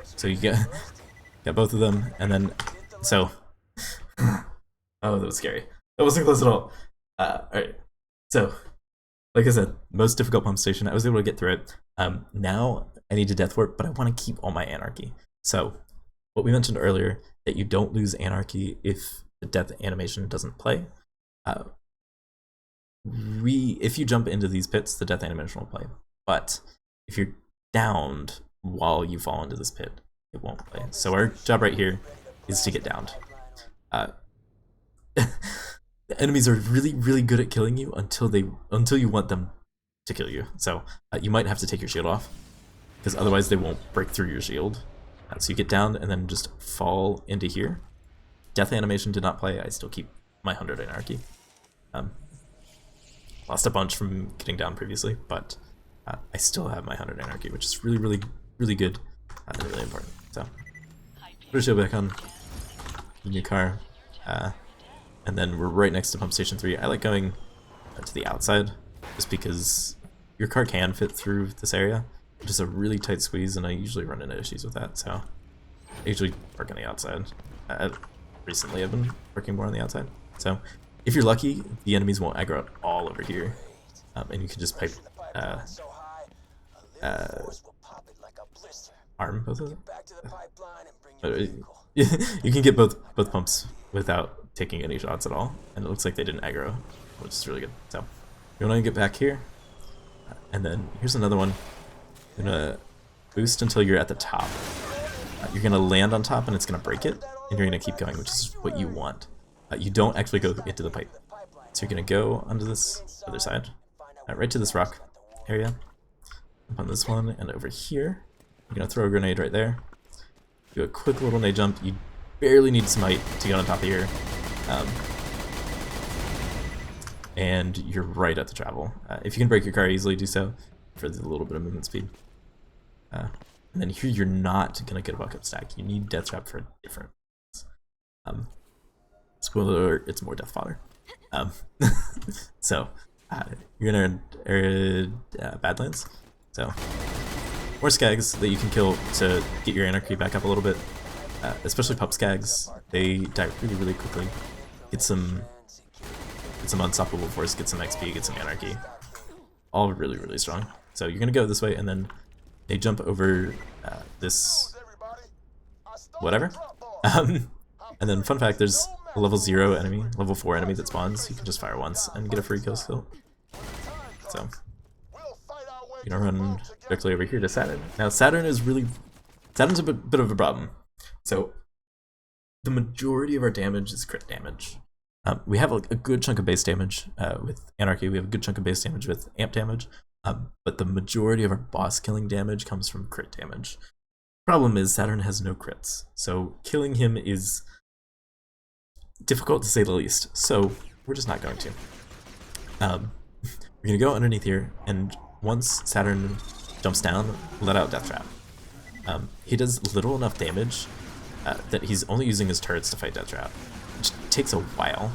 A: so you got both of them, and then so oh, that was scary. That wasn't close at all. All right, so like I said, most difficult pump station. I was able to get through it. Now I need to death warp, but I want to keep all my anarchy. So what we mentioned earlier, that you don't lose anarchy if the death animation doesn't play. If you jump into these pits, the death animation will play. But if you're downed while you fall into this pit, it won't play. So our job right here is to get downed. The enemies are really, really good at killing you until you want them to kill you. So you might have to take your shield off, because otherwise they won't break through your shield. So you get down and then just fall into here. Death animation did not play. I still keep my 100 anarchy. Lost a bunch from getting down previously, but I still have my 100 anarchy, which is really, really, really good and really important. So put a shield back on in your car, and then we're right next to pump station 3. I like going to the outside just because your car can fit through this area. It's just a really tight squeeze, and I usually run into issues with that, so I usually work on the outside. Recently I've been working more on the outside. So if you're lucky, the enemies won't aggro out all over here, and you can just pipe arm both of them. You can get both pumps without taking any shots at all, and it looks like they didn't aggro, which is really good. So you want to get back here, and then here's another one. You're gonna boost until you're at the top. You're gonna land on top, and it's gonna break it, and you're gonna keep going, which is what you want. You don't actually go into the pipe, so you're gonna go onto this other side, right to this rock area, up on this one, and over here. You're gonna throw a grenade right there. Do a quick little nade jump. You barely need some height to get on top of here, and you're right at the travel. If you can break your car easily, do so for the little bit of movement speed. And then here you're not gonna get a bucket stack. You need death trap for a different. Spoiler alert, it's more death fodder. So you're gonna area Badlands. So more skags that you can kill to get your anarchy back up a little bit. Especially pup skags, they die really, really quickly. Get some unstoppable force, get some XP, get some anarchy. All really, really strong. So you're gonna go this way, and then they jump over this whatever. And then fun fact, there's a level 0 enemy, level 4 enemy that spawns. You can just fire once and get a free kill skill. So you're gonna run directly over here to Saturn. Now Saturn's a bit of a problem. So the majority of our damage is crit damage. We have a good chunk of base damage with Anarchy. We have a good chunk of base damage with amp damage. But the majority of our boss killing damage comes from crit damage. Problem is Saturn has no crits, so killing him is difficult to say the least. So we're just not going to. We're gonna go underneath here, and once Saturn jumps down, let out Death Trap. He does little enough damage that he's only using his turrets to fight Death Trap, which takes a while,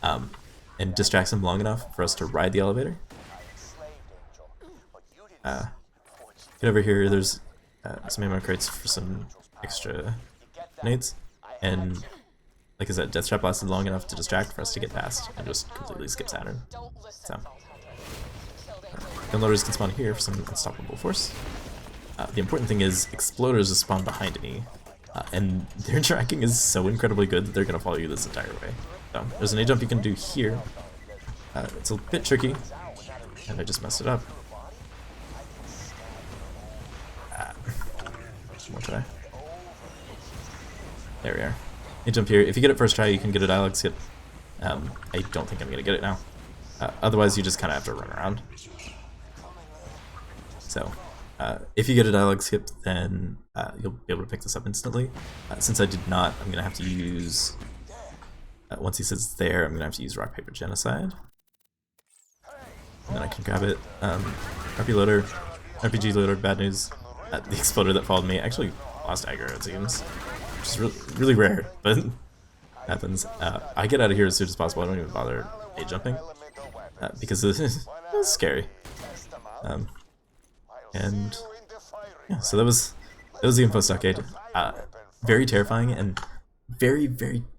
A: and distracts him long enough for us to ride the elevator. Get over here, there's some ammo crates for some extra nades, and like I said, Death Trap lasted long enough to distract for us to get past and just completely skip Saturn. So, gunloaders can spawn here for some unstoppable force. The important thing is exploders will spawn behind me, and their tracking is so incredibly good that they're going to follow you this entire way. So, there's an A-jump you can do here. It's a bit tricky, and I just messed it up. One more try. There we are. You jump here. If you get it first try, you can get a dialogue skip. I don't think I'm gonna get it now. Otherwise, you just kind of have to run around. So, if you get a dialogue skip, then you'll be able to pick this up instantly. Since I did not, I'm gonna have to use. Once he says there, I'm gonna have to use rock paper genocide, and then I can grab it. RPG loader. Bad news. The exploder that followed me actually lost aggro, it seems. Which is really rare, but happens. I get out of here as soon as possible. I don't even bother A-jumping because it's scary. And yeah, so that was the info Stockade. Very terrifying and very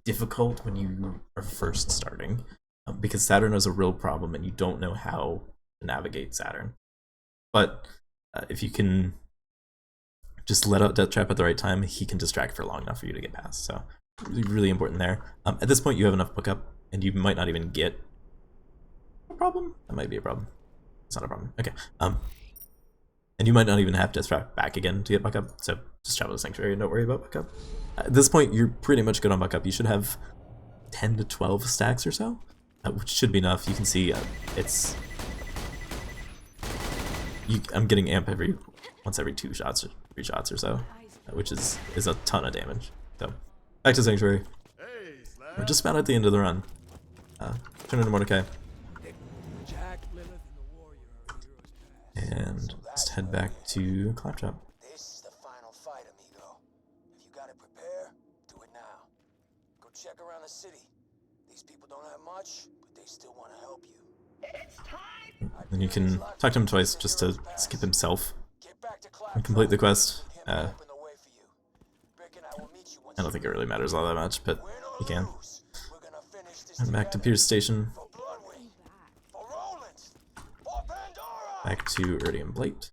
A: difficult when you are first starting, because Saturn is a real problem and you don't know how to navigate Saturn. But if you can just let out Death Trap at the right time, he can distract for long enough for you to get past. So really important there. At this point, you have enough book up, and you might not even get a problem. That might be a problem. It's not a problem. Okay. And you might not even have Death Trap back again to get buck up. So just travel to Sanctuary and don't worry about buck up. At this point, you're pretty much good on buck up. You should have 10 to 12 stacks or so, which should be enough. You can see it's. I'm getting amp once every 2 shots or 3 shots or so, which is a ton of damage. So back to Sanctuary. We're just about at the end of the run. Turn into Mordecai. And just head back to Claptrap.
C: This is the final fight, amigo. If you got it prepared, do it now. Go check around the city. These people don't have much, but they still want to help you.
A: Then you can talk to him twice just to skip himself and complete the quest. I don't think it really matters all that much, but you can. And back to Pierce Station. Back to Iridium Blight.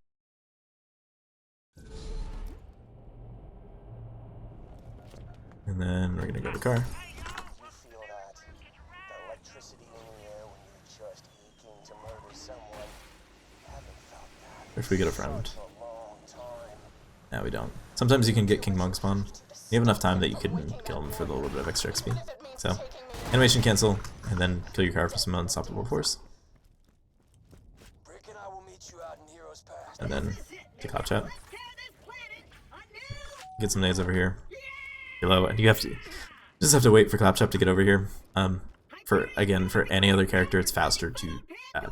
A: And then we're gonna go to the car. If we get a friend. No, we don't. Sometimes you can get King Monk spawn. You have enough time that you can kill him for the little bit of extra XP. So, animation cancel, and then kill your car for some unstoppable force. And then to Claptrap. Get some nades over here. Below, and you just have to wait for Claptrap to get over here. For any other character, it's faster to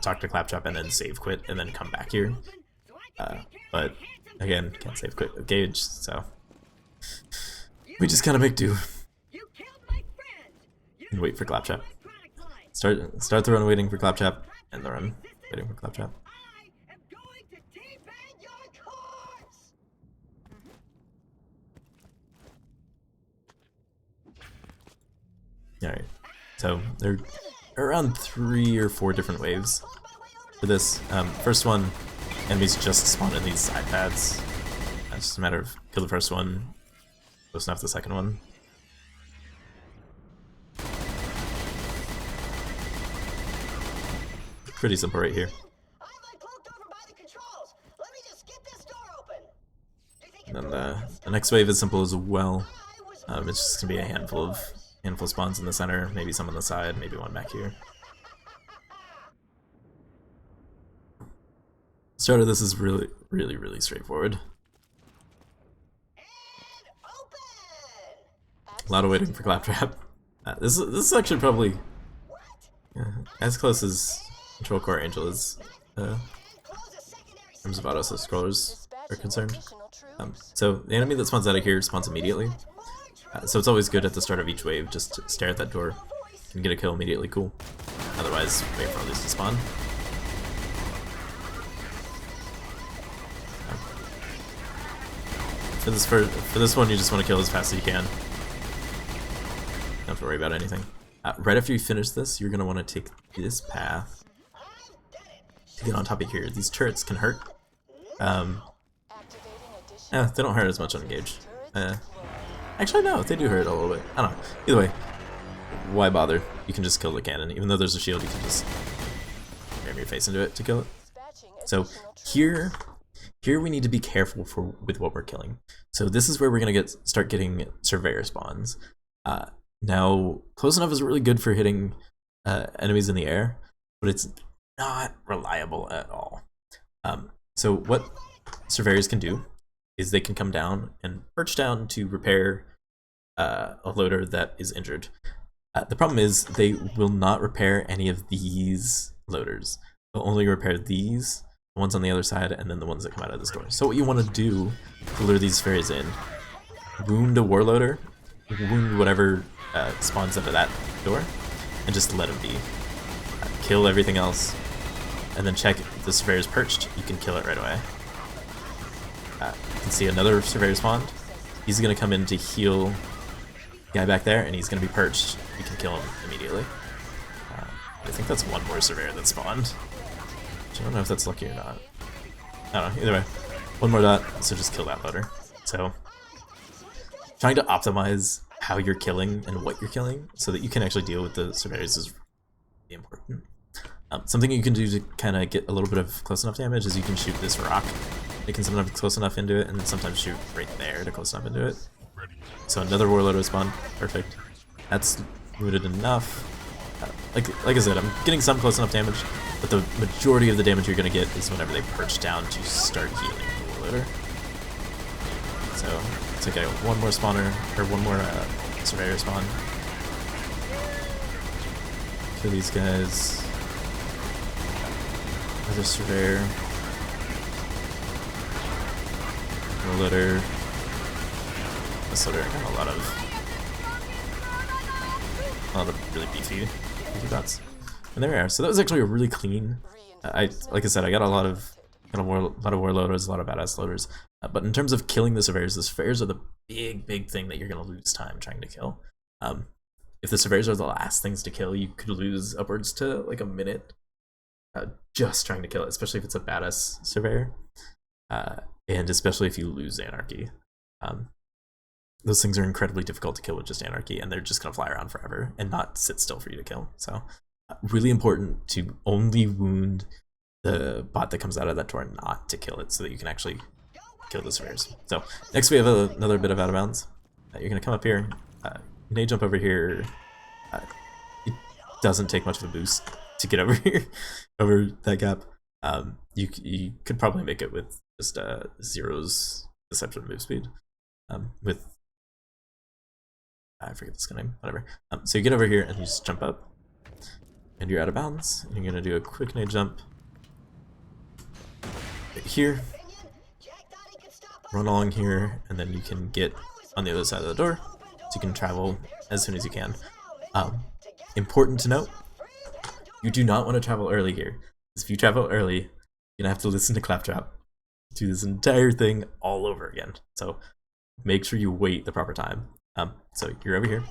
A: talk to Claptrap and then save quit and then come back here. But again, can't save quit with Gaige, so we just kind of make do and wait for Claptrap. Start the run waiting for Claptrap, and the run waiting for Claptrap. Alright, so there are around 3 or 4 different waves for this. First one, enemies just spawn in these side paths. It's just a matter of kill the first one, close enough the second one. Pretty simple right here. And then the next wave is simple as well. It's just gonna be a handful of spawns in the center, maybe some on the side, maybe one back here. Start of this is really straightforward. A lot of waiting for Claptrap. This is actually probably as close as Control Core Angel is. terms of auto-scrollers are concerned.
B: Additional troops.
A: So the enemy that spawns out of here spawns immediately. So it's always good at the start of each wave just to stare at that door and get a kill immediately, cool. Otherwise, wait for all these to spawn. For this one, you just want to kill as fast as you can. Don't have to worry about anything. Right after you finish this, you're going to want to take this path to get on top of here. These turrets can hurt.
B: Activating additional
A: They don't hurt as much on Gaige. Actually, no, they do hurt a little bit. I don't know. Either way, why bother? You can just kill the cannon. Even though there's a shield, you can just ram your face into it to kill it.
B: dispatching
A: So
B: additional troops.
A: here we need to be careful with what we're killing. So this is where we're gonna start getting surveyor spawns. Now close enough is really good for hitting enemies in the air, but it's not reliable at all. So what surveyors can do is they can come down and perch down to repair a loader that is injured. The problem is they will not repair any of these loaders. They'll only repair these, the ones on the other side, and then the ones that come out of this door. So what you want to do to lure these fairies in, wound a warloader, wound whatever spawns out of that door, and just let them be. Kill everything else, and then check if the surveyor's perched. You can kill it right away. You can see another surveyor spawned. He's going to come in to heal the guy back there, and he's going to be perched. You can kill him immediately. I think that's one more surveyor that spawned. Which I don't know if that's lucky or not. I don't know. Either way, one more dot, so just kill that loader. So, trying to optimize how you're killing and what you're killing so that you can actually deal with the surveyors is really important. Something you can do to kind of get a little bit of close enough damage is you can shoot this rock. It can sometimes close enough into it, and then sometimes shoot right there to close enough into it. So another warlord was spawned. Perfect. That's wounded enough. Like I said, I'm getting some close enough damage, but the majority of the damage you're going to get is whenever they perch down to start healing the warlord. So let's take out one more spawner, or one more surveyor spawn. Kill these guys. Another surveyor. Loader. This loader got a lot of really beefy dots. And there we are. So that was actually a really clean. Like I said, I got a lot of warloaders, a lot of badass loaders. But in terms of killing the surveyors are the big thing that you're gonna lose time trying to kill. If the surveyors are the last things to kill, you could lose upwards to like a minute just trying to kill it, especially if it's a badass surveyor. And especially if you lose Anarchy. Those things are incredibly difficult to kill with just Anarchy, and they're just going to fly around forever and not sit still for you to kill. So really important to only wound the bot that comes out of that door, not to kill it, so that you can actually kill the surveyors. So next we have another bit of out of bounds. You're going to come up here, nade jump over here. It doesn't take much of a boost to get over here, over that gap. You could probably make it with just Zero's Deception move speed. With I forget this guy's name, whatever. So you get over here and you just jump up, and you're out of bounds. And you're gonna do a quick nade jump right here, run along here, and then you can get on the other side of the door, so you can travel as soon as you can. Important to note, you do not want to travel early here. Because if you travel early, you're gonna have to listen to Claptrap do this entire thing all over again. So make sure you wait the proper time. So you're over here.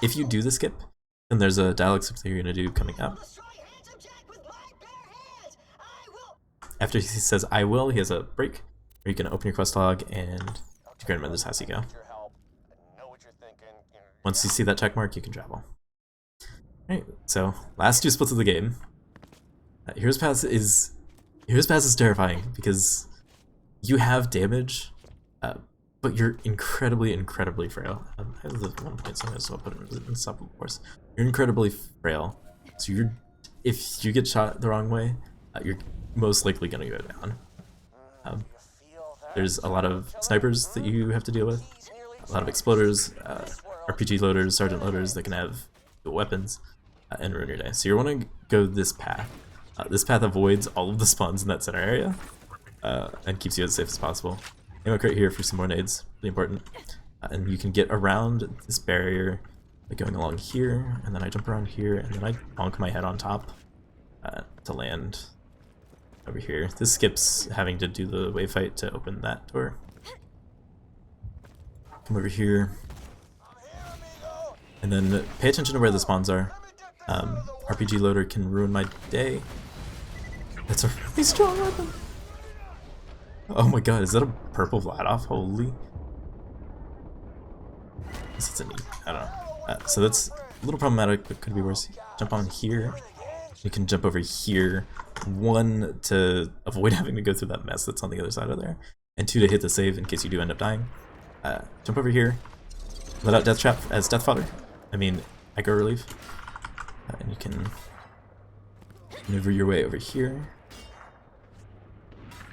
A: If you do the skip, then there's a dialogue skip that you're gonna do coming up. After he says "I will," he has a break where you can open your quest log and to grandmother's house you go. Once you see that check mark, you can travel. Alright, so last two splits of the game. Hero's Pass is terrifying because you have damage, but you're incredibly frail. I have this 1 point, so I might as well put it in stop, of course. You're incredibly frail, so if you get shot the wrong way, you're most likely gonna go down. There's a lot of snipers that you have to deal with, a lot of exploders, RPG loaders, sergeant loaders that can have dual weapons, and ruin your day. So you want to go this path. This path avoids all of the spawns in that center area, and keeps you as safe as possible. Ammo crate here for some more nades, really important. And you can get around this barrier by going along here, and then I jump around here, and then I bonk my head on top to land over here. This skips having to do the wave fight to open that door. Come over here, and then pay attention to where the spawns are. RPG loader can ruin my day. That's a really strong weapon. Oh my god, is that a purple Vladoff? Holy. This is a neat. I don't know. So that's a little problematic, but could be worse. Jump on here. You can jump over here. 1, to avoid having to go through that mess that's on the other side of there. And 2, to hit the save in case you do end up dying. Jump over here. Let out Death Trap as death fodder. I mean, aggro relief. And you can maneuver your way over here.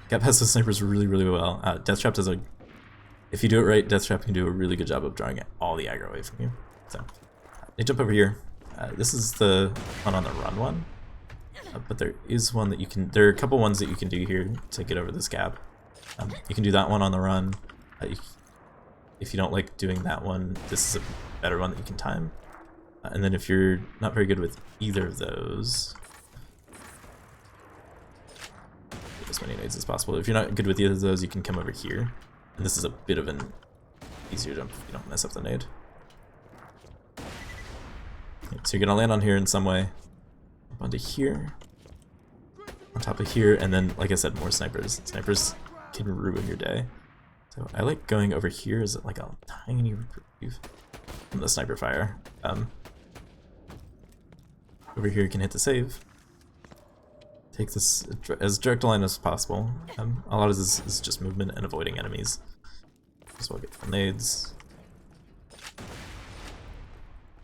A: Get past the snipers really, really well. Death Trap does a... If you do it right, Death Trap can do a really good job of drawing all the aggro away from you. So, they jump over here. This is the one on the run one. But there is one that you can... There are a couple ones that you can do here to get over this gap. You can do that one on the run. If you don't like doing that one, this is a better one that you can time. And then if you're not very good with either of those... as many nades as possible. If you're not good with either of those, you can come over here. And this is a bit of an easier jump if you don't mess up the nade. Okay, so you're gonna land on here in some way. Up onto here. On top of here, and then, like I said, more snipers. Snipers can ruin your day. So I like going over here as like a tiny reprieve from the sniper fire. Over here you can hit the save. Take this as direct a line as possible. A lot of this is just movement and avoiding enemies. As well, get full nades.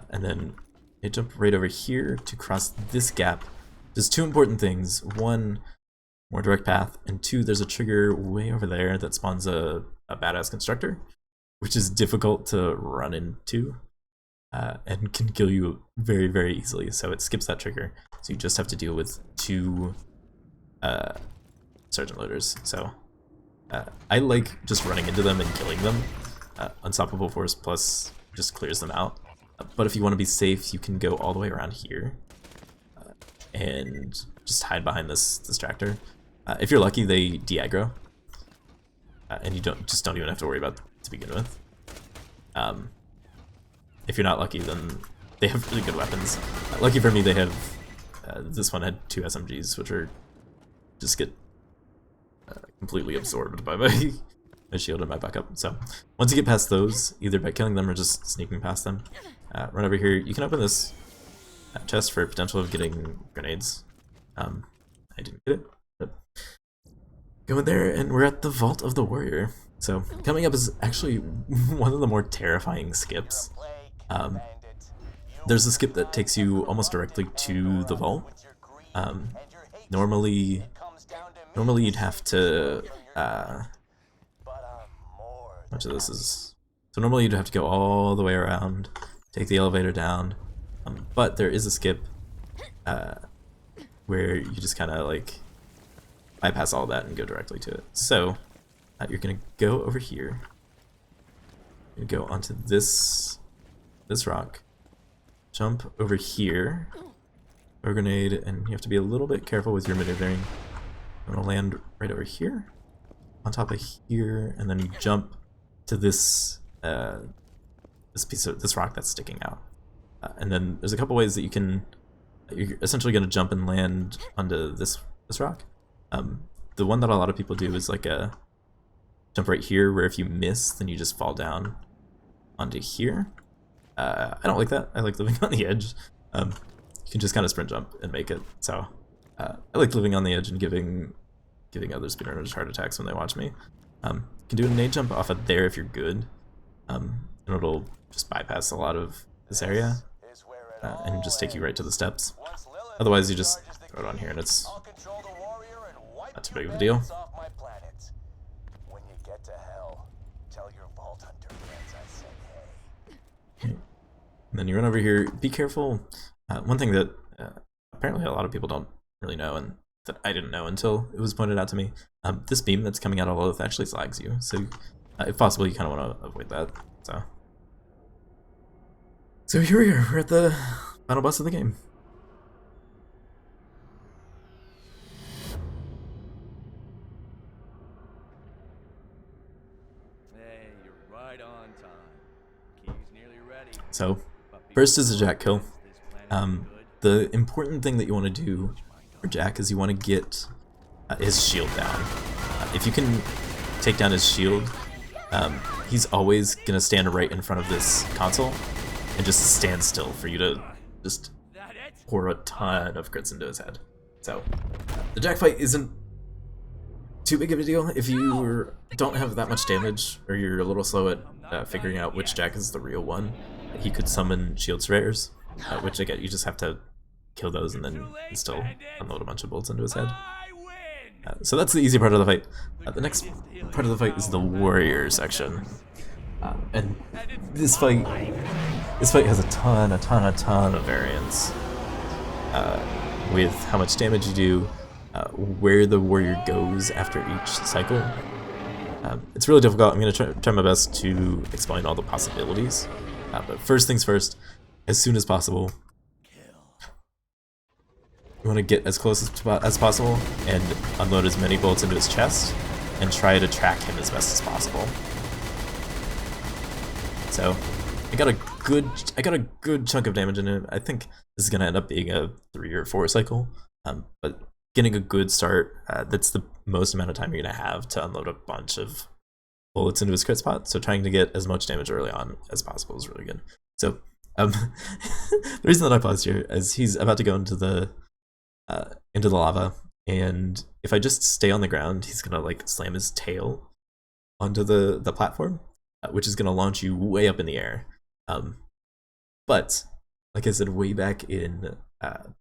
A: And then you jump right over here to cross this gap. There's 2 important things. 1, more direct path, and 2, there's a trigger way over there that spawns a badass constructor, which is difficult to run into. And can kill you very, very easily. So it skips that trigger. So you just have to deal with 2 sergeant loaders. So I like just running into them and killing them. Unstoppable Force Plus just clears them out. But if you want to be safe, you can go all the way around here and just hide behind this distractor. If you're lucky, they de-aggro, and you don't even have to worry about it to begin with. If you're not lucky, then they have really good weapons. Lucky for me, they have... this one had 2 SMGs, which are... just get completely absorbed by my, my shield and my backup. So, once you get past those, either by killing them or just sneaking past them, run over here. You can open this chest for potential of getting grenades. I didn't get it, but... Go in there, and we're at the Vault of the Warrior. So, coming up is actually one of the more terrifying skips. There's a skip that takes you almost directly to the vault. Normally you'd have to, much of this is, so normally you'd have to go all the way around, take the elevator down, but there is a skip, where you just kind of like bypass all that and go directly to it. So, you're gonna go over here, you go onto this rock, jump over here, throw a grenade, and you have to be a little bit careful with your maneuvering. I'm gonna land right over here, on top of here, and then you jump to this this rock that's sticking out. And then there's a couple ways that you can. You're essentially gonna jump and land onto this rock. The one that a lot of people do is like a jump right here, where if you miss, then you just fall down onto here. I don't like that. I like living on the edge. You can just kind of sprint jump and make it. So I like living on the edge and giving other speedrunners heart attacks when they watch me. You can do a nade jump off of there if you're good, and it'll just bypass a lot of this area and just take you right to the steps. Otherwise, you just throw it on here and it's not too big of a deal. And then you run over here. Be careful. One thing that apparently a lot of people don't really know, and that I didn't know until it was pointed out to me. This beam that's coming out of Lilith actually slags you, so if possible, you kind of want to avoid that. So here we are. We're at the final boss of the game.
F: Hey, you're right on time. Key's nearly ready.
A: So first is a Jack kill. The important thing that you want to do for Jack is you want to get his shield down. If you can take down his shield, he's always gonna stand right in front of this console and just stand still for you to just pour a ton of crits into his head. So the Jack fight isn't too big of a deal if you don't have that much damage, or you're a little slow at figuring out which Jack is the real one. He could summon shield surveyors, which again, you just have to kill those and then still unload a bunch of bolts into his head. So that's the easy part of the fight. The next part of the fight is the warrior section. And this fight has a ton of variance with how much damage you do, where the warrior goes after each cycle. It's really difficult. I'm going to try my best to explain all the possibilities. But first things first, as soon as possible, you want to get as close as possible and unload as many bolts into his chest and try to track him as best as possible. So I got a good chunk of damage in him. I think this is gonna end up being a 3 or 4 cycle, but getting a good start, that's the most amount of time you're gonna have to unload a bunch of bullets into his crit spot. So trying to get as much damage early on as possible is really good. So the reason that I paused here is he's about to go into the lava, and if I just stay on the ground, he's gonna like slam his tail onto the platform, which is gonna launch you way up in the air. But like I said, way back in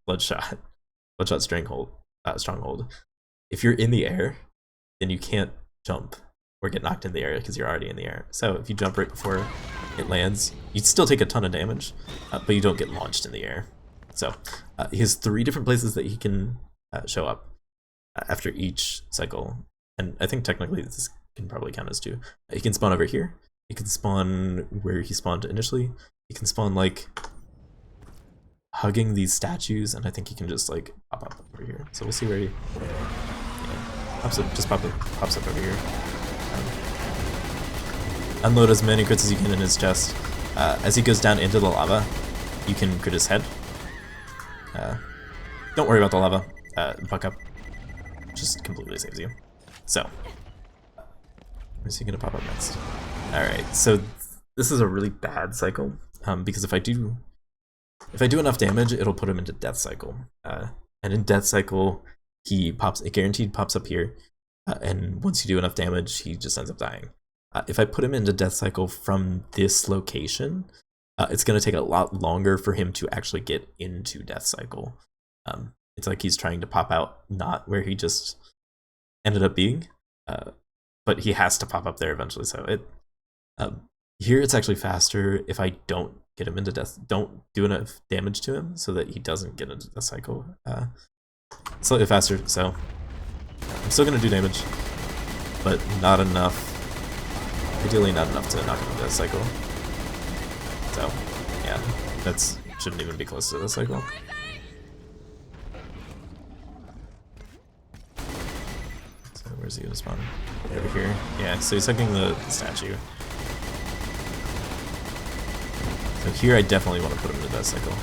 A: Bloodshot Stronghold, if you're in the air, then you can't jump or get knocked in the air because you're already in the air. So if you jump right before it lands, you'd still take a ton of damage, but you don't get launched in the air. So he has 3 different places that he can show up after each cycle, and I think technically this can probably count as 2. He can spawn over here. He can spawn where he spawned initially. He can spawn like hugging these statues, and I think he can just like pop up over here. So we'll see where he pops up over here. Unload as many crits as you can in his chest. As he goes down into the lava, you can crit his head. Don't worry about the lava. Buck up. Just completely saves you. So, where's he gonna pop up next? Alright, so this is a really bad cycle, because if I do enough damage, it'll put him into death cycle. And in death cycle, it guaranteed pops up here, and once you do enough damage, he just ends up dying. If I put him into death cycle from this location, it's going to take a lot longer for him to actually get into death cycle. It's like he's trying to pop out not where he just ended up being, but he has to pop up there eventually. So here it's actually faster if I don't get him into death, don't do enough damage to him so that he doesn't get into death cycle. Slightly faster, so I'm still going to do damage, but not enough. Ideally not enough to knock him into death cycle. So, yeah, that's shouldn't even be close to the cycle. So where's he gonna spawn? Over here. Yeah, so he's hugging the statue. So here I definitely want to put him in the death cycle.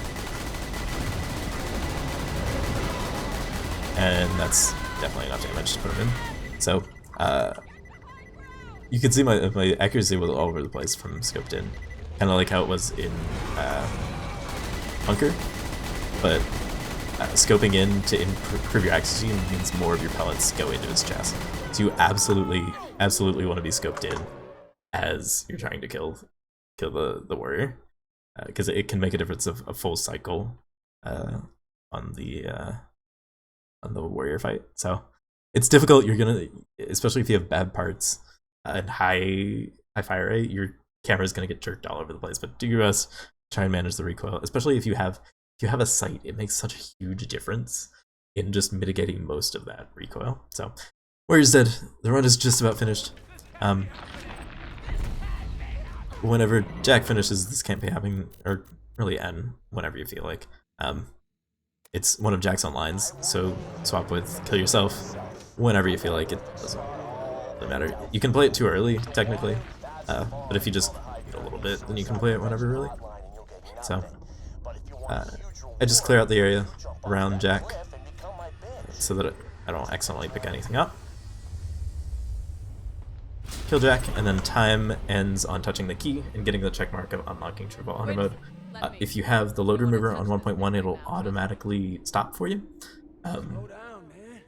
A: And that's definitely enough damage to put him in. So, you can see my accuracy was all over the place from scoped in. Kind of like how it was in Bunker, but scoping in to improve your accuracy means more of your pellets go into his chest. So you absolutely want to be scoped in as you're trying to kill the warrior, because it can make a difference of a full cycle on the warrior fight. So it's difficult. You're gonna, especially if you have bad parts and high fire rate, your camera's gonna get jerked all over the place. But do your best, try and manage the recoil, especially if you have a sight. It makes such a huge difference in just mitigating most of that recoil. So, Warrior's dead. The run is just about finished. Whenever Jack finishes, this can't be happening, or really end whenever you feel like. It's one of Jack's own lines, so swap with Kill Yourself whenever you feel like. It doesn't really matter. You can play it too early, technically, but if you just wait a little bit, then you can play it whenever, really. So, I just clear out the area around Jack so that I don't accidentally pick anything up. Kill Jack, and then time ends on touching the key and getting the checkmark of unlocking Triple Honor Mode. If you have the load remover on 1.1, it'll automatically stop for you.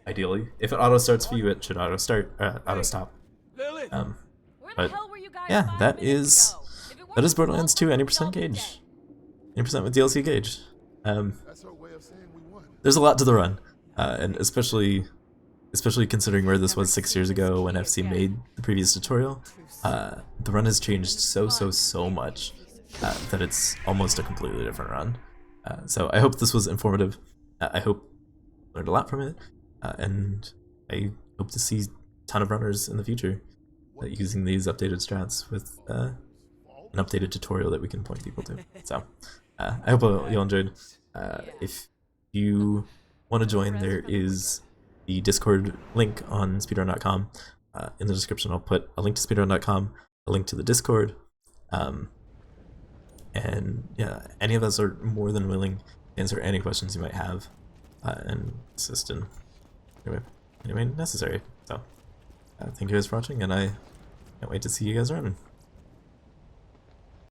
A: Ideally, if it auto starts for you, it should auto stop. But yeah, that is Borderlands 2 any% Gaige, 80% with DLC Gaige. There's a lot to the run, and especially considering where this was 6 years ago when FC made the previous tutorial. The run has changed so much that it's almost a completely different run. So I hope this was informative. I hope you learned a lot from it, and I hope to see a ton of runners in the future using these updated strats with an updated tutorial that we can point people to. So I hope you all enjoyed. If you want to join, there is the Discord link on speedrun.com. In the description I'll put a link to speedrun.com, a link to the Discord, and yeah, any of us are more than willing to answer any questions you might have and assist in any way necessary. So thank you guys for watching, and I can't wait to see you guys running.